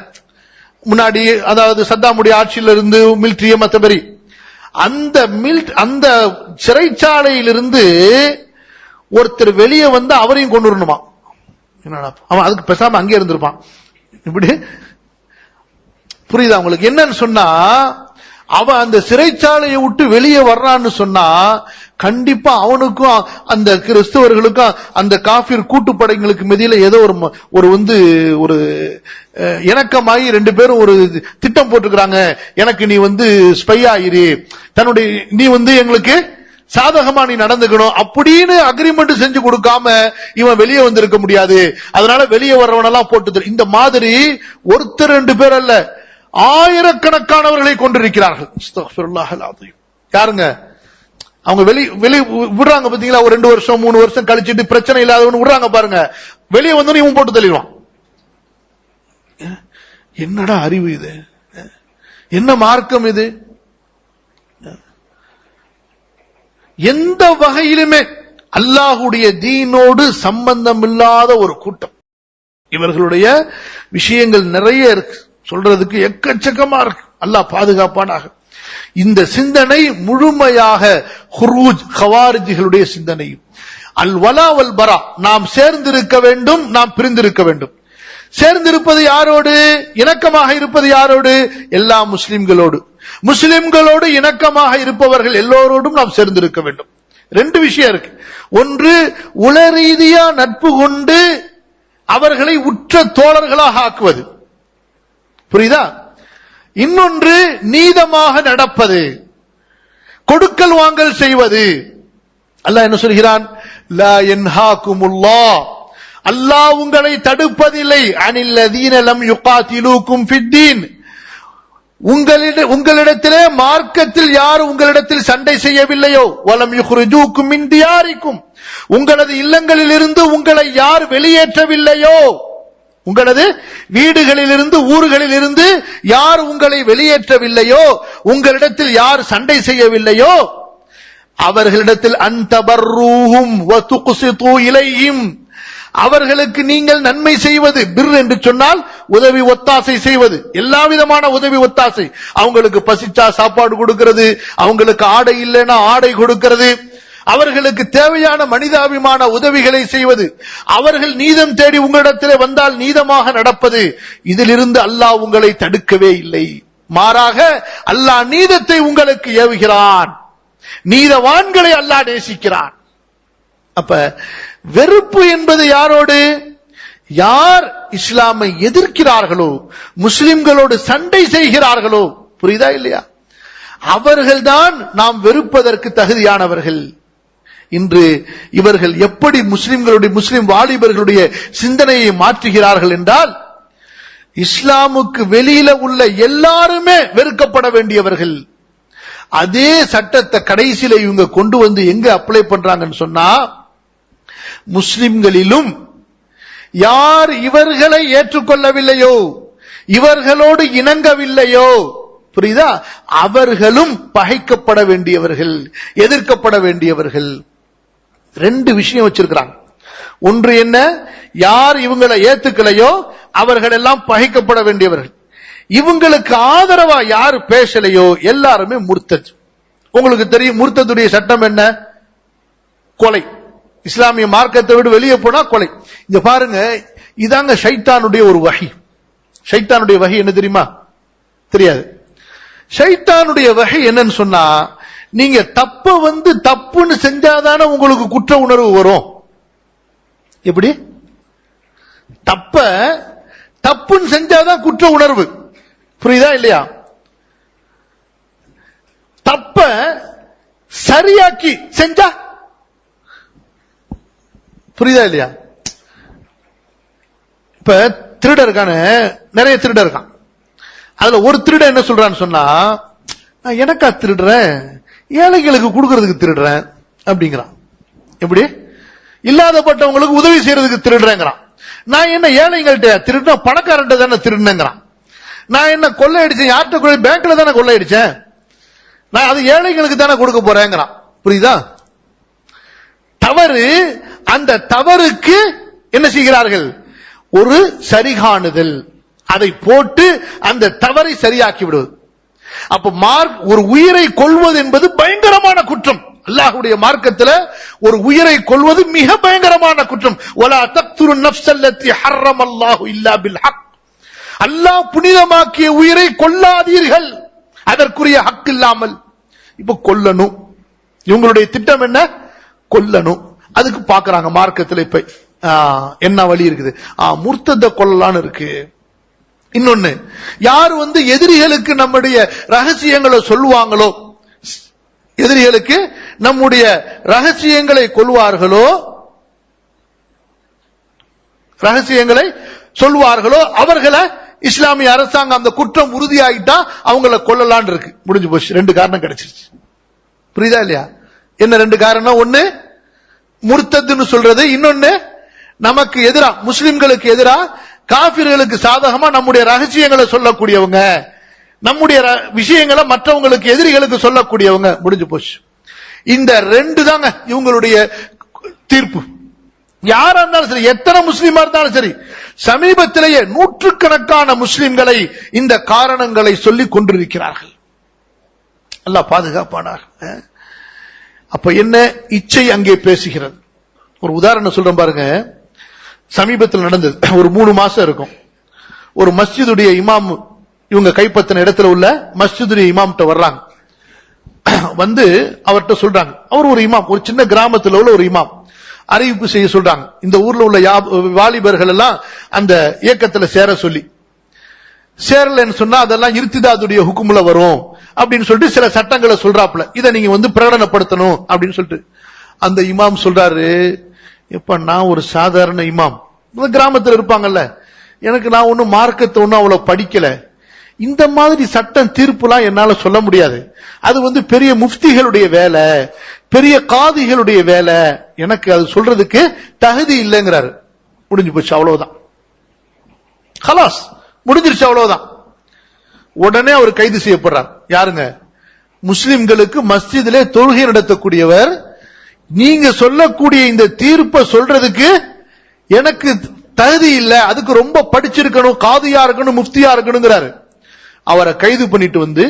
முன்னாடி, அதாவது சத்தாமுடைய ஆட்சியில இருந்து மிலிட்டரிய மத்தபடி அந்த சிறைச்சாலையிலிருந்து ஒருத்தர் வெளியே வந்து அவரையும் கொண்டு வரணுமா? அவன் அதுக்கு பேசாம அங்கே இருந்திருப்பான். இப்படி புரியுதா உங்களுக்கு? என்னன்னு சொன்னா, அவன் அந்த சிறைச்சாலையை விட்டு வெளியே வர்றான்னு சொன்னா கண்டிப்பா அவனுக்கும் அந்த கிறிஸ்தவர்களுக்கும் அந்த காஃபிர் கூட்டுப்படைகளுக்கு மத்தியில ஏதோ ஒரு இணக்கமாகி ரெண்டு பேரும் ஒரு திட்டம் போட்டுக்கிறாங்க. எனக்கு நீ ஸ்பை ஆயிரு, தன்னுடைய நீ எங்களுக்கு சாதகமா நீ நடந்துக்கணும் அப்படின்னு அக்ரிமெண்ட் செஞ்சு கொடுக்காம இவன் வெளியே வந்திருக்க முடியாது. அதனால வெளியே வர்றவனெல்லாம் போட்டு இந்த மாதிரி ஒருத்தர் ரெண்டு பேர் அல்ல, ஆயிரக்கணக்கானவர்களை கொண்டிருக்கிறார்கள். யாருங்க அவங்க வெளி விடுறாங்க பாத்தீங்களா? ஒரு 2 வருஷம் 3 வருஷம் கழிச்சிட்டு பிரச்சனை இல்லாதவன் விடுறாங்க பாருங்க. வெளியே வந்து இவன் போட்டு தள்ளிடுவான். என்னடா அறிவு இது? என்ன மார்க்கம் இது? எந்த வகையிலுமே அல்லாஹுடைய தீனோடு சம்பந்தம் இல்லாத ஒரு கூட்டம். இவர்களுடைய விஷயங்கள் நிறைய இருக்கு, சொல்றதுக்கு எக்கச்சக்கமா இருக்கு. அல்லாஹ் பாதுகாப்பானாக. இந்த சிந்தனை முழுமையாக ஹுரூஜ் கவாரிஜிகளுடைய சிந்தனை. அல் வலா வல் பரா, நாம் சேர்ந்திருக்க வேண்டும், நாம் பிரிந்திருக்க வேண்டும். சேர்ந்திருப்பது யாரோடு? இணக்கமாக இருப்பது யாரோடு? எல்லா முஸ்லிம்களோடு. முஸ்லிம்களோடு இணக்கமாக இருப்பவர்கள் எல்லோரோடும் நாம் சேர்ந்திருக்க வேண்டும். 2 விஷயம் இருக்கு. ஒன்று, உள ரீதியா நட்பு கொண்டு அவர்களை உற்ற தோழர்களாக ஆக்குவது, புரியுதா? இன்னொன்று, நீதமாக நடப்பது, கொடுக்கல் வாங்கல் செய்வது. அல்லாஹ் என்ன சொல்கிறான்? லா யன்ஹாகுமுல்லாஹ், அல்லாஹ் உங்களை தடுப்பதில்லை. அனில்லதீன லம் யுகாத்திலூக்கும் ஃபித்தீன், உங்களிடத்திலே மார்க்கத்தில் யார் உங்களிடத்தில் சண்டை செய்யவில்லையோ, வலம் யுக்ரிஜூக்கும் மின் தியாரிக்கும், உங்களது இல்லங்களில் இருந்து உங்களை யார் வெளியேற்றவில்லையோ, உங்களது வீடுகளில் இருந்து ஊர்களில் இருந்து யார் உங்களை வெளியேற்றவில்லையோ, உங்களிடத்தில் யார் சண்டை செய்யவில்லையோ, அவர்களிடத்தில் அன்தபர்ரூஹும் வ துக்ஸிது இலைஹிம், அவர்களுக்கு நீங்கள் நன்மை செய்வது. பிர் என்று சொன்னால் உதவி ஒத்தாசை செய்வது, எல்லா விதமான உதவி ஒத்தாசை. அவங்களுக்கு பசிச்சா சாப்பாடு கொடுக்கிறது, அவங்களுக்கு ஆடை இல்லைன்னா ஆடை கொடுக்கிறது, அவர்களுக்கு தேவையான மனிதாபிமான உதவிகளை செய்வது, அவர்கள் நீதம் தேடி உங்களிடத்திலே வந்தால் நீதமாக நடப்பது. இதிலிருந்து அல்லாஹ் உங்களை தடுக்கவே இல்லை. மாறாக அல்லாஹ் நீதத்தை உங்களுக்கு ஏவுகிறான், நீதவான்களை அல்லாஹ் நேசிக்கிறான். அப்ப வெறுப்பு என்பது யாரோடு? யார் இஸ்லாமை எதிர்க்கிறார்களோ, முஸ்லிம்களோடு சண்டை செய்கிறார்களோ, புரியுதா இல்லையா, அவர்கள்தான் நாம் வெறுப்பதற்கு தகுதியானவர்கள். இன்று இவர்கள் எப்படி முஸ்லிம் வாலிபர்களுடைய சிந்தனையை மாற்றுகிறார்கள் என்றால், இஸ்லாமுக்கு வெளியில உள்ள எல்லாருமே வெறுக்கப்பட வேண்டியவர்கள். அதே சட்டத்தை கடைசியில இவங்க கொண்டு வந்து எங்க அப்ளை பண்றாங்கன்னு சொன்னா, முஸ்லிம்களிலும் யார் இவர்களை ஏற்றுக்கொள்ளவில்லையோ, இவர்களோடு இணங்கவில்லையோ, புரியுதா, அவர்களும் பகைக்கப்பட வேண்டியவர்கள், எதிர்க்கப்பட வேண்டியவர்கள். 2 விஷயம் வச்சிருக்கிறாங்க. ஒன்று என்ன? யார் இவங்களை ஏத்துக்கலையோ அவர்கள் எல்லாம் பகைக்கப்பட வேண்டியவர்கள். இவங்களுக்கு ஆதரவா யார் பேசலையோ எல்லாருமே முர்த்தத். உங்களுக்கு தெரியும் முர்த்தத்துடைய சட்டம் என்ன? கொலை. இஸ்லாமிய மார்க்கத்தை விட்டு வெளியே போனா கொலை. இங்க பாருங்க, இதாங்க ஷைத்தானுடைய ஒரு வகை. ஷைத்தானுடைய வகை என்ன தெரியுமா? தெரியாது. ஷைத்தானுடைய வகை என்னன்னு சொன்னா, நீங்க தப்ப தப்புன்னு செஞ்சாதானே உங்களுக்கு குற்ற உணர்வு வரும். எப்படி? தப்புன்னு செஞ்சாதான் குற்ற உணர்வு, புரியுதா இல்லையா? தப்ப சரியாக்கி செஞ்சா புரியுதா இல்லையா? இப்ப திருட இருக்கான, நிறைய திருட இருக்கான். அதுல ஒரு திருட என்ன சொல்றான்னு சொன்னா, நான் எனக்கா திருடுறேன், ஏழைகளுக்கு கொடுக்கறதுக்கு திருடுறேன் அப்படிங்கிறான். எப்படி? இல்லாதப்பட்டவங்களுக்கு உதவி செய்யறதுக்கு திருடுறேங்கிறான். நான் என்ன ஏழைங்கள்ட்ட திருடுனா, பணக்காரன்ட்ட தானே திருடுனேங்கிறான். நான் என்ன கொள்ளையடிச்சேன், யார்கிட்ட பேங்க்ல தானே கொள்ளையடிச்சேன், நான் அது ஏழைகளுக்கு தானே கொடுக்க போறேங்கிறான். புரியுதா? தவறு. அந்த தவறுக்கு என்ன செய்கிறார்கள்? ஒரு சரிகாணுதல், அதை போட்டு அந்த தவறை சரியாக்கி விடுவது. அப்ப ஒரு உயிரை கொல்வது என்பது பயங்கரமான குற்றம். அல்லாஹ்வுடைய மார்க்கத்தில் ஒரு உயிரை கொல்வது மிக பயங்கரமான குற்றம். வலா தக்துரு நஃப்ஸல்லதி ஹர்ரமல்லாஹு இல்லா பில் ஹக். அல்லாஹ் புனிதமாக்கிய உயிரை கொல்லாதீர்கள் அதற்குரிய ஹக் இல்லாமல். இப்ப கொல்லணும், இவங்களுடைய திட்டம் என்ன? கொல்லணும். அதுக்கு பாக்குறாங்க மார்க்கத்தில் இப்ப என்ன வழி இருக்குது? முர்த்தத கொல்லலான்னு இருக்கு. இன்னொன்னு, யார் எதிரிகளுக்கு நம்முடைய ரகசியங்களை சொல்லுவாங்களோ, எதிரிகளுக்கு நம்முடைய ரகசியங்களை கொள்வார்களோ, ரகசியங்களை சொல்வார்களோ, அவர்களை இஸ்லாமிய அரசாங்கம் அந்த குற்றம் உறுதியாயிட்டா அவங்கள கொல்லலான் இருக்கு. முடிஞ்சு போச்சு. ரெண்டு காரணம் கிடைச்சிருச்சு. புரியுதா இல்லையா? என்ன ரெண்டு காரணம்? ஒன்னு முர்த்ததுன்னு சொல்றது, இன்னொன்னு நமக்கு எதிரா, முஸ்லிம்களுக்கு எதிரா காபிர்களுக்கு சாதகமா நம்முடைய ரகசியங்களை சொல்லக்கூடியவங்க, நம்முடைய விஷயங்களை மற்றவங்களுக்கு எதிரிகளுக்கு சொல்லக்கூடியவங்க. முடிஞ்சு போச்சு. இந்த ரெண்டு தாங்க இவங்களுடைய தீர்ப்பு. யாரா இருந்தாலும் சரி, எத்தனை முஸ்லீமா இருந்தாலும் சரி, சமீபத்திலேயே நூற்றுக்கணக்கான முஸ்லிம்களை இந்த காரணங்களை சொல்லிக் கொண்டிருக்கிறார்கள். அல்லாஹ் பாதுகாப்பானார். அப்ப என்ன இச்சை அங்கே பேசுகிறது. ஒரு உதாரணம் சொல்றேன் பாருங்க. சமீபத்தில் நடந்தது, ஒரு 3 மாசம் இருக்கும். ஒரு மஸ்ஜிதுடைய இமாம், இவங்க கைப்பற்றின இடத்துல உள்ள மஸ்ஜிதுடைய இமாம்கிட்ட வர்றாங்க. அவர்கிட்ட சொல்றாங்க, அவர் ஒரு இமாம், ஒரு சின்ன கிராமத்தில் உள்ள ஒரு இமாம், அறிவிப்பு செய்ய சொல்றாங்க. இந்த ஊர்ல உள்ள வாலிபர்கள் எல்லாம் அந்த இயக்கத்துல சேர சொல்லி, சேரலன்னு சொன்னா அதெல்லாம் இர்திதாதுடைய ஹுக்கும்ல வரும் அப்படின்னு சொல்லிட்டு சில சட்டங்களை சொல்றாப்ல, இதை நீங்க பிரகடனப்படுத்தணும் அப்படின்னு சொல்லிட்டு அந்த இமாம் சொல்றாரு, எப்ப நான் ஒரு சாதாரண இமாம், கிராமத்தில் இருப்பாங்கல்ல, எனக்கு நான் ஒன்னும் மார்க்கத்தை ஒன்னும் அவ்வளவு படிக்கல, இந்த மாதிரி சட்டம் தீர்ப்புலாம் என்னால சொல்ல முடியாது, அது பெரிய முஃப்திகளுடைய வேலை, பெரிய காதிகளுடைய வேலை, எனக்கு அது சொல்றதுக்கு தகுதி இல்லைங்கிறாரு. முடிஞ்சு போச்சு, அவ்வளவுதான். ஹலாஸ், முடிஞ்சிருச்சு, அவ்வளவுதான். உடனே அவர் கைது செய்யப்படுறார். யாருங்க? முஸ்லிம்களுக்கு மஸ்ஜிதிலே தொழுகை நடத்தக்கூடியவர். நீங்க சொல்லக்கூடிய இந்த தீர்ப்பை சொல்றதுக்கு எனக்கு தகுதி இல்லை, அதுக்கு ரொம்ப படிச்சிருக்கணும், காதியா இருக்கணும், முஃப்தியா இருக்கணுங்கிறாரு. அவரை கைது பண்ணிட்டு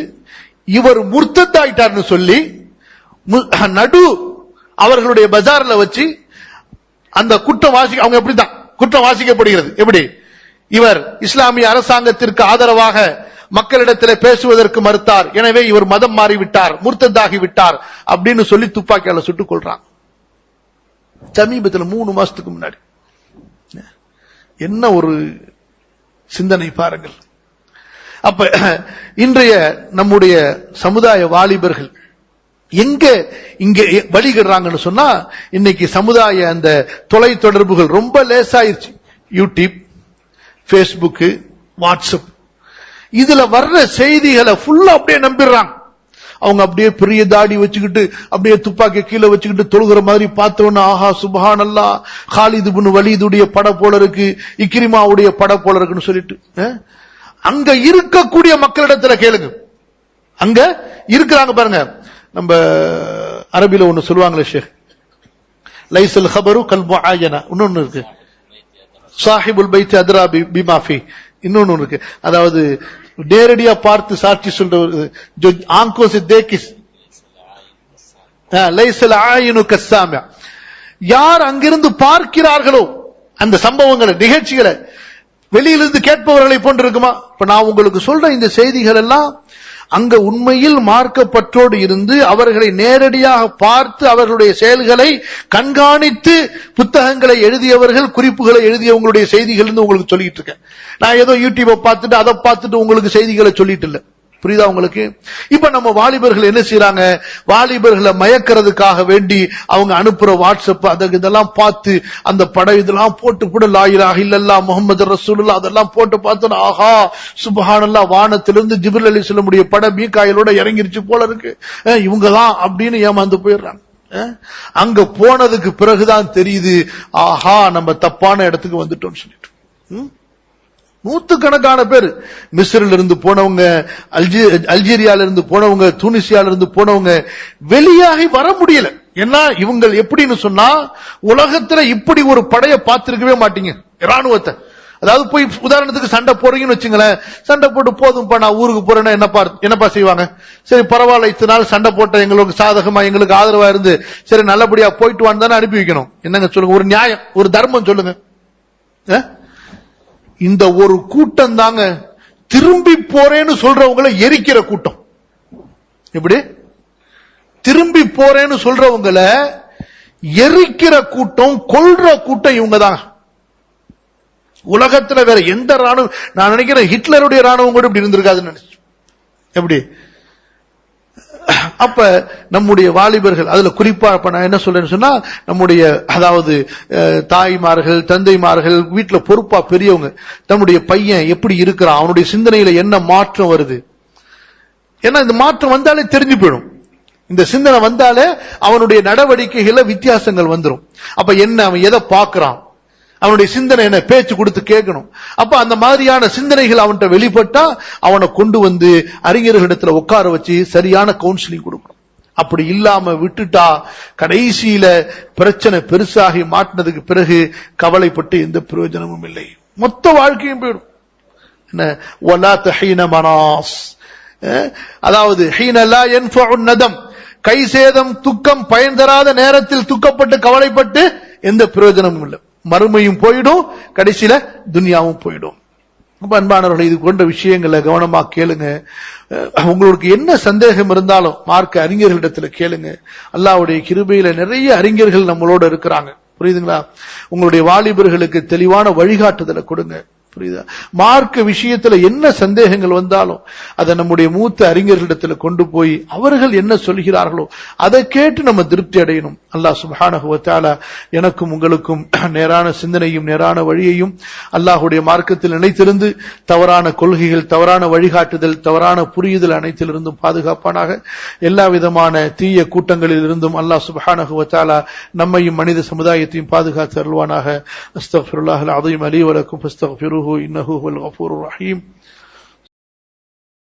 இவர் முர்த்தத்தாயிட்டார்னு சொல்லி நடு அவர்களுடைய பஜார்ல வச்சு அந்த குற்றம் அவங்க எப்படிதான் குற்றம் வாசிக்கப்படுகிறது. எப்படி? இவர் இஸ்லாமிய அரசாங்கத்திற்கு ஆதரவாக மக்களிடத்தில் பேசுவதற்கு மறுத்தார், எனவே இவர் மதம் மாறிவிட்டார், முர்த்ததாகி விட்டார் அப்படின்னு சொல்லி துப்பாக்கியால சுட்டுக் கொள்றாங்க. சமீபத்தில் 3 மாசத்துக்கு முன்னாடி. என்ன ஒரு சிந்தனை பாருங்கள். அப்ப இன்றைய நம்முடைய சமுதாய வாலிபர்கள் எங்க இங்க வழிகிடுறாங்கன்னு சொன்னா, இன்னைக்கு சமுதாய அந்த தொலை தொடர்புகள் ரொம்ப லேசாயிருச்சு. யூடியூப், பேஸ்புக், வாட்ஸ்அப், இதுல வர்ற செய்திகளை ஃபுல்லா அப்படியே நம்பிடுறாங்க. அவங்க அப்படியே பெரிய தாடி வச்சுக்கிட்டு அப்படியே துப்பாக்கி கீழே வச்சுக்கிட்டு தொழுகிற மாதிரி பார்த்தோன்னு, ஆஹா சுப்ஹானல்லாஹ், காலித் இப்னு வலீதுடைய பட போல இருக்கு, இக்ரிமாவுடைய பட போல இருக்குன்னு சொல்லிட்டு, அங்க இருக்கக்கூடிய மக்களிடத்துல கேளுங்க, அங்க இருக்கிறாங்க பாருங்க. நம்ம அரபில ஒண்ணு சொல்லுவாங்களே ஷேக், லைசல் ஹபரு கல் முஆயனா, இன்னொன்னு இருக்கு, சாஹிபுல் பைத் அத்ரா பிமா ஃபீ, இன்னொன்னு இருக்கு. அதாவது நேரடியா பார்த்து சாட்சி சொல்ற, ஆங்கோ சே தேகிஸ் லைசல் ஆயினு கஸ்ஸாமியா, யார் அங்கிருந்து பார்க்கிறார்களோ அந்த சம்பவங்களை, நிகழ்ச்சிகளை, வெளியிலிருந்து கேட்பவர்களை போன்று இருக்குமா? இப்ப நான் உங்களுக்கு சொல்ற இந்த செய்திகள் எல்லாம் அங்க உண்மையில் மார்க்கப்பற்றோடு இருந்து அவர்களை நேரடியாக பார்த்து அவர்களுடைய செயல்களை கண்காணித்து புத்தகங்களை எழுதியவர்கள், குறிப்புகளை எழுதியவங்களுடைய செய்திகள் உங்களுக்கு சொல்லிட்டு இருக்கேன். நான் ஏதோ யூடியூபை பார்த்துட்டு அதை பார்த்துட்டு உங்களுக்கு செய்திகளை சொல்லிட்டு இல்ல. புரியுதா உங்களுக்கு? இப்ப நம்ம வாலிபர்கள் என்ன செய்யறாங்க? வாலிபர்களை மயக்கிறதுக்காக வேண்டி அவங்க அனுப்புற வாட்ஸ்அப் இதெல்லாம் பார்த்து அந்த படம் இதெல்லாம் போட்டு லா இலாஹ இல்லல்லாஹ் முஹம்மது ரசூலுல்லாஹ் அதெல்லாம் போட்டு பார்த்தோம். ஆஹா சுப்ஹானல்லாஹ், வானத்திலிருந்து ஜிப்ரீல் அலைஹிஸ்ஸலாமுடைய படம் மீகாயிலோட இறங்கிருச்சு போல இருக்கு, இவங்கதான் அப்படின்னு ஏமாந்து போயிடுறாங்க. அங்க போனதுக்கு பிறகுதான் தெரியுது, ஆஹா நம்ம தப்பான இடத்துக்கு வந்துட்டோம் சொல்லிட்டு. நூத்துக்கணக்கான பேர் மிஸ்ரில் இருந்து போனவங்க, அல்ஜீரியால இருந்து போனவங்க, துனிசியால இருந்து போனவங்க வெளியாகி வர முடியல. ஏன்னா இவங்க எப்படின்னு சொன்னா, உலகத்துல இப்படி ஒரு படையை பார்த்திருக்கவே மாட்டீங்க, ராணுவத்தை. அதாவது போய் உதாரணத்துக்கு சண்டை போறீங்கன்னு வச்சுங்களேன், சண்டை போட்டு போதும்பா நான் ஊருக்கு போறேன்னா என்னப்பா செய்வாங்க? சரி பரவாயில்ல, இத்தனை நாள் சண்டை போட்ட எங்களுக்கு சாதகமா எங்களுக்கு ஆதரவா இருந்து சரி நல்லபடியா போயிட்டு வான்னு தானே அனுப்பி வைக்கணும். என்னங்க சொல்லுங்க, ஒரு நியாயம், ஒரு தர்மம் சொல்லுங்க. இந்த ஒரு கூட்டம் தாங்க திரும்பி போறேன்னு சொல்றவங்களை எரிக்கிற கூட்டம். எப்படி? திரும்பி போறேன்னு சொல்றவங்களை எரிக்கிற கூட்டம், கொல்ற கூட்டம் இவங்க தான். உலகத்துல வேற எந்த ராணுவம், நான் நினைக்கிறேன் ஹிட்லருடைய ராணுவம் கூட இப்படி இருந்திருக்காதுன்னு நினைச்சு. எப்படி? அப்ப நம்முடைய வாலிபர்கள், அதுல குறிப்பா இப்ப நான் என்ன சொல்றேன்னு சொன்னா, நம்முடைய அதாவது தாய்மார்கள், தந்தைமார்கள், வீட்டுல பொறுப்பா பெரியவங்க, நம்முடைய பையன் எப்படி இருக்கிறான், அவனுடைய சிந்தனையில என்ன மாற்றம் வருது. ஏன்னா இந்த மாற்றம் வந்தாலே தெரிஞ்சு போயிடும். இந்த சிந்தனை வந்தாலே அவனுடைய நடவடிக்கைகள வித்தியாசங்கள் வந்துடும். அப்ப என்ன, அவன் எதை பார்க்கிறான், அவனுடைய சிந்தனை என்ன, பேச்சு கொடுத்து கேட்கணும். அப்ப அந்த மாதிரியான சிந்தனைகள் அவன்கிட்ட வெளிப்பட்டா அவனை கொண்டு வந்து அறிஞர்களிடத்துல உட்கார வச்சு சரியான கவுன்சிலிங் கொடுக்கணும். அப்படி இல்லாம விட்டுட்டா கடைசியில பிரச்சனை பெருசாகி மாட்டினதுக்கு பிறகு கவலைப்பட்டு எந்த பிரயோஜனமும் இல்லை, மொத்த வாழ்க்கையும் போயிடும். என்ன வலா தஹீன மனாஸ், அதாவது ஹீன லா யன்ஃபஉ நதம், கை சேதம் துக்கம் பயன் தராத நேரத்தில் துக்கப்பட்டு கவலைப்பட்டு எந்த பிரயோஜனமும் இல்லை. மறுமையும் போயிடும், கடைசியில துன்யாவும் போயிடும். அப்ப அன்பானவர்கள், இது போன்ற விஷயங்களை கவனமா கேளுங்க. உங்களுக்கு என்ன சந்தேகம் இருந்தாலும் மார்க்க அறிஞர்களிடத்துல கேளுங்க. அல்லாஹ்வுடைய கிருபையில நிறைய அறிஞர்கள் நம்மளோட இருக்கிறாங்க, புரியுதுங்களா? உங்களுடைய வாலிபர்களுக்கு தெளிவான வழிகாட்டுதலை கொடுங்க, புரியுதா? மார்க்க விஷயத்துல என்ன சந்தேகங்கள் வந்தாலும் அதை நம்முடைய மூத்த அறிஞர்களிடத்துல கொண்டு போய் அவர்கள் என்ன சொல்கிறார்களோ அதை கேட்டு நம்ம திருப்தி அடையணும். அல்லாஹ் சுப்ஹானஹு வ தஆலா எனக்கும் உங்களுக்கும் நேரான சிந்தனையும் நேரான வழியையும் அல்லாஹ்வுடைய மார்க்கத்தில் நிலைத்திருந்து தவறான கொள்கைகள், தவறான வழிகாட்டுதல், தவறான புரியுதல் அனைத்திலிருந்தும் பாதுகாப்பானாக. எல்லா விதமான தீய கூட்டங்களில் இருந்தும் அல்லாஹ் சுப்ஹானஹு வ தஆலா நம்மையும் மனித சமுதாயத்தையும் பாதுகாத்து அருள்வானாக. அஸ்தக்ஃபிருல்லாஹல் அஸீம் லீ வ லக்கும் ஃபஸ்தக்ஃபிருஹு இன்னஹு ஹுவல் கஃபூருர் ரஹீம்.